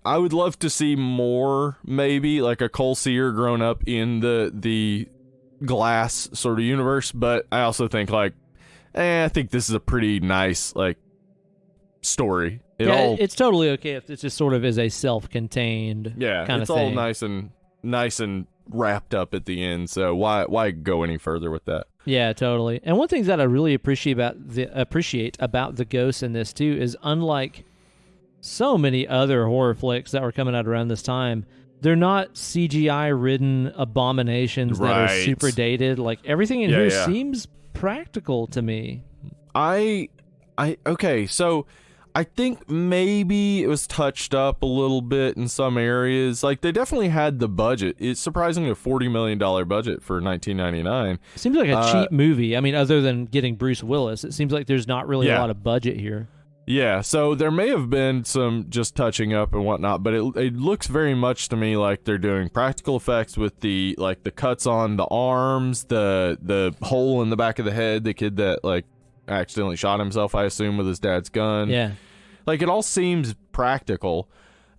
I would love to see more, maybe like a Cole Sear grown up in the Glass sort of universe, but I also think like, I think this is a pretty nice like story. It's totally okay if this just sort of is a self-contained kind of thing. It's all nice and wrapped up at the end. So why go any further with that? Yeah, totally. And one thing that I really appreciate about the ghosts in this too is, unlike so many other horror flicks that were coming out around this time, they're not CGI-ridden abominations that are super dated. Like, everything in here seems practical to me. Okay, so I think maybe it was touched up a little bit in some areas. Like, they definitely had the budget. It's surprisingly a $40 million budget for 1999. Seems like a cheap movie. I mean, other than getting Bruce Willis, it seems like there's not really a lot of budget here. Yeah, so there may have been some just touching up and whatnot, but it looks very much to me like they're doing practical effects with the cuts on the arms, the hole in the back of the head, the kid that like accidentally shot himself, I assume, with his dad's gun. Yeah. Like, it all seems practical,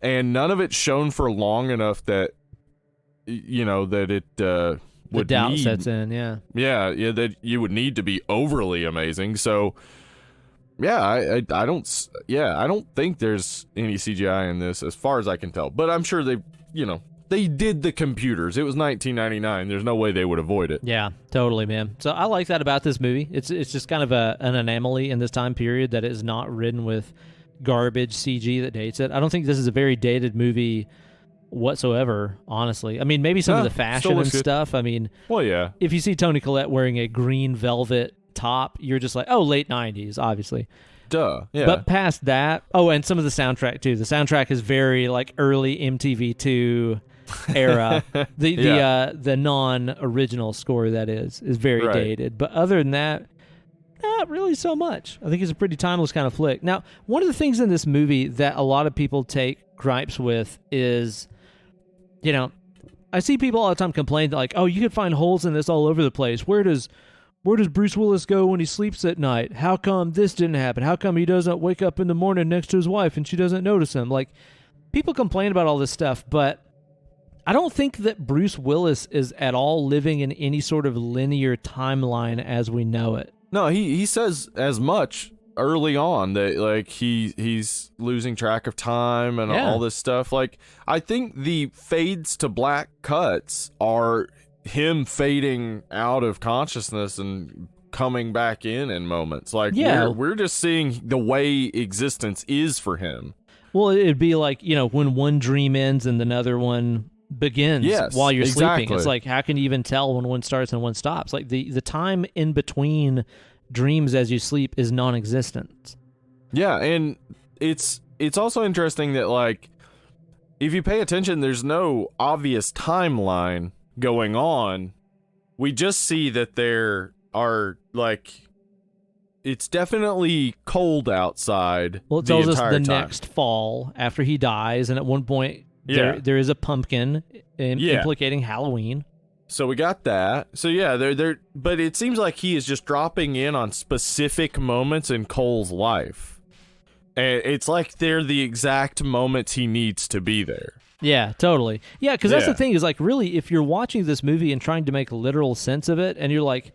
and none of it's shown for long enough that, you know, that it would the doubt sets in, yeah. Yeah, that you would need to be overly amazing, so... Yeah, I don't think there's any CGI in this as far as I can tell. But I'm sure they did the computers. It was 1999. There's no way they would avoid it. Yeah, totally, man. So I like that about this movie. It's just kind of an anomaly in this time period that is not ridden with garbage CG that dates it. I don't think this is a very dated movie whatsoever, honestly. I mean, maybe some of the fashion and stuff. I mean, well, yeah. If you see Toni Collette wearing a green velvet top, you're just like, oh, late 90s, obviously. Duh. Yeah. But past that, and some of the soundtrack too. The soundtrack is very like early MTV2 era. The non-original score, that is very dated. But other than that, not really so much. I think it's a pretty timeless kind of flick. Now, one of the things in this movie that a lot of people take gripes with is, you know, I see people all the time complain that, like, oh, you could find holes in this all over the place. Where does Bruce Willis go when he sleeps at night? How come this didn't happen? How come he doesn't wake up in the morning next to his wife and she doesn't notice him? Like, people complain about all this stuff, but I don't think that Bruce Willis is at all living in any sort of linear timeline as we know it. No, he says as much early on that, like, he's losing track of time and all this stuff. Like, I think the fades to black cuts are him fading out of consciousness and coming back in moments. Like, we're just seeing the way existence is for him. Well, it'd be like, when one dream ends and another one begins while you're sleeping. It's like, how can you even tell when one starts and one stops? Like the time in between dreams as you sleep is non-existent. Yeah, and it's also interesting that, like, if you pay attention, there's no obvious timeline going on. We just see that there are, like, it's definitely cold outside. Well, it tells us the next fall after he dies, and at one point there is a pumpkin implicating Halloween. So we got that. So yeah, but it seems like he is just dropping in on specific moments in Cole's life. And it's like they're the exact moments he needs to be there. Yeah, totally. Yeah, because that's the thing is, like, really, if you're watching this movie and trying to make literal sense of it, and you're like,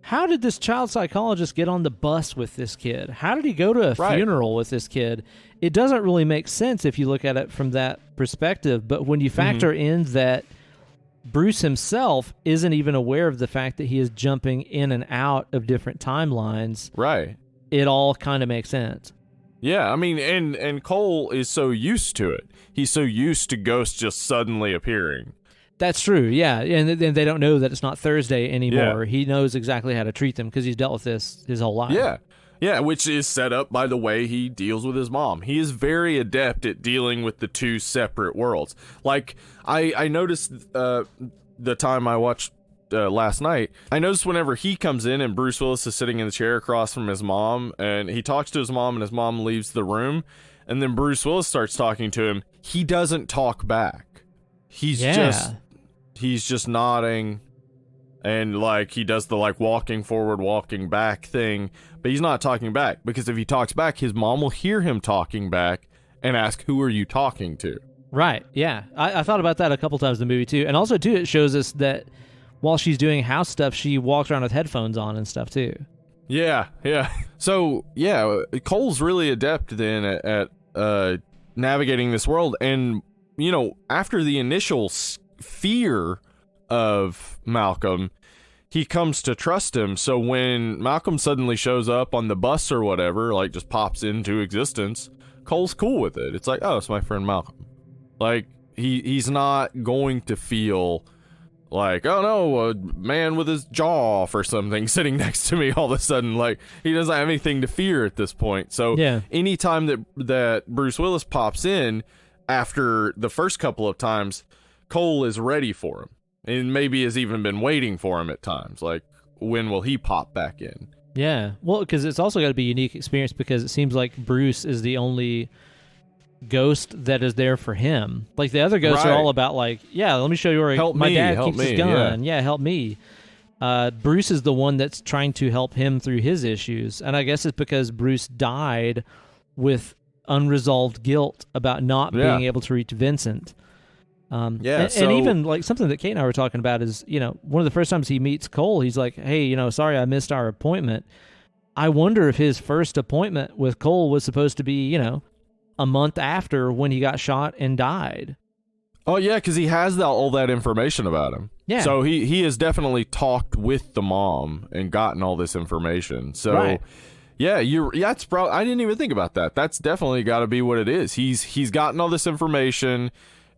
how did this child psychologist get on the bus with this kid? How did he go to a funeral with this kid? It doesn't really make sense if you look at it from that perspective. But when you factor in that Bruce himself isn't even aware of the fact that he is jumping in and out of different timelines, right? It all kind of makes sense. Yeah, I mean, and Cole is so used to it. He's so used to ghosts just suddenly appearing. That's true, yeah. And they don't know that it's not Thursday anymore. Yeah. He knows exactly how to treat them because he's dealt with this his whole life. Yeah. Yeah, which is set up by the way he deals with his mom. He is very adept at dealing with the two separate worlds. Like, I noticed the time I watched last night, I noticed whenever he comes in and Bruce Willis is sitting in the chair across from his mom, and he talks to his mom and his mom leaves the room, and then Bruce Willis starts talking to him, he doesn't talk back. He's just nodding, and like he does the like walking forward, walking back thing, but he's not talking back, because if he talks back, his mom will hear him talking back and ask, who are you talking to? Right, yeah. I thought about that a couple times in the movie too. And also too, it shows us that while she's doing house stuff, she walks around with headphones on and stuff too. Yeah. So yeah, Cole's really adept then at navigating this world, and after the initial fear of Malcolm, he comes to trust him. So when Malcolm suddenly shows up on the bus or whatever, like just pops into existence, Cole's cool with it. It's like, oh, it's my friend Malcolm. Like he's not going to feel like, oh no, a man with his jaw off or something sitting next to me all of a sudden. Like, he doesn't have anything to fear at this point. So anytime that Bruce Willis pops in after the first couple of times, Cole is ready for him, and maybe has even been waiting for him at times. Like, when will he pop back in? Yeah, well, because it's also got to be a unique experience, because it seems like Bruce is the only ghost that is there for him. Like, the other ghosts are all about like, let me show you where my dad keeps his gun. Yeah, help me. Bruce is the one that's trying to help him through his issues, and I guess it's because Bruce died with unresolved guilt about not being able to reach Vincent. And even like something that Kate and I were talking about is, one of the first times he meets Cole, he's like, hey, sorry I missed our appointment. I wonder if his first appointment with Cole was supposed to be, a month after when he got shot and died. Oh yeah, because he has all that information about him. Yeah. So he has definitely talked with the mom and gotten all this information. So yeah, that's probably, I didn't even think about that. That's definitely got to be what it is. He's gotten all this information.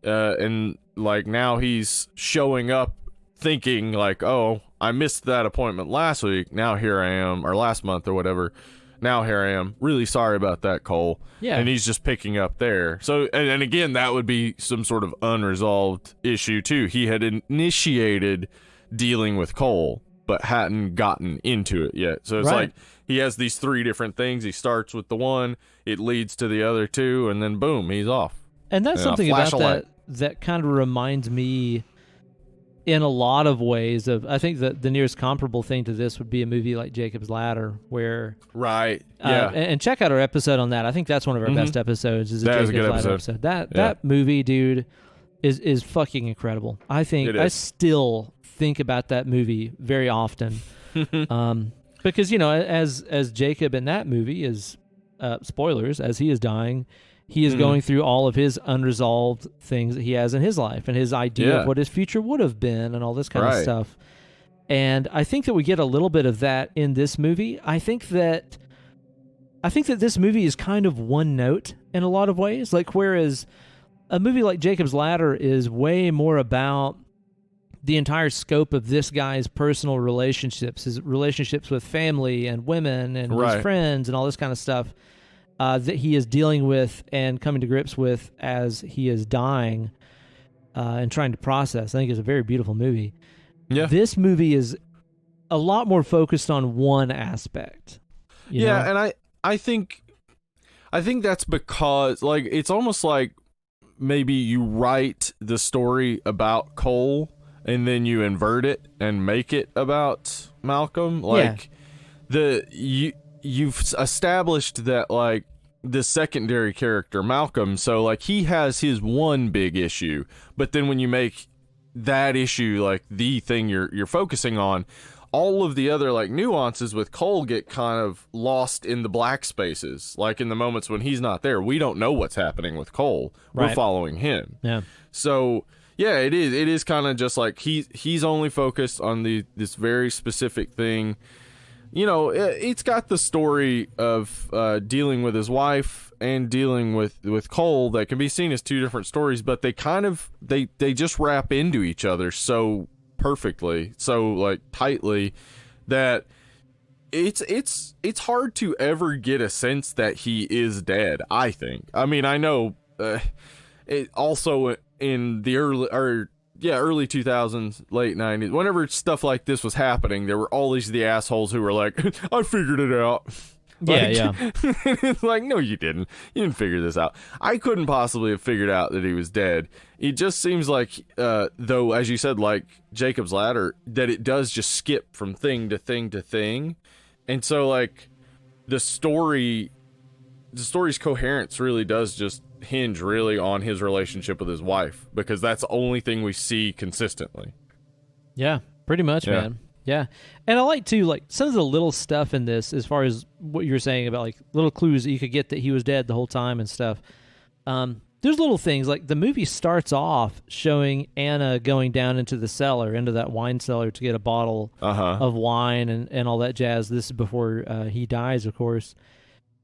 And like now he's showing up thinking like, oh, I missed that appointment last week. Now here I am, or last month or whatever. Now here I am. Really sorry about that, Cole. Yeah. And he's just picking up there. So, and again, that would be some sort of unresolved issue too. He had initiated dealing with Cole, but hadn't gotten into it yet. So it's like he has these three different things. He starts with the one, it leads to the other two, and then boom, he's off. And that's something about that kind of reminds me in a lot of ways of, I think that the nearest comparable thing to this would be a movie like Jacob's Ladder, where and check out our episode on that. I think that's one of our best episodes. Is a Jacob's Ladder episode. That movie, dude, is fucking incredible. I think I still think about that movie very often, because as Jacob in that movie is, spoilers, as he is dying, he is going through all of his unresolved things that he has in his life and his idea of what his future would have been and all this kind of stuff. And I think that we get a little bit of that in this movie. I think that I think that this movie is kind of one note in a lot of ways. Like, whereas a movie like Jacob's Ladder is way more about the entire scope of this guy's personal relationships, his relationships with family and women and his friends and all this kind of stuff that he is dealing with and coming to grips with as he is dying and trying to process. I think it's a very beautiful movie. Yeah. This movie is a lot more focused on one aspect. You know? And I think that's because, like, it's almost like maybe you write the story about Cole and then you invert it and make it about Malcolm. Like, you've established that, like, the secondary character, Malcolm, so, like, he has his one big issue, but then when you make that issue, like, the thing you're focusing on, all of the other, like, nuances with Cole get kind of lost in the black spaces. Like, in the moments when he's not there, we don't know what's happening with Cole. We're following him. Yeah. So, yeah, it is kind of just like he's only focused on this very specific thing. You know, it's got the story of dealing with his wife and dealing with Cole that can be seen as two different stories, but they kind of they just wrap into each other so perfectly, so, like, tightly, that it's hard to ever get a sense that he is dead, I think. I mean, I know it also in the early 2000s, late 90s, whenever stuff like this was happening, there were always the assholes who were like, I figured it out. Yeah. It's like, no, you didn't. You didn't figure this out. I couldn't possibly have figured out that he was dead. It just seems like, though, as you said, like Jacob's Ladder, that it does just skip from thing to thing to thing. And so, like, the story's coherence really does just hinge really on his relationship with his wife, because that's the only thing we see consistently. Yeah, pretty much, man. Yeah. And I like, too, like, some of the little stuff in this, as far as what you're saying about, like, little clues that you could get that he was dead the whole time and stuff. There's little things, like, the movie starts off showing Anna going down into the cellar, into that wine cellar, to get a bottle of wine and all that jazz. This is before he dies, of course.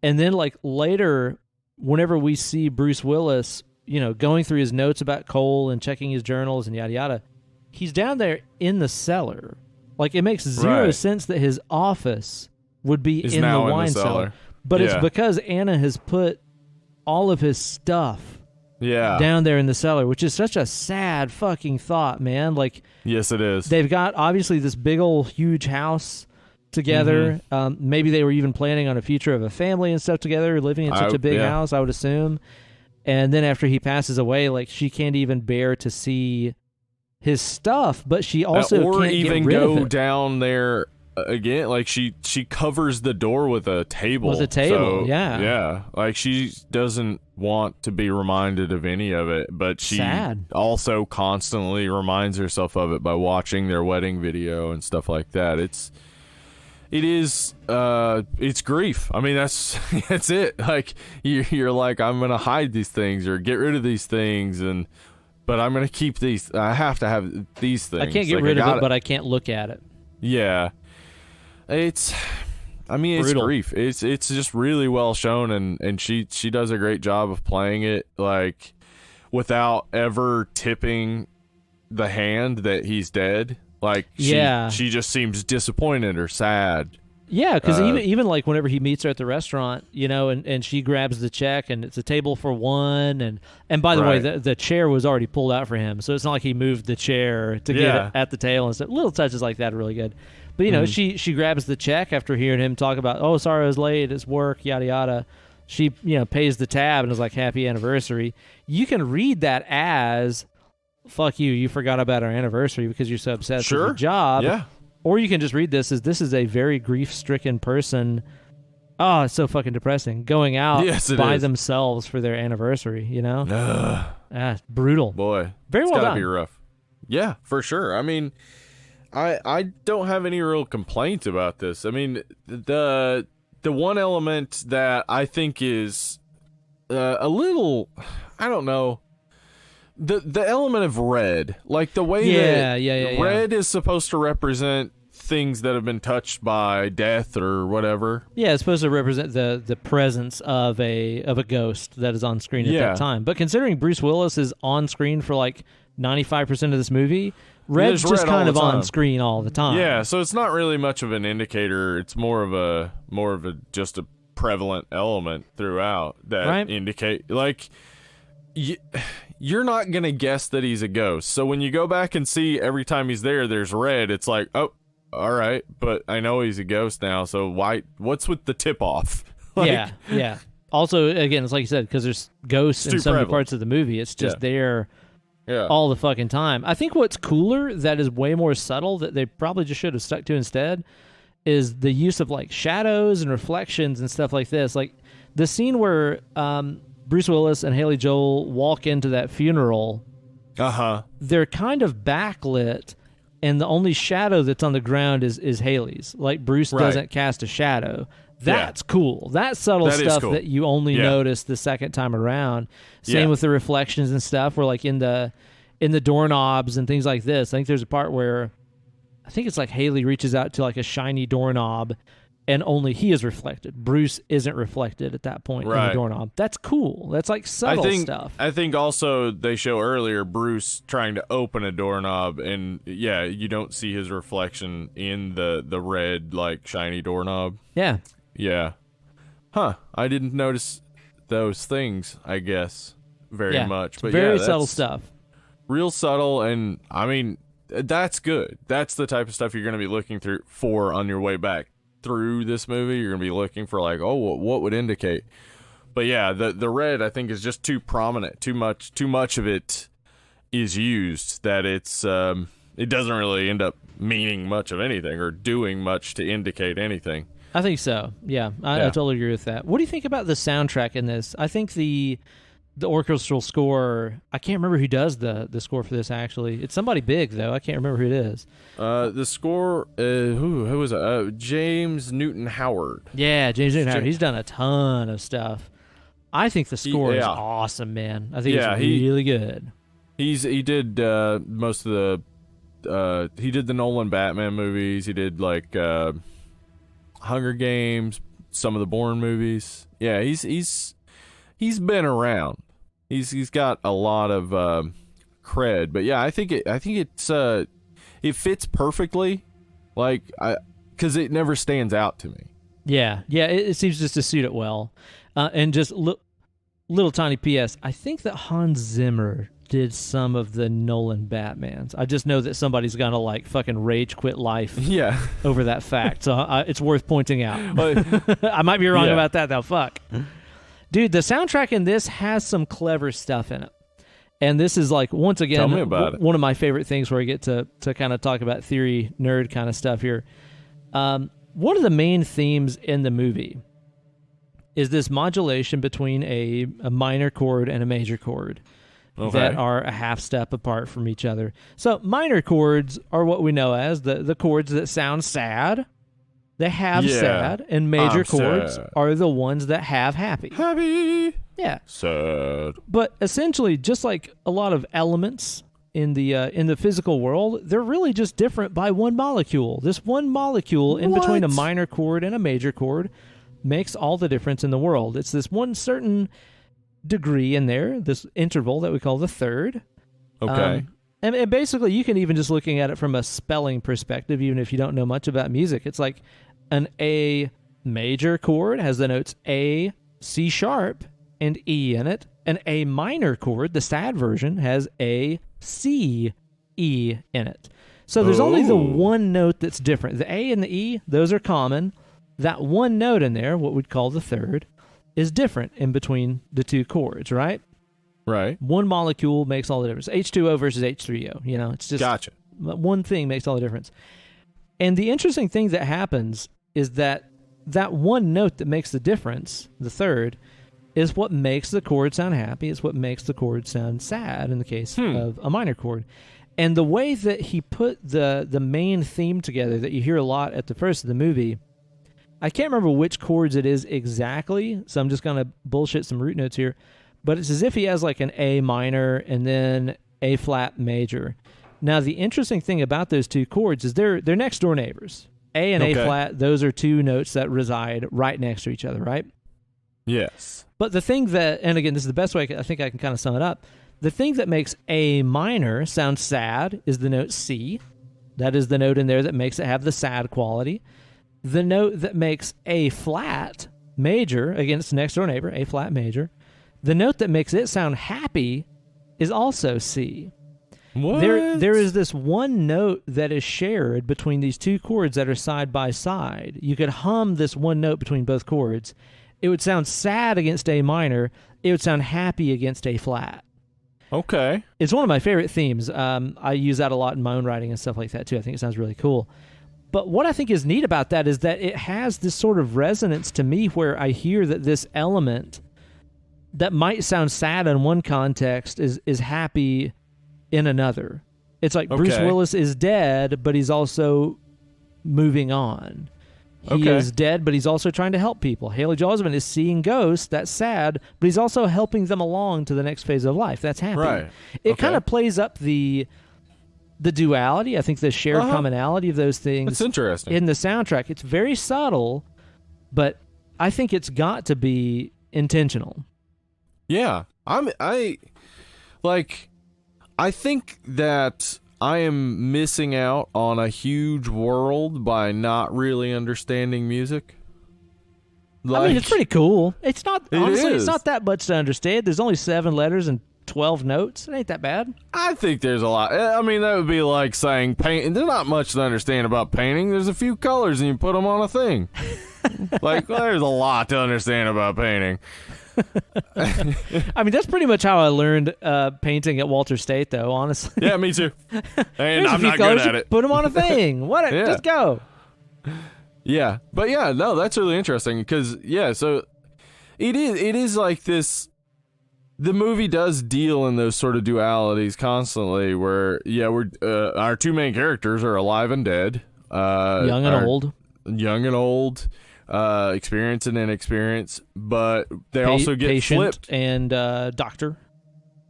And then, like, later, whenever we see Bruce Willis, you know, going through his notes about Cole and checking his journals and yada yada, he's down there in the cellar. Like, it makes zero sense that his office would be in the wine cellar. But it's because Anna has put all of his stuff down there in the cellar, which is such a sad fucking thought, man. Like, yes, it is. They've got, obviously, this big old huge house together. Maybe they were even planning on a future of a family and stuff together, living in such a big house, I would assume. And then after he passes away, like, she can't even bear to see his stuff, but she also or can't even get rid go of it. down there again. Like, she covers the door with a table. So, yeah. Like, she doesn't want to be reminded of any of it, but she also constantly reminds herself of it by watching their wedding video and stuff like that. It's grief. I mean, that's it. Like, you're like, I'm gonna hide these things or get rid of these things, but I'm gonna keep these. I have to have these things. I can't get rid of it, but I can't look at it. Yeah, it's brutal. Grief. It's just really well shown, and she does a great job of playing it, like, without ever tipping the hand that he's dead. Like, she just seems disappointed or sad. Yeah, because even like whenever he meets her at the restaurant, you know, and she grabs the check and it's a table for one, and by the way, the chair was already pulled out for him, so it's not like he moved the chair to get it at the table and stuff. Little touches like that are really good. But, you know, she grabs the check after hearing him talk about, oh, sorry I was late, it's work, yada yada. She, you know, pays the tab and is like, happy anniversary. You can read that as, fuck you forgot about our anniversary because you're so obsessed with your job. Yeah. Or you can just read this as, this is a very grief-stricken person. Oh, it's so fucking depressing. Going out by themselves for their anniversary, you know? Brutal. Boy. Very well done. It's gotta be rough. Yeah, for sure. I mean, I don't have any real complaints about this. I mean, the one element that I think is a little, I don't know, the element of red, like the way that red is supposed to represent things that have been touched by death or whatever. Yeah, it's supposed to represent the presence of a ghost that is on screen at that time. But considering Bruce Willis is on screen for like 95% of this movie, Red's just kind of on screen all the time. Yeah, so it's not really much of an indicator. It's more of a just a prevalent element throughout that indicate like you're not gonna guess that he's a ghost. So when you go back and see every time he's there's Red, it's like, oh, all right, but I know he's a ghost now, so what's with the tip off? Yeah. Also, again, it's like you said, because there's ghosts in some of the parts of the movie, it's just there all the fucking time. I think what's cooler, that is way more subtle, that they probably just should have stuck to instead, is the use of like shadows and reflections and stuff like this. Like the scene where Bruce Willis and Haley Joel walk into that funeral, they're kind of backlit, and the only shadow that's on the ground is Haley's. Like Bruce doesn't cast a shadow. That's cool. That's subtle stuff that you only notice the second time around. Same with the reflections and stuff, where like in the doorknobs and things like this. I think there's a part where I think it's like Haley reaches out to like a shiny doorknob and only he is reflected. Bruce isn't reflected at that point in the doorknob. That's cool. That's like subtle stuff. I think also they show earlier Bruce trying to open a doorknob, and you don't see his reflection in the red like shiny doorknob. Yeah. Yeah. Huh. I didn't notice those things, I guess, very much. But very subtle stuff. Real subtle, and I mean, that's good. That's the type of stuff you're going to be looking for on your way back through this movie. You're going to be looking for like, oh, what would indicate? But yeah, the red I think is just too prominent. Too much of it is used that it's it doesn't really end up meaning much of anything or doing much to indicate anything. I think so. Yeah, I totally agree with that. What do you think about the soundtrack in this? I think the orchestral score, I can't remember who does the score for this, actually. It's somebody big, though. I can't remember who it is. The score, who was it? James Newton Howard. Yeah, James Newton Howard. He's done a ton of stuff. I think the score is awesome, man. I think it's really good. He did most of the, he did the Nolan Batman movies. He did, like, Hunger Games, some of the Bourne movies. Yeah, he's been around. He's got a lot of cred, but yeah, I think it's it fits perfectly, like because it never stands out to me. Yeah, it seems just to suit it well. And just little tiny PS, I think that Hans Zimmer did some of the Nolan Batmans. I just know that somebody's gonna like fucking rage quit life over that fact, so it's worth pointing out. I might be wrong about that though. Fuck. Dude, the soundtrack in this has some clever stuff in it. And this is like, once again, tell me about it. One of my favorite things where I get to kind of talk about theory nerd kind of stuff here. One of the main themes in the movie is this modulation between a minor chord and a major chord that are a half step apart from each other. So minor chords are what we know as the chords that sound sad. They have sad, and major chords are the ones that have happy. Happy. Yeah. Sad. But essentially, just like a lot of elements in the physical world, they're really just different by one molecule. This one molecule in between a minor chord and a major chord makes all the difference in the world. It's this one certain degree in there, this interval that we call the third. Okay. And basically, you can even just looking at it from a spelling perspective, even if you don't know much about music, it's like an A major chord has the notes A, C sharp, and E in it. An A minor chord, the sad version, has A, C, E in it. So there's only the one note that's different. The A and the E, those are common. That one note in there, what we'd call the third, is different in between the two chords, right? Right. One molecule makes all the difference. H2O versus H3O. You know, it's just one thing makes all the difference. And the interesting thing that happens is that one note that makes the difference, the third, is what makes the chord sound happy. It's what makes the chord sound sad in the case of a minor chord. And the way that he put the main theme together that you hear a lot at the first of the movie, I can't remember which chords it is exactly, so I'm just going to bullshit some root notes here. But it's as if he has like an A minor and then A flat major. Now, the interesting thing about those two chords is they're next door neighbors. A and A flat, those are two notes that reside right next to each other, right? Yes. But the thing that, and again, this is the best way I think I can kind of sum it up. The thing that makes A minor sound sad is the note C. That is the note in there that makes it have the sad quality. The note that makes A flat major, again, it's next door neighbor, A flat major. The note that makes it sound happy is also C. What? There is this one note that is shared between these two chords that are side by side. You could hum this one note between both chords. It would sound sad against A minor. It would sound happy against A flat. Okay. It's one of my favorite themes. I use that a lot in my own writing and stuff like that, too. I think it sounds really cool. But what I think is neat about that is that it has this sort of resonance to me where I hear that this element that might sound sad in one context is happy in another. It's like Bruce Willis is dead, but he's also moving on. He is dead, but he's also trying to help people. Haley Joel Osment is seeing ghosts. That's sad, but he's also helping them along to the next phase of life. That's happy. Right. It kind of plays up the duality. I think the shared commonality of those things. That's interesting. In the soundtrack, it's very subtle, but I think it's got to be intentional. Yeah, I think that I am missing out on a huge world by not really understanding music. I mean, it's pretty cool. It's not, honestly, is. It's not that much to understand. There's only 7 letters and 12 notes. It ain't that bad. I think there's a lot. I mean, that would be like saying paint. There's not much to understand about painting. There's a few colors and you put them on a thing. Like, well, there's a lot to understand about painting. I mean, that's pretty much how I learned painting at Walter State, though, honestly. Yeah, me too. And I'm not colors, good at it. Put them on a thing. Just go. Yeah. But yeah, no, that's really interesting because, yeah, so it is like this. The movie does deal in those sort of dualities constantly where, yeah, our two main characters are alive and dead. Young and old. Experience and inexperience, but they also get patient flipped. And doctor.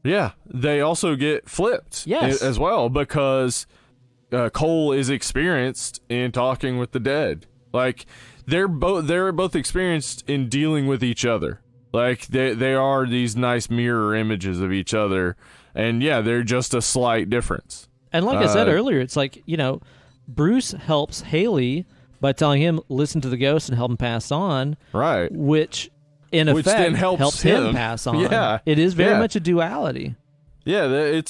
Yeah, they also get flipped as well because Cole is experienced in talking with the dead. Like they're both experienced in dealing with each other. Like they are these nice mirror images of each other, and yeah, they're just a slight difference. And like I said earlier, it's like, Bruce helps Haley by telling him, listen to the ghost and help him pass on. Right. Which, in effect, then helps him pass on. Yeah. It is very much a duality. Yeah,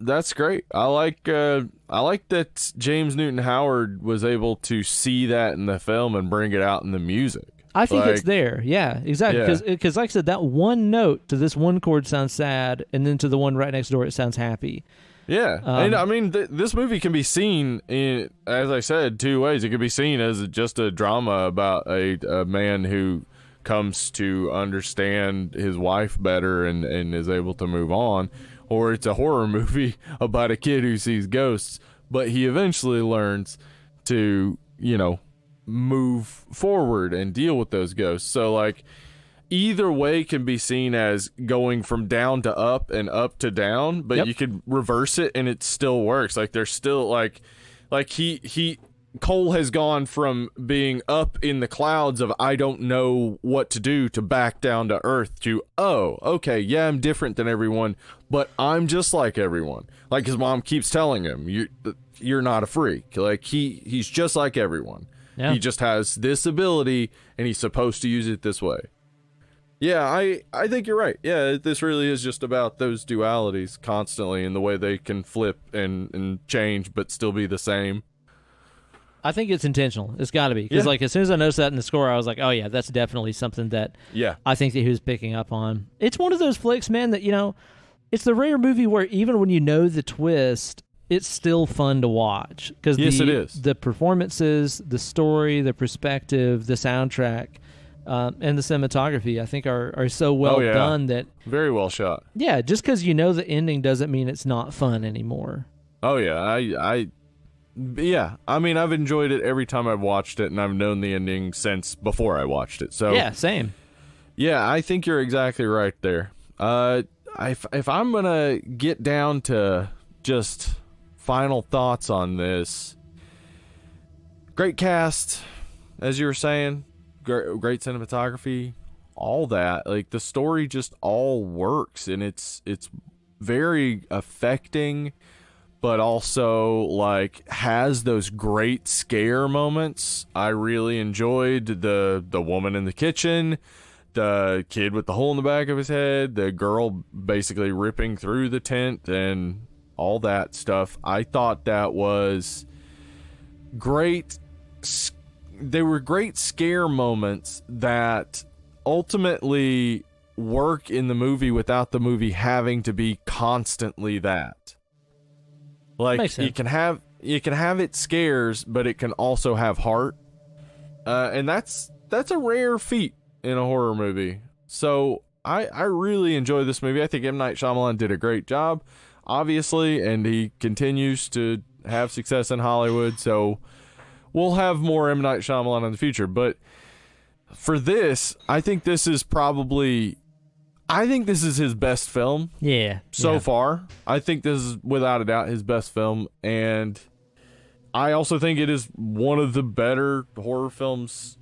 that's great. I like that James Newton Howard was able to see that in the film and bring it out in the music. I think it's there. Yeah, exactly. Because like I said, that one note to this one chord sounds sad, and then to the one right next door, it sounds happy. Yeah, and I mean, this movie can be seen in, as I said, 2 ways. It could be seen as just a drama about a man who comes to understand his wife better and is able to move on, or it's a horror movie about a kid who sees ghosts, but he eventually learns to, move forward and deal with those ghosts. So, like, either way can be seen as going from down to up and up to down, but you could reverse it and it still works. Like there's still like Cole has gone from being up in the clouds of I don't know what to do to back down to earth to, oh, okay, yeah, I'm different than everyone, but I'm just like everyone. Like his mom keeps telling him, you're not a freak. Like he's just like everyone. Yeah. He just has this ability and he's supposed to use it this way. Yeah, I think you're right. Yeah, this really is just about those dualities constantly and the way they can flip and change but still be the same. I think it's intentional. It's got to be. Because like as soon as I noticed that in the score, I was like, oh yeah, that's definitely something that I think that he was picking up on. It's one of those flicks, man, that, it's the rare movie where even when you know the twist, it's still fun to watch. Because it is. The performances, the story, the perspective, the soundtrack, and the cinematography, I think, are so well done that... Very well shot. Yeah, just because you know the ending doesn't mean it's not fun anymore. Oh, yeah. I mean, I've enjoyed it every time I've watched it, and I've known the ending since before I watched it. So yeah, same. Yeah, I think you're exactly right there. If I'm going to get down to just final thoughts on this. Great cast, as you were saying. Great cinematography, all that. Like, the story just all works, and it's very affecting, but also like has those great scare moments. I really enjoyed the woman in the kitchen, the kid with the hole in the back of his head, the girl basically ripping through the tent, and all that stuff. I thought that was great. They were great scare moments that ultimately work in the movie without the movie having to be constantly that. Like, you can have it scares, but it can also have heart, and that's a rare feat in a horror movie. So I really enjoy this movie. I think M. Night Shyamalan did a great job, obviously, and he continues to have success in Hollywood. So we'll have more M. Night Shyamalan in the future. But for this, I think this is his best film. So far. I think this is without a doubt his best film, and I also think it is one of the better horror films.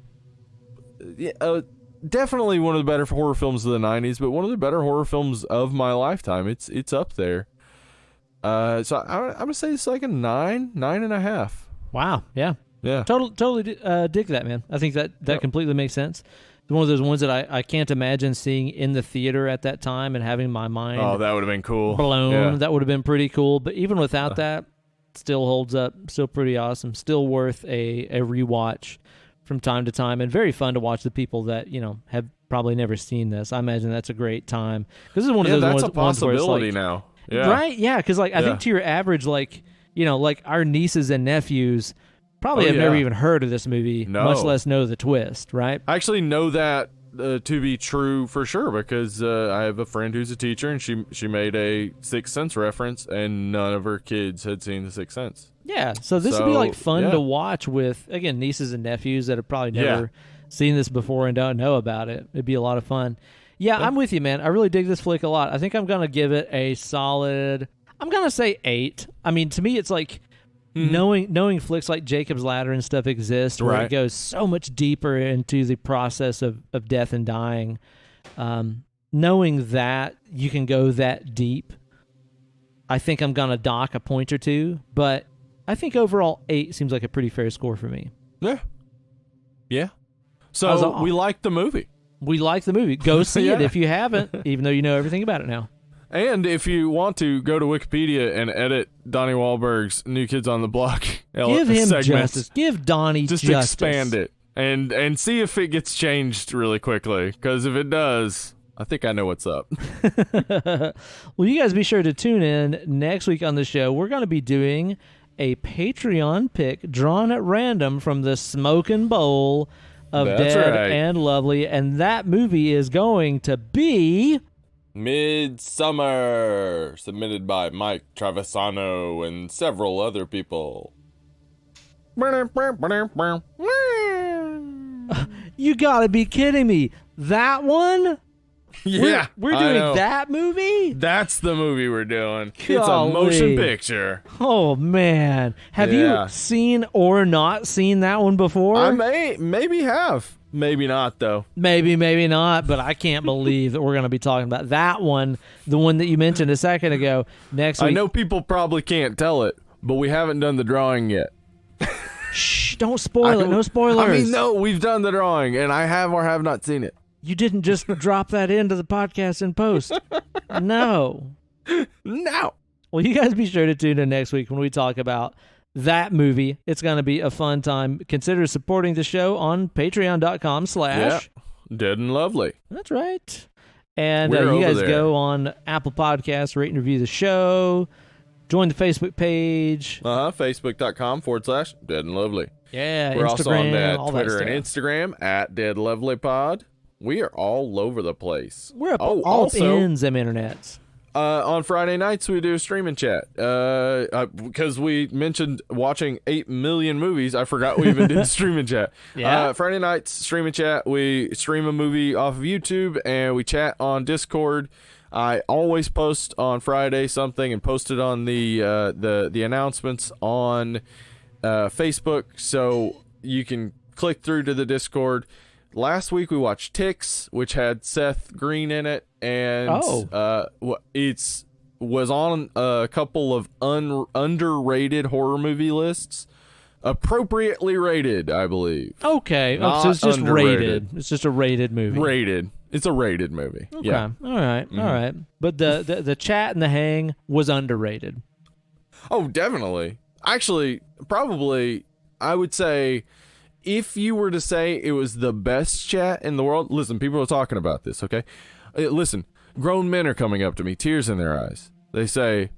Definitely one of the better horror films of the 90s, but one of the better horror films of my lifetime. It's up there. So I'm gonna say it's like a 9.5. Wow. Yeah. Totally dig that, man. I think that completely makes sense. It's one of those ones that I can't imagine seeing in the theater at that time and having my mind that would have been cool. Blown. Yeah. That would have been pretty cool. But even without that, still holds up. Still pretty awesome. Still worth a rewatch from time to time, and very fun to watch the people that have probably never seen this. I imagine that's a great time, because this is one of those that's ones, a possibility where it's like, now. Yeah. Right? Yeah, because I think to your average, like our nieces and nephews probably have never even heard of this movie, much less know the twist, right? I actually know that to be true for sure, because I have a friend who's a teacher, and she made a Sixth Sense reference, and none of her kids had seen the Sixth Sense. Yeah, so this would be like fun to watch with, again, nieces and nephews that have probably never seen this before and don't know about it. It'd be a lot of fun. Yeah, I'm with you, man. I really dig this flick a lot. I think I'm going to give it a solid, I'm going to say 8. I mean, to me, it's like knowing flicks like Jacob's Ladder and stuff exist, where it goes so much deeper into the process of death and dying. Knowing that you can go that deep, I think I'm going to dock a point or two, but I think overall 8 seems like a pretty fair score for me. Yeah. So we like the movie. We like the movie. Go see it if you haven't, even though you know everything about it now. And if you want to, go to Wikipedia and edit Donnie Wahlberg's New Kids on the Block. Give him justice. Give Donnie just justice. Expand it and see if it gets changed really quickly. Because if it does, I think I know what's up. Well, you guys be sure to tune in next week on the show. We're going to be doing a Patreon pick drawn at random from the smoking bowl of Dead and Lovely, and that movie is going to be Midsummer, submitted by Mike Travisano and several other people. You gotta be kidding me. That one? Yeah, we're doing that movie? That's the movie we're doing. Golly. It's a motion picture. Oh, man. Have you seen or not seen that one before? I maybe have. Maybe not, though. Maybe not, but I can't believe that we're going to be talking about that one, the one that you mentioned a second ago, next week. I know people probably can't tell it, but we haven't done the drawing yet. Shh, don't spoil it. No spoilers. I mean, no, we've done the drawing, and I have or have not seen it. You didn't just drop that into the podcast in post. No. Well, you guys be sure to tune in next week when we talk about that movie. It's going to be a fun time. Consider supporting the show on patreon.com/ Dead and Lovely. That's right. And you guys go on Apple Podcasts, rate and review the show. Join the Facebook page. Facebook.com/Dead and Lovely. Yeah, we're Instagram, also on Twitter and Instagram at Dead Lovely Pod. We are all over the place. We're up all ends of internets. On Friday nights, we do a streaming chat. Because we mentioned watching 8 million movies, I forgot we even did streaming chat. Yeah. Friday nights, streaming chat. We stream a movie off of YouTube, and we chat on Discord. I always post on Friday something and post it on the announcements on Facebook, so you can click through to the Discord. Last week we watched Ticks, which had Seth Green in it, and it's was on a couple of underrated horror movie lists. Appropriately rated, I believe. Okay. So it's just underrated. rated. It's just a rated movie. Rated. It's a rated movie. Okay. Yeah. All right. All right. But the chat and the hang was underrated. Oh, definitely. Actually, probably, I would say, if you were to say it was the best chat in the world, listen, people are talking about this, okay? Listen, grown men are coming up to me, tears in their eyes. They say,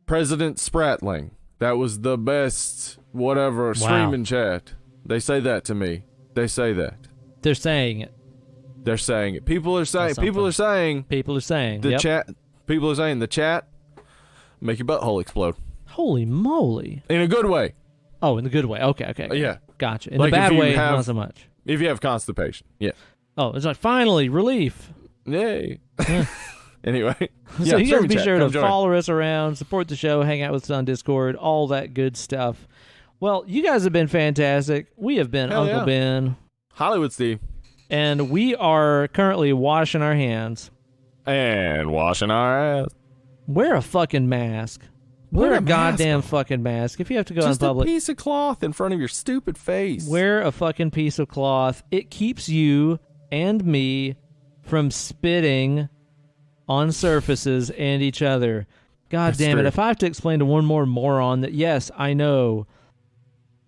President Spratling, that was the best whatever streaming chat. They say that to me. They say that. They're saying it. They're saying it. People are saying the chat. People are saying the chat make your butthole explode. Holy moly. In a good way. Oh, in the good way. Okay. Yeah. Gotcha. In the bad way, not so much. If you have constipation. Yeah. Oh, it's like, finally, relief. Yay. Anyway. So you guys be sure to join. follow us around, support the show, hang out with us on Discord, all that good stuff. Well, you guys have been fantastic. We have been Uncle Ben. Hollywood Steve. And we are currently washing our hands. And washing our ass. Wear a fucking mask. Wear a goddamn fucking mask. If you have to go in public. Just a piece of cloth in front of your stupid face. Wear a fucking piece of cloth. It keeps you and me from spitting on surfaces and each other. God damn it. If I have to explain to one more moron that, yes, I know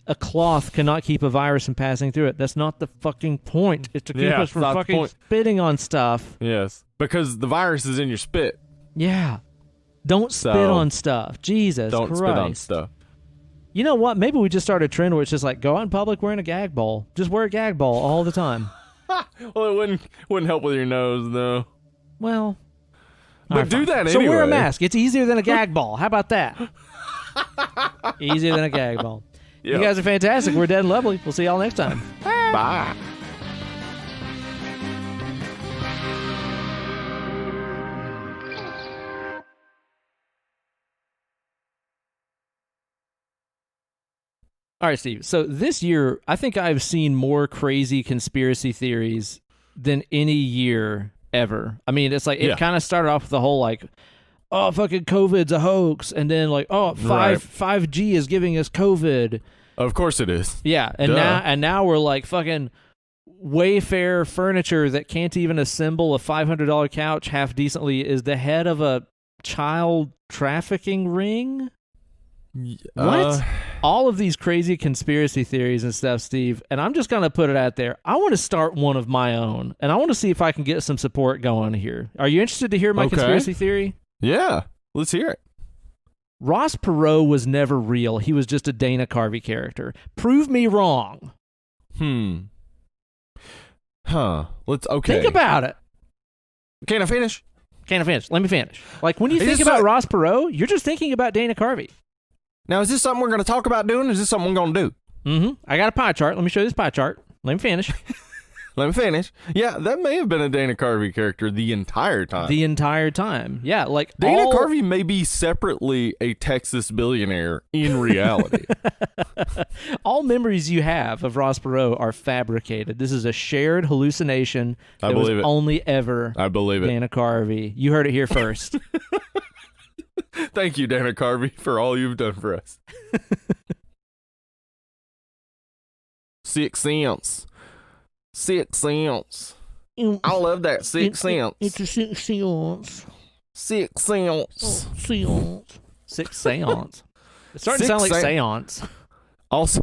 a cloth cannot keep a virus from passing through it. That's not the fucking point. It's to keep us from fucking spitting on stuff. Yes. Because the virus is in your spit. Yeah. Don't spit on stuff. Jesus Christ. Don't spit on stuff. You know what? Maybe we just start a trend where it's just like, go out in public wearing a gag ball. Just wear a gag ball all the time. Well, it wouldn't help with your nose, though. Well. But do that anyway. So wear a mask. It's easier than a gag ball. How about that? Easier than a gag ball. Yep. You guys are fantastic. We're dead and lovely. We'll see y'all next time. Bye. All right, Steve. So this year, I think I've seen more crazy conspiracy theories than any year ever. I mean, it's like it kind of started off with the whole like, oh, fucking COVID's a hoax, and then like, oh, 5G is giving us COVID. Of course it is. Yeah, and now we're like fucking Wayfair furniture that can't even assemble a $500 couch half decently is the head of a child trafficking ring. What? All of these crazy conspiracy theories and stuff, Steve, and I'm just going to put it out there. I want to start one of my own, and I want to see if I can get some support going here. Are you interested to hear my conspiracy theory? Yeah, let's hear it. Ross Perot was never real. He was just a Dana Carvey character. Prove me wrong. Okay. Think about it. Can I finish? Let me finish. Like, when you think about Ross Perot, you're just thinking about Dana Carvey. Now, is this something we're going to talk about doing, or is this something we're going to do? Mm-hmm. I got a pie chart. Let me show you this pie chart. Let me finish. Yeah, that may have been a Dana Carvey character the entire time. Yeah, like Dana Carvey may be separately a Texas billionaire in reality. All memories you have of Ross Perot are fabricated. This is a shared hallucination. I believe it. Only ever Dana Carvey. You heard it here first. Thank you, Dana Carvey, for all you've done for us. 6 cents. 6 cents. I love that 6 cents. It's a 6 cents. 6 cents. 6 seance. It's starting to sound like seance. Also,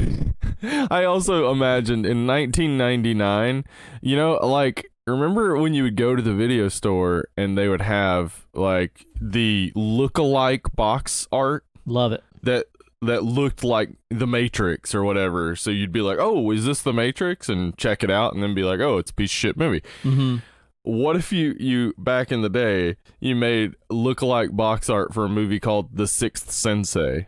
I also imagined in 1999, you know, like, remember when you would go to the video store and they would have like the look-alike box art? Love it. That looked like The Matrix or whatever. So you'd be like, oh, is this The Matrix? And check it out and then be like, oh, it's a piece of shit movie. Mm-hmm. what if you back in the day you made lookalike box art for a movie called The Sixth Sensei?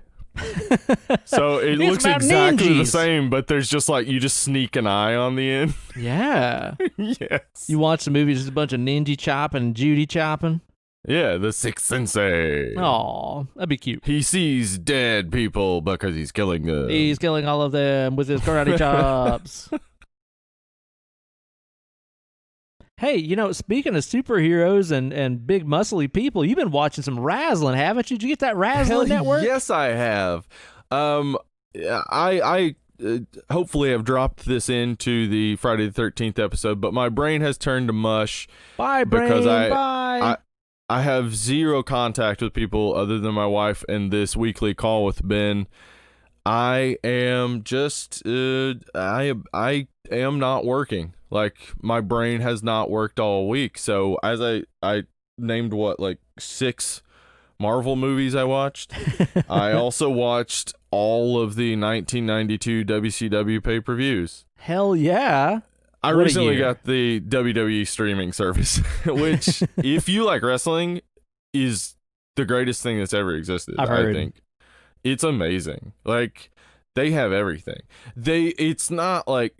So it looks exactly the same, but there's just like you just sneak an eye on the end. Yeah. Yes. You watch the movie, just a bunch of ninja chopping and Judy chopping. Yeah, The Sixth Sensei. Aw, that'd be cute. He sees dead people because he's killing them. He's killing all of them with his karate chops. Hey, speaking of superheroes and big muscly people, you've been watching some wrestling, haven't you? Did you get that wrestling network? Yes, I have. I hopefully have dropped this into the Friday the 13th episode, but my brain has turned to mush. Bye, brain. Because bye. I have zero contact with people other than my wife and this weekly call with Ben. I am just I am not working. Like, my brain has not worked all week. So as I named 6 Marvel movies I watched. I also watched all of the 1992 WCW pay-per-views. Hell yeah. I recently got the WWE streaming service, which, if you like wrestling, is the greatest thing that's ever existed. I think it's amazing. Like, they have everything. It's not like,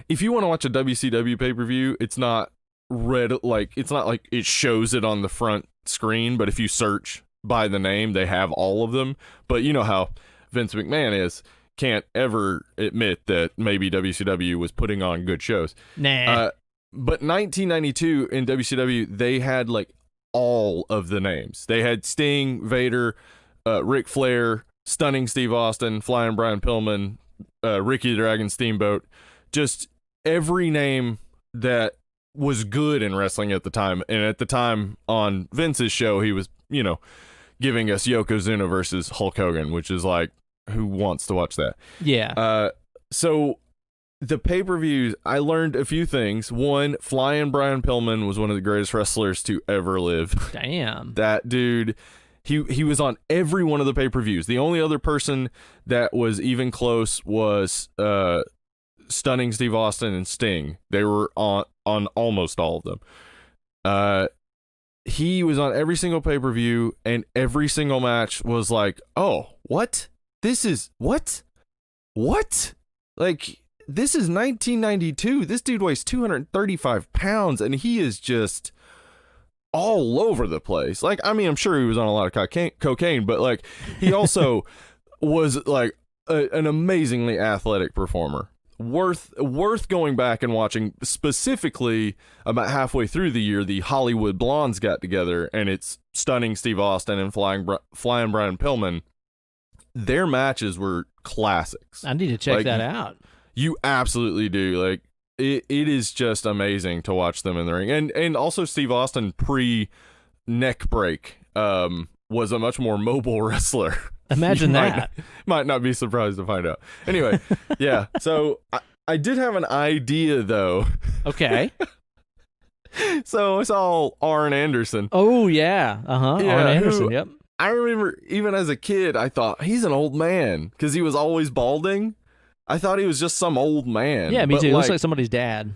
if you want to watch a WCW pay-per-view, it's not it's not like it shows it on the front screen, but if you search by the name, they have all of them. But you know how Vince McMahon can't ever admit that maybe WCW was putting on good shows. Nah. But 1992 in WCW, they had like all of the names. They had Sting, Vader, Ric Flair, Stunning Steve Austin, Flying Brian Pillman, Ricky the Dragon Steamboat, just every name that was good in wrestling at the time. And at the time on Vince's show, he was, giving us Yokozuna versus Hulk Hogan, which is like, who wants to watch that? Yeah. So the pay-per-views, I learned a few things. One, Flying Brian Pillman was one of the greatest wrestlers to ever live. Damn. That dude, he was on every one of the pay-per-views. The only other person that was even close was Stunning Steve Austin and Sting. They were on almost all of them. He was on every single pay-per-view, and every single match was like, oh, what? This is, what? Like, this is 1992. This dude weighs 235 pounds, and he is just all over the place. Like, I mean, I'm sure he was on a lot of cocaine, but, like, he also was, like, an amazingly athletic performer. Worth going back and watching. Specifically, about halfway through the year, the Hollywood Blondes got together, and it's Stunning Steve Austin and Flying Brian Pillman. Their matches were classics. I need to check that out. You absolutely do. Like, it is just amazing to watch them in the ring. And also Steve Austin pre-neck break was a much more mobile wrestler. Imagine that. Might not be surprised to find out. Anyway, yeah. So I did have an idea, though. Okay. So I saw Arn Anderson. Oh, yeah. Yeah, Arn Anderson, yep. I remember even as a kid, I thought, he's an old man because he was always balding. I thought he was just some old man. Yeah, me too. He looks like somebody's dad.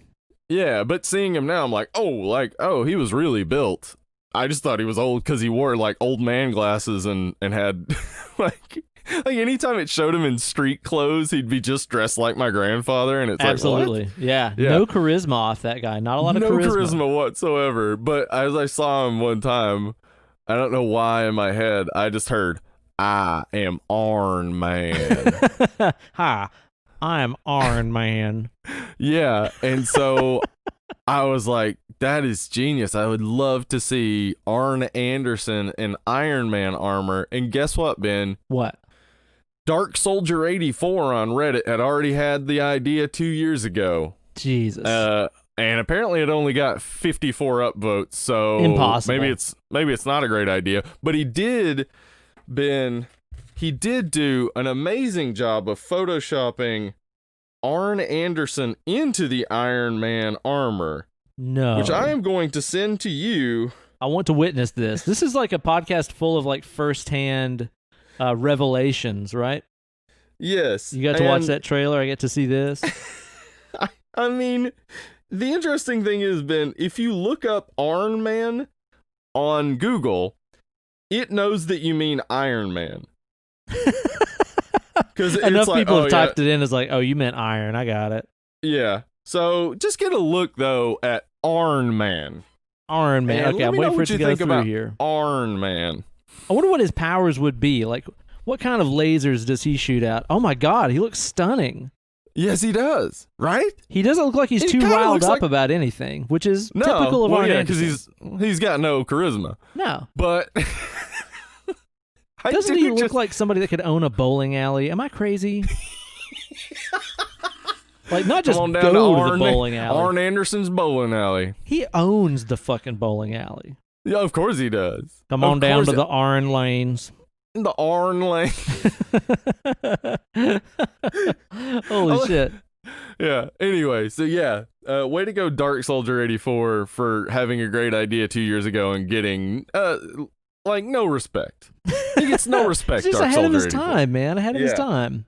Yeah, but seeing him now, I'm like, oh, he was really built. I just thought he was old because he wore like old man glasses and had like anytime it showed him in street clothes, he'd be just dressed like my grandfather, and it's absolutely like, yeah, no charisma off that guy, not a lot of charisma. No charisma whatsoever. But as I saw him one time, I don't know why in my head I just heard, "I am Arn Man." Hi, I'm Arn Man. Yeah, and so I was like, that is genius. I would love to see Arn Anderson in Iron Man armor. And guess what, Ben? What? Dark Soldier 84 on Reddit had already had the idea 2 years ago. Jesus. And apparently it only got 54 upvotes. So impossible. Maybe it's not a great idea. But he did do an amazing job of photoshopping Arn Anderson into the Iron Man armor. No. Which I am going to send to you. I want to witness this. This is like a podcast full of like firsthand revelations, right? Yes. You got to watch that trailer. I get to see this. I mean, the interesting thing is, Ben, if you look up Iron Man on Google, it knows that you mean Iron Man. Because enough people have typed it in as like, oh, you meant iron. I got it. Yeah. So just get a look though at Iron Man. Iron Man. Okay, I'm waiting for it to go through here. Iron Man. I wonder what his powers would be. Like, what kind of lasers does he shoot out? Oh my God, he looks stunning. Yes, he does. Right? He doesn't look like he's too riled up about anything, which is typical of Arn Anderson. Because he's got no charisma. No. But doesn't he look like somebody that could own a bowling alley? Am I crazy? Like, not just go to the bowling alley. Arn Anderson's bowling alley. He owns the fucking bowling alley. Yeah, of course he does. Come on down to the Arn lanes. The Arn lane. Holy shit. Yeah. Anyway, so yeah. Way to go, Dark Soldier 84, for having a great idea 2 years ago and getting no respect. He gets no respect. He's just Dark ahead Soldier of his 84. time, man. Ahead of his time.